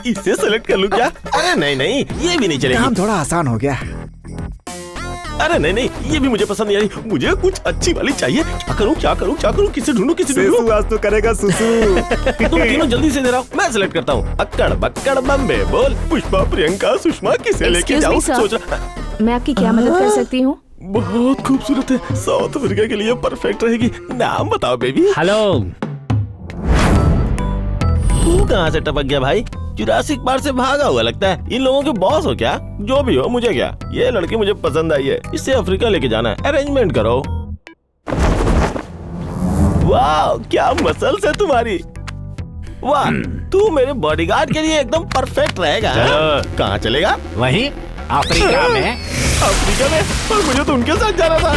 इसे सेलेक्ट कर लूं क्या? अरे नहीं, ये भी नहीं चलेगी। काम थोड़ा आसान हो गया। अरे नहीं, ये भी मुझे पसंद नहीं आ रही। मुझे कुछ अच्छी वाली चाहिए। क्या करूं? किसे ढूंढूं? आज तो करेगा सुसु। तुम तीनों जल्दी से दे रहा हूँ, मैं सिलेक्ट करता हूँ। अक्कड़ बक्कड़ बम्बे बोल। पुष्पा, प्रियंका, सुषमा, किसे लेके जाऊँ? सोच रहा। मैं आपकी क्या मदद कर सकती हूँ? बहुत खूबसूरत है, साउथ अफ्रीका के लिए परफेक्ट रहेगी। नाम बताओ बेबी। हेलो। तू कहाँ से टपक गया भाई? जुरासिक पार्क से भागा हुआ लगता है। इन लोगों के बॉस हो क्या? जो भी हो, मुझे क्या, ये लड़की मुझे पसंद आई है। इसे अफ्रीका लेके जाना है, अरेंजमेंट करो। वाह, क्या मसल्स है तुम्हारी। वाह, तू मेरे बॉडीगार्ड के लिए एकदम परफेक्ट रहेगा। कहाँ चलेगा? वहीं अफ्रीका में। अफ्रीका में? पर मुझे तो उनके साथ जाना था।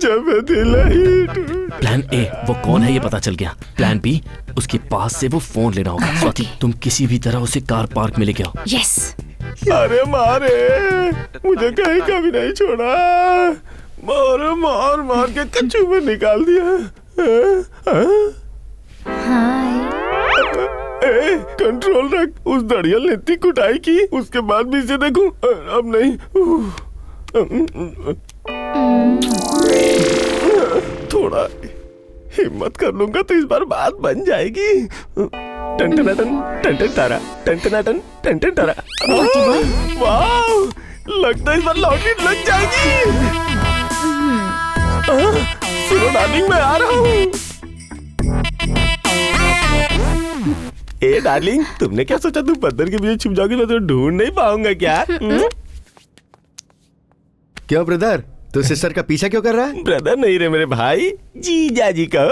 जब दिल प्लान ए, वो कौन है ये पता चल गया। प्लान बी, उसके पास से वो फोन लेना होगा। स्वाति, तुम किसी भी तरह उसे कार पार्क में लेके आओ। यस। अरे मारे, मुझे कहीं का भी नहीं छोड़ा। मार के कच्चू में निकाल दिया। कंट्रोल रख। उस दड़ियल ने इतनी कुटाई की, उसके बाद भी इसे देखूं? अब नहीं। थोड़ा हिम्मत कर लूंगा तो इस बार बात बन जाएगी। टन तारा, टन तारा। वाह, लगता है इस बार लॉटरी लग जाएगी। सुनो डार्लिंग, मैं आ रहा हूँ। ए डार्लिंग, तुमने क्या सोचा तुम पत्थर के पीछे छुप जाओगी ना तो ढूंढ नहीं पाऊंगा क्या? क्यों ब्रदर, तू सिस्टर का पीछा क्यों कर रहा है? ब्रदर नहीं रे मेरे भाई, जीजा जी का।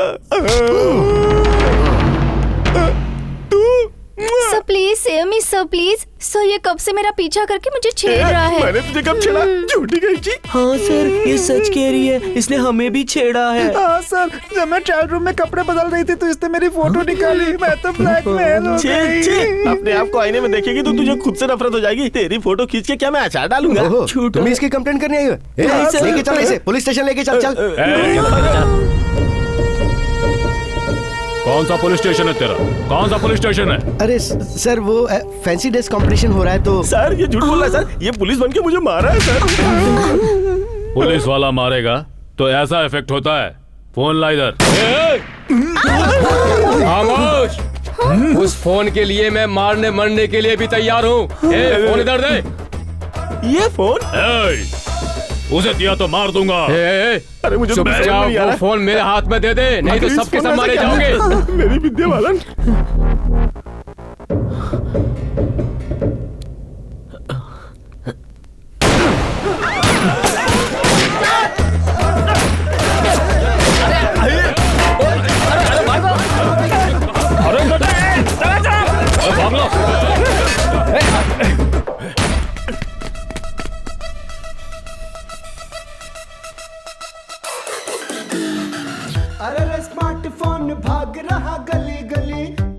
Sir please save me sir, please sir. ये कब से मेरा पीछा करके मुझे छेड़ रहा है। मैंने तुझे कब छेड़ा? झूठी गई जी। हाँ सर, ये सच कह रही है, इसने हमें भी छेड़ा है। हाँ सर, जब मैं ट्रायल रूम में कपड़े बदल रही थी तो इसने मेरी फोटो निकाली। मैं तो ब्लैकमेल हो गई। अपने आप को आईने में देखेगी तो तुझे खुद से नफरत हो जाएगी। तेरी फोटो खींच के क्या मैं अचार डालूंगा? तुम इसकी कंप्लेंट करने आई हो? लेके चल इसे, पुलिस स्टेशन लेके चल। कौन सा पुलिस स्टेशन है तेरा? कौन सा पुलिस स्टेशन है? अरे सर, वो फैंसी ड्रेस कंपटीशन हो रहा है तो। सर ये झूठ बोल रहा है सर, ये पुलिस बन के मुझे मारा है सर। पुलिस वाला मारेगा तो ऐसा इफेक्ट होता है। फोन ला इधर। खामोश। उस फोन के लिए मैं मारने मरने के लिए भी तैयार हूँ। फोन इधर दे। ये फोन? उसे दिया तो मार दूंगा। अरे मुझे चुपचाप वो फोन मेरे हाथ में दे दे, नहीं तो सबके सब मारे जाओगे। मेरी विद्या बालन।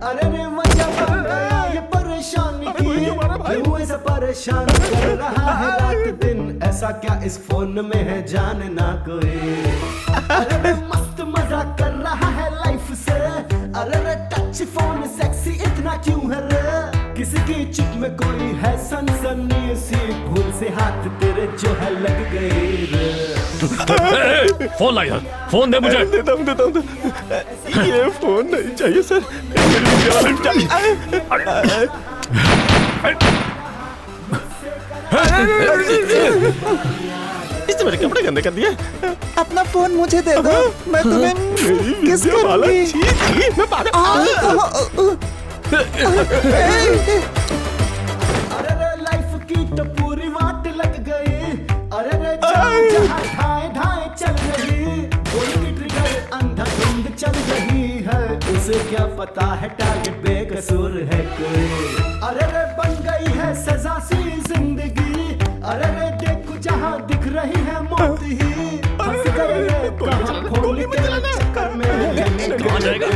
अरे रे वजह बन गया ये परेशानी की, क्यों ऐसा परेशान कर रहा है रात दिन, ऐसा क्या इस फोन में है जाने ना कोई। अरे रे मस्त मजा कर रहा है लाइफ से, अरे रे टच फोन सेक्सी इतना क्यों है रे, किसी की चिप में कोई है सनसनी सी, भूल से हाथ तेरे जो है लग गई रे। फोन ला यार, फोन दे मुझे। देता हूँ। ये फोन नहीं चाहिए सर, इसने मेरे कपड़े गंदे कर दिए। अपना फोन मुझे दे दो, मैं तुम्हें किस करूंगी। मैं पागल। अरे रे लाइफ की तो पूरी वाट लग गई, अरे रे जहाँ ढाए ढाए चल रही, गोली की ट्रिगर अंधाधुंध चल रही है, उसे क्या पता है टारगेट बेकसूर है कोई। अरे रे बन गई है सजा सी जिंदगी, अरे रे देखो जहाँ दिख रही है मौत ही, फंस गए रे कहाँ खोल के चक्कर में, कहाँ जाएगा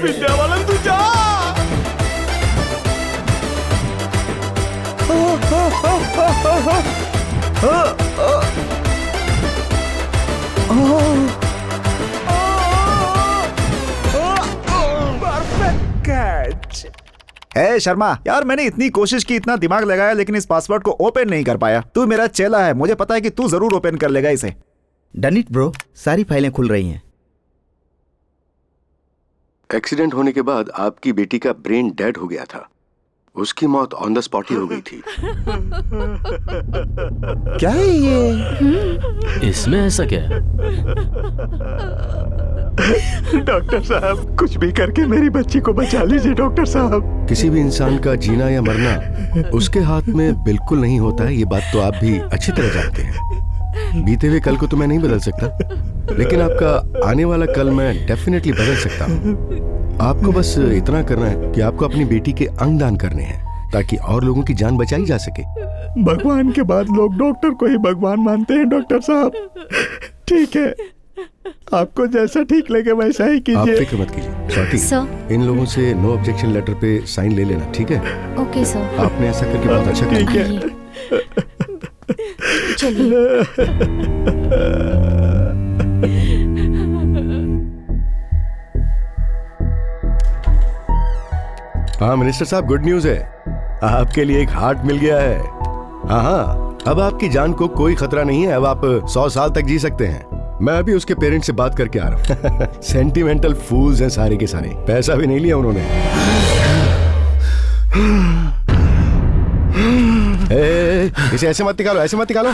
विद्या वाला तू जा। ए शर्मा यार, मैंने इतनी कोशिश की, इतना दिमाग लगाया, लेकिन इस पासवर्ड को ओपन नहीं कर पाया। तू मेरा चेला है, मुझे पता है कि तू जरूर ओपन कर लेगा इसे। डन इट ब्रो, सारी फाइलें खुल रही हैं। एक्सीडेंट होने के बाद आपकी बेटी का ब्रेन डेड हो गया था, उसकी मौत ऑन द स्पॉट ही हो गई थी। क्या है ये? इसमें ऐसा क्या है? डॉक्टर साहब कुछ भी करके मेरी बच्ची को बचा लीजिए डॉक्टर साहब। किसी भी इंसान का जीना या मरना उसके हाथ में बिल्कुल नहीं होता है, ये बात तो आप भी अच्छी तरह जानते हैं। बीते हुए कल को तो मैं नहीं बदल सकता, लेकिन आपका आने वाला कल मैं डेफिनेटली बदल सकता हूँ। आपको बस इतना करना है कि आपको अपनी बेटी के अंग दान करने हैं, ताकि और लोगों की जान बचाई जा सके। भगवान के बाद लोग डॉक्टर को ही भगवान मानते हैं डॉक्टर साहब। ठीक है, आपको जैसा ठीक लगे वैसा ही आप कीजिए। फिक्र मत कीजिए स्वाति, सर। इन लोगों से नो ऑब्जेक्शन लेटर पे साइन ले लेना, ठीक है? Okay sir. आपने ऐसा करके बहुत अच्छा ठीक किया। है। हाँ मिनिस्टर साहब, गुड न्यूज है, आपके लिए एक हार्ट मिल गया है। हाँ, अब आपकी जान को कोई खतरा नहीं है, अब आप 100 साल तक जी सकते हैं। मैं अभी उसके पेरेंट्स से बात करके आ रहा हूँ। सेंटिमेंटल फूल्स हैं सारे के सारे, पैसा भी नहीं लिया उन्होंने। इसे ऐसे मत निकालो, ऐसे मत निकालो।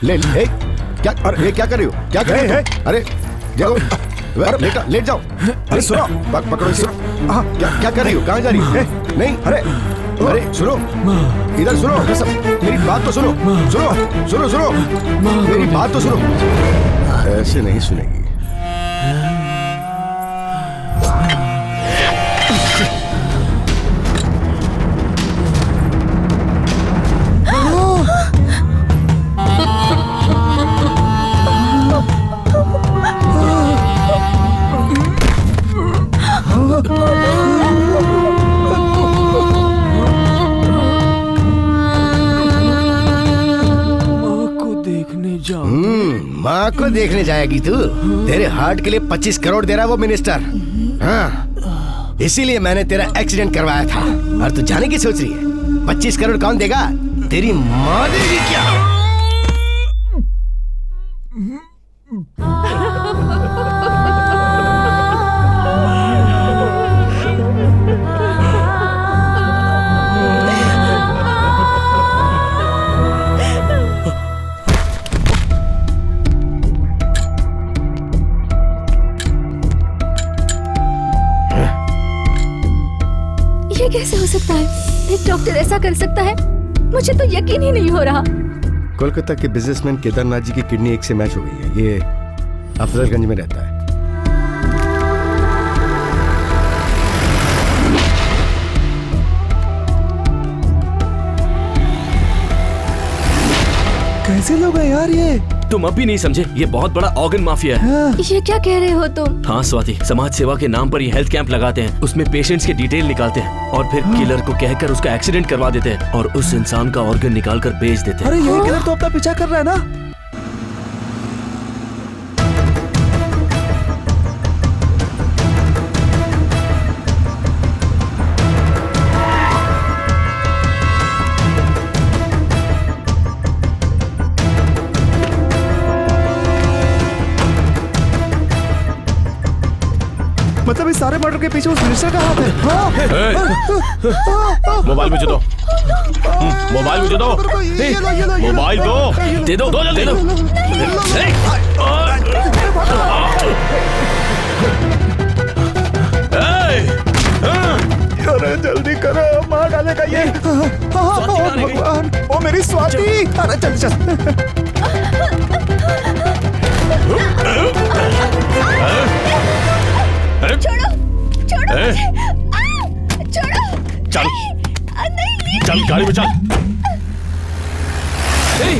ले क्या, अरे क्या कर रही हो, क्या कर रही हो? अरे देखो, लेट जाओ। अरे सुनो, पकड़ो इसे। क्या कर रही हो, कहाँ जा रही हो? नहीं, अरे सुनो, इधर सुनो, मेरी बात तो सुनो, मेरी बात तो सुनो। ऐसे नहीं सुनेगी। माँ को देखने जाएगी तू? तेरे हार्ट के लिए 25 करोड़ दे रहा वो मिनिस्टर। हाँ, इसीलिए मैंने तेरा एक्सीडेंट करवाया था। और तू जाने की सोच रही है? 25 करोड़ कौन देगा? तेरी माँ देगी क्या? कैसे हो सकता है? एक डॉक्टर ऐसा कर सकता है? मुझे तो यकीन ही नहीं हो रहा। कोलकाता के बिजनेसमैन केदारनाथ जी की किडनी एक से मैच हो गई है। ये अफजलगंज में रहता है। कैसे लोग हैं यार ये? तुम अब भी नहीं समझे, ये बहुत बड़ा ऑर्गन माफिया है। ये क्या कह रहे हो तुम? हाँ स्वाति, समाज सेवा के नाम पर ये हेल्थ कैंप लगाते हैं, उसमें पेशेंट्स के डिटेल निकालते हैं और फिर किलर को कहकर उसका एक्सीडेंट करवा देते हैं और उस इंसान का ऑर्गन निकाल कर बेच देते हैं। अरे ये किलर तो अपना पीछा कर रहा है ना। मतलब इस सारे मर्डर के पीछे उस मिनिस्टर का हाथ है। मोबाइल मुझे दो, मोबाइल मुझे दो, मोबाइल दो, दे दो, दो जल्दी दो। अरे जल्दी करो, मार डालेगा ये। भगवान, ओ मेरी स्वाति। अरे चल चल। छोड़ो, छोड़ो मुझे। छोड़ो। चल, नहीं, चल गाड़ी में चल।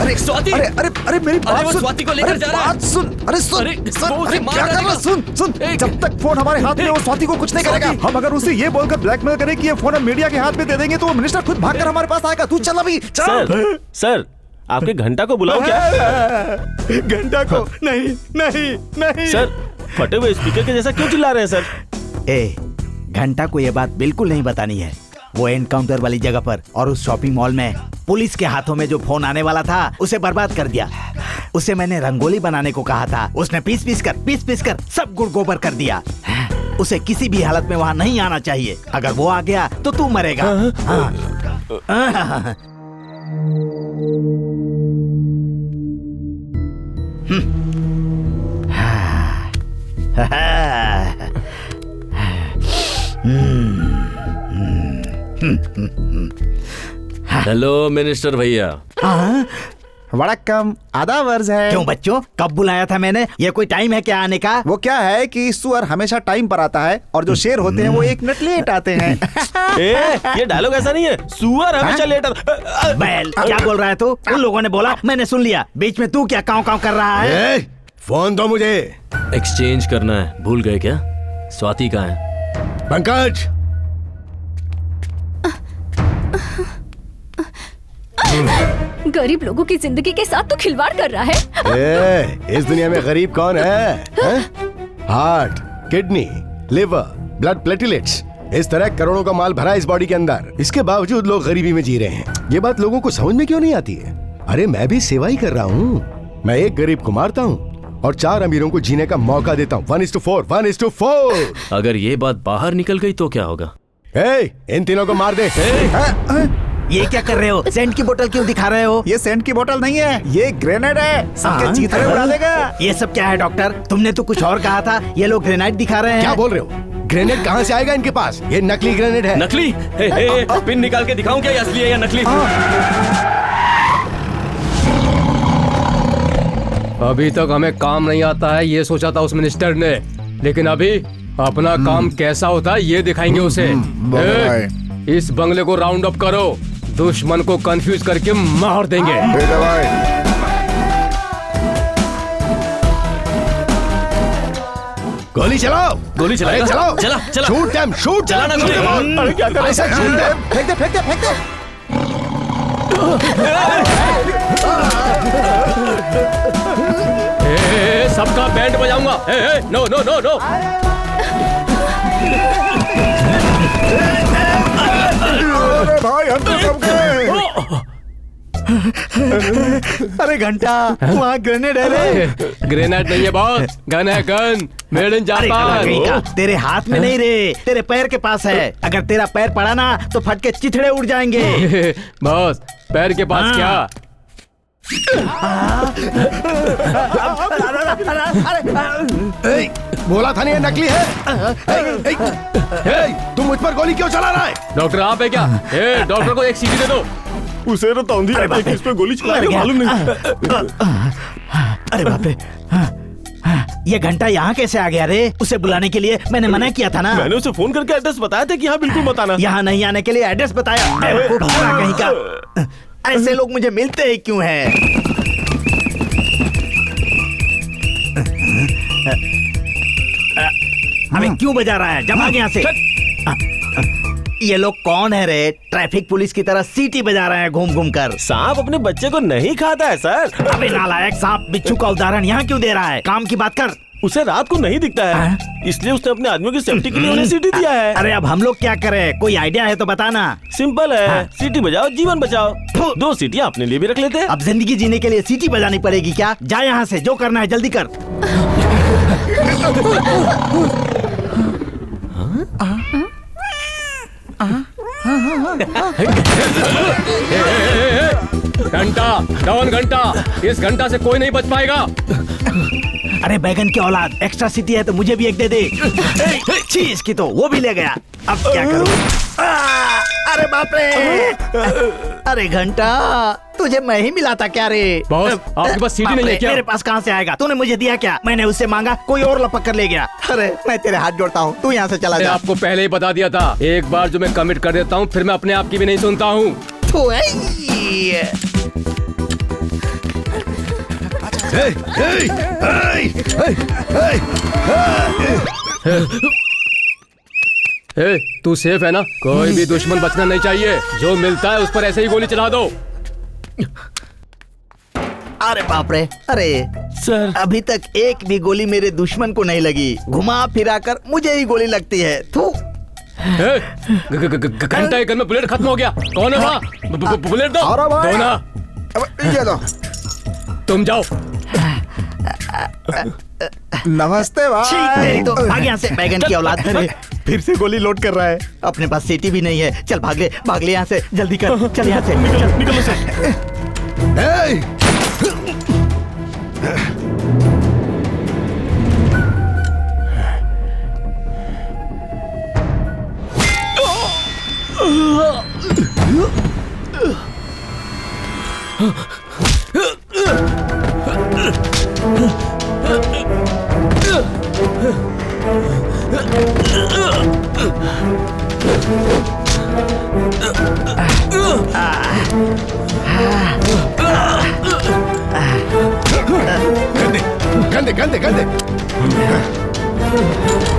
अरे स्वाति, अरे मेरी बात सुन। स्वाति को लेकर जा रहा है। बात सुन, अरे सुन, अरे क्या कर रहा? सुन, जब तक फोन हमारे हाथ में वो स्वाति को कुछ नहीं करेगा। हम अगर उसे ये बोलकर ब्लैकमेल करें कि ये फोन हम मीडिया के हाथ में दे देंगे तो वो मिनिस्टर खुद भागकर हमारे पास आएगा। तू चल अभी, चल। सर, आपके घंटा को बुलाओ क्या? घंटा को? नहीं। सर, फटे हुए स्पीकर के जैसा क्यों चिल्ला रहे हैं सर? घंटा को ये बात बिल्कुल नहीं बतानी है। वो एनकाउंटर वाली जगह पर और उस शॉपिंग मॉल में पुलिस के हाथों में जो फोन आने वाला था उसे बर्बाद कर दिया। उसे मैंने रंगोली बनाने को कहा था, उसने पीस पीस कर सब गुड़ गोबर कर दिया। उसे किसी भी हालत में वहाँ नहीं आना चाहिए। अगर वो आ गया तो तू मरेगा। हेलो मिनिस्टर भैया। वड़क्कम, आधा वर्ष है। क्यों बच्चों, कब बुलाया था मैंने? ये कोई टाइम है क्या आने का? वो क्या है कि सुअर हमेशा टाइम पर आता है और जो शेर होते हैं वो एक मिनट लेट आते हैं। ये डायलॉग ऐसा नहीं है, सुअर हमेशा लेट आता। बैल, क्या बोल रहा है तू? उन लोगों ने बोला, मैंने सुन लिया। बीच में तू क्या काँव कर रहा है? फोन दो मुझे। एक्सचेंज करना है, भूल गए क्या? स्वाति कहाँ है? पंकज, गरीब लोगों की जिंदगी के साथ तो खिलवाड़ कर रहा है। इस दुनिया में गरीब कौन है? Heart, kidney, liver, blood platelets, इस तरह करोड़ों का माल भरा इस बॉडी के अंदर। इसके बावजूद लोग गरीबी में जी रहे हैं। ये बात लोगों को समझ में क्यों नहीं आती है? अरे मैं भी सेवा ही कर रहा हूँ। मैं एक गरीब को मारता हूँ और 4 अमीरों को जीने का मौका देता हूँ। 1:4, 1:4। अगर ये बात बाहर निकल गई तो क्या होगा? इन तीनों को मार दे। ये क्या कर रहे हो? सेंट की बोतल क्यों दिखा रहे हो? ये सेंट की बोतल नहीं है, ये ग्रेनेड है। सबके चीथड़े उड़ा देगा। ये सब क्या है डॉक्टर? तुमने तो कुछ और कहा था। ये लोग ग्रेनेड दिखा रहे हैं। क्या बोल रहे हो? ग्रेनेड कहाँ से आएगा इनके पास? ये नकली ग्रेनेड है। नकली? पिन निकाल के दिखाऊं क्या ये असली है या नकली? अभी तक हमें काम नहीं आता है ये सोचा था उस मिनिस्टर ने, लेकिन अभी अपना काम कैसा होता है ये दिखाएंगे उसे। इस बंगले को राउंड अप करो, दुश्मन को कंफ्यूज करके मार देंगे। गोली चलाओ, गोली चलाएगा? चलाओ, चला चला, शूट देम, शूट, चलाना गोली। अरे क्या कर रहे हैं? फेंक दे, फेंक दे, फेंक दे। सबका बैंड बजाऊंगा। No no no no. अरे भाई, हम तो कब गए? अरे घंटा, वहाँ ग्रेनेड है रे। ग्रेनेड नहीं है बॉस, गन है, गन मेड इन जापान। तेरे हाथ में नहीं रे, तेरे पैर के पास है। अगर तेरा पैर पड़ा ना तो फट के चिथड़े उड़ जाएंगे। बॉस, पैर के पास क्या? बोला था नहीं ये नकली है। तुम मुझ पर गोली क्यों चला रहा है? डॉक्टर आप है क्या? डॉक्टर को एक सीटी दे दो। उसे तो तौंधी आती है कि इस पे गोली चलाएगा, मालूम नहीं। अरे बाप रे, ये घंटा यहाँ कैसे आ गया रे? उसे बुलाने के लिए मैंने मना किया था ना। मैंने उसे फोन करके एड्रेस बताया था कि यहाँ बिल्कुल मत आना। यहाँ नहीं आने के लिए एड्रेस बताया? कहीं का। ऐसे लोग मुझे मिलते ही क्यों हैं? अबे क्यों बजा रहा है? जब भाग यहाँ से। ये लोग कौन है रे? ट्रैफिक पुलिस की तरह सीटी बजा रहे हैं घूम घूम कर। सांप अपने बच्चे को नहीं खाता है सर। अबे नालायक, सांप बिच्छू का उदाहरण यहाँ क्यों दे रहा है? काम की बात कर। उसे रात को नहीं दिखता है, इसलिए उसने अपने आदमियों की सेफ्टी के लिए उन्हें सीटी दिया है। अरे अब हम लोग क्या करें? कोई आइडिया है तो बताना। सिंपल है, सीटी बजाओ जीवन बचाओ। 2 सीटियां अपने लिए भी रख लेते हैं। अब जिंदगी जीने के लिए सीटी बजानी पड़ेगी क्या? जा यहाँ से, जो करना है जल्दी कर। घंटा डाउन, घंटा। इस घंटा से कोई नहीं बच पाएगा। अरे बैगन की औलाद, एक्स्ट्रा सीटी है तो मुझे भी एक दे दे। छी, इसकी तो वो भी ले गया। अब क्या करूं? अरे बाप रे! अरे घंटा, तुझे मैं ही मिला था क्या रे? बॉस, आपके पास सीटी नहीं है क्या? मेरे पास कहाँ से आएगा? तूने मुझे दिया क्या? मैंने उससे मांगा, कोई और लपक कर ले गया। अरे मैं तेरे हाथ जोड़ता हूँ, तू यहाँ से चला जा। आपको पहले ही बता दिया था, एक बार जो मैं कमिट कर देता हूँ फिर मैं अपने आप की भी नहीं सुनता हूँ। तू सेफ है ना? कोई भी दुश्मन बचना नहीं चाहिए। जो मिलता है उस पर ऐसे ही गोली चला दो। अरे बाप रे! अरे सर, अभी तक एक भी गोली मेरे दुश्मन को नहीं लगी। घुमा फिरा कर मुझे ही गोली लगती है। थू! घंटा एक गन में बुलेट खत्म हो गया। कौन है वहाँ? बुलेट दो। दो ना। ये दो। तुम जाओ। नमस्ते भाई। तो भाग यहाँ से, बैगन की औलाद। फिर से गोली लोड कर रहा है। अपने पास सीटी भी नहीं है। चल भाग ले यहाँ से, जल्दी कर। चल यहाँ से, निकलो सर। गंदे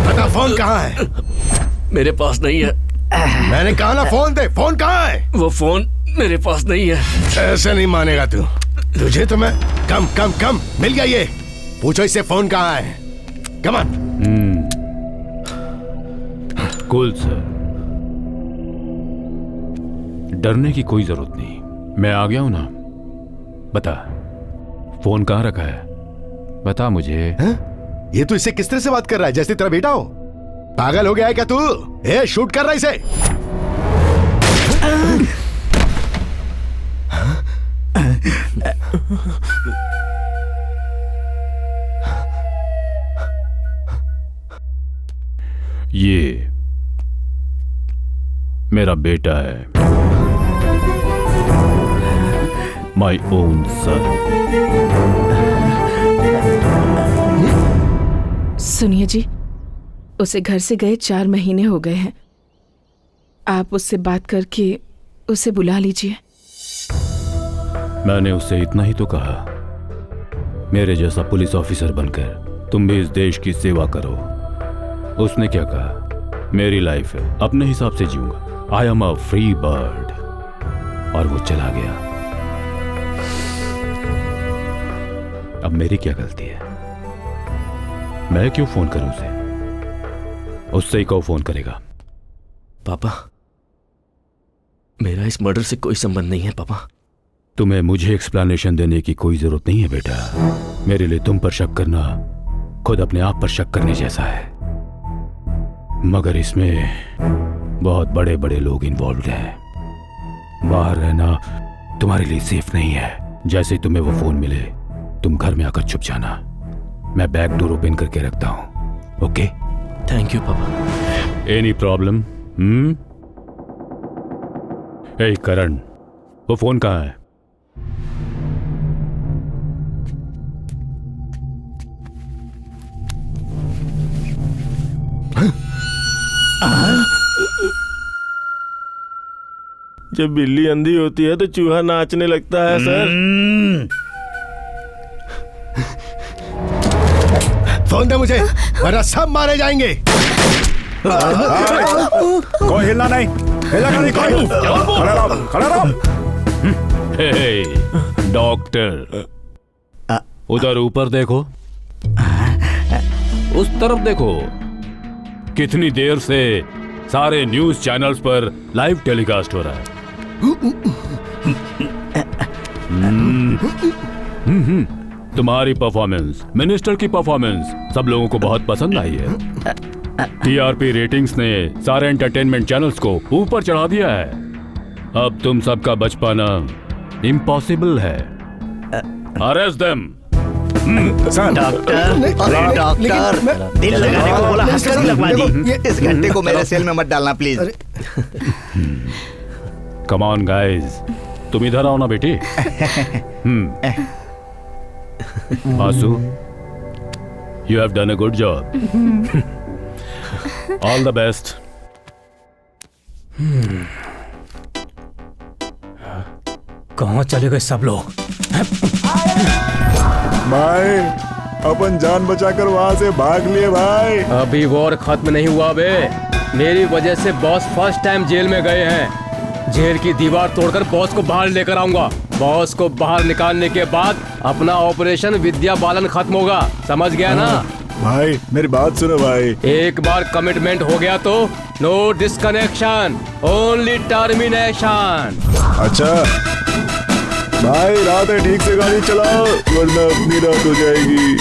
बता, फोन कहाँ है? मेरे पास नहीं है। मैंने कहा ना फोन दे। फोन कहाँ है? वो फोन मेरे पास नहीं है। ऐसे नहीं मानेगा तू। तुझे तो मैं कम मिल गया। ये पूछो इससे फोन कहाँ है। Come on. कूल सर, डरने की कोई जरूरत नहीं। मैं आ गया हूं ना। बता, फोन कहाँ रखा है? बता मुझे। ये तू इससे किस तरह से बात कर रहा है? जैसे तेरा बेटा हो। पागल हो गया है क्या तू? शूट कर रहा है इसे। ये मेरा बेटा है, माई ओन सन। सुनिए जी, उसे घर से गए 4 महीने हो गए हैं। आप उससे बात करके उसे बुला लीजिए। मैंने उससे इतना ही तो कहा, मेरे जैसा पुलिस ऑफिसर बनकर तुम भी इस देश की सेवा करो। उसने क्या कहा, मेरी लाइफ है, अपने हिसाब से जीऊंगा। I am a free bird. और वो चला गया। अब मेरी क्या गलती है? मैं क्यों फोन करूं उसे? उससे ही कहो फोन करेगा। पापा, मेरा इस मर्डर से कोई संबंध नहीं है पापा। तुम्हें मुझे एक्सप्लेनेशन देने की कोई जरूरत नहीं है बेटा। मेरे लिए तुम पर शक करना खुद अपने आप पर शक करने जैसा है। मगर इसमें बहुत बड़े बड़े लोग इन्वॉल्व हैं। बाहर रहना तुम्हारे लिए सेफ नहीं है। जैसे तुम्हें वो फोन मिले, तुम घर में आकर छुप जाना। मैं बैक डोर ओपन करके रखता हूं। ओके? थैंक यू पापा। Any problem? ए करण, वो फोन कहाँ है? जब बिल्ली अंधी होती है तो चूहा नाचने लगता है सर। खोल दे मुझे, वरना सब मारे जाएंगे। कोई हिलना नहीं, हिलना नहीं कोई। खड़ा रहो, खड़ा रहो। हे डॉक्टर, उधर ऊपर देखो, उस तरफ देखो। कितनी देर से सारे न्यूज चैनल्स पर लाइव टेलीकास्ट हो रहा है। तुम्हारी परफॉर्मेंस, मिनिस्टर की परफॉर्मेंस सब लोगों को बहुत पसंद आई है। टीआरपी रेटिंग्स ने सारे एंटरटेनमेंट चैनल्स को ऊपर चढ़ा दिया है। अब तुम सबका बच पाना इम्पॉसिबल है। Arrest them. डॉक्टर, दिल लगाने को बोला, हंसकर लगवा दी। इस घंटे को मेरे सेल में मत डालना प्लीज। कम ऑन गाइस, तुम इधर आओ ना बेटी। Aasu, you have done a good job. All the best. कहाँ चले गए सब लोग? भाई, अपन जान बचाकर वहाँ से भाग लिए भाई। अभी वॉर खत्म नहीं हुआ बे। मेरी वजह से बॉस फर्स्ट टाइम जेल में गए हैं। जेल की दीवार तोड़कर बॉस को बाहर लेकर आऊंगा। बॉस को बाहर निकालने के बाद अपना ऑपरेशन विद्या बालन खत्म होगा। समझ गया ना? भाई मेरी बात सुनो भाई। एक बार कमिटमेंट हो गया तो नो डिस्कनेक्शन, ओनली टर्मिनेशन। अच्छा भाई, रात है, ठीक से गाड़ी चलाओ वरना अपनी रात हो जाएगी।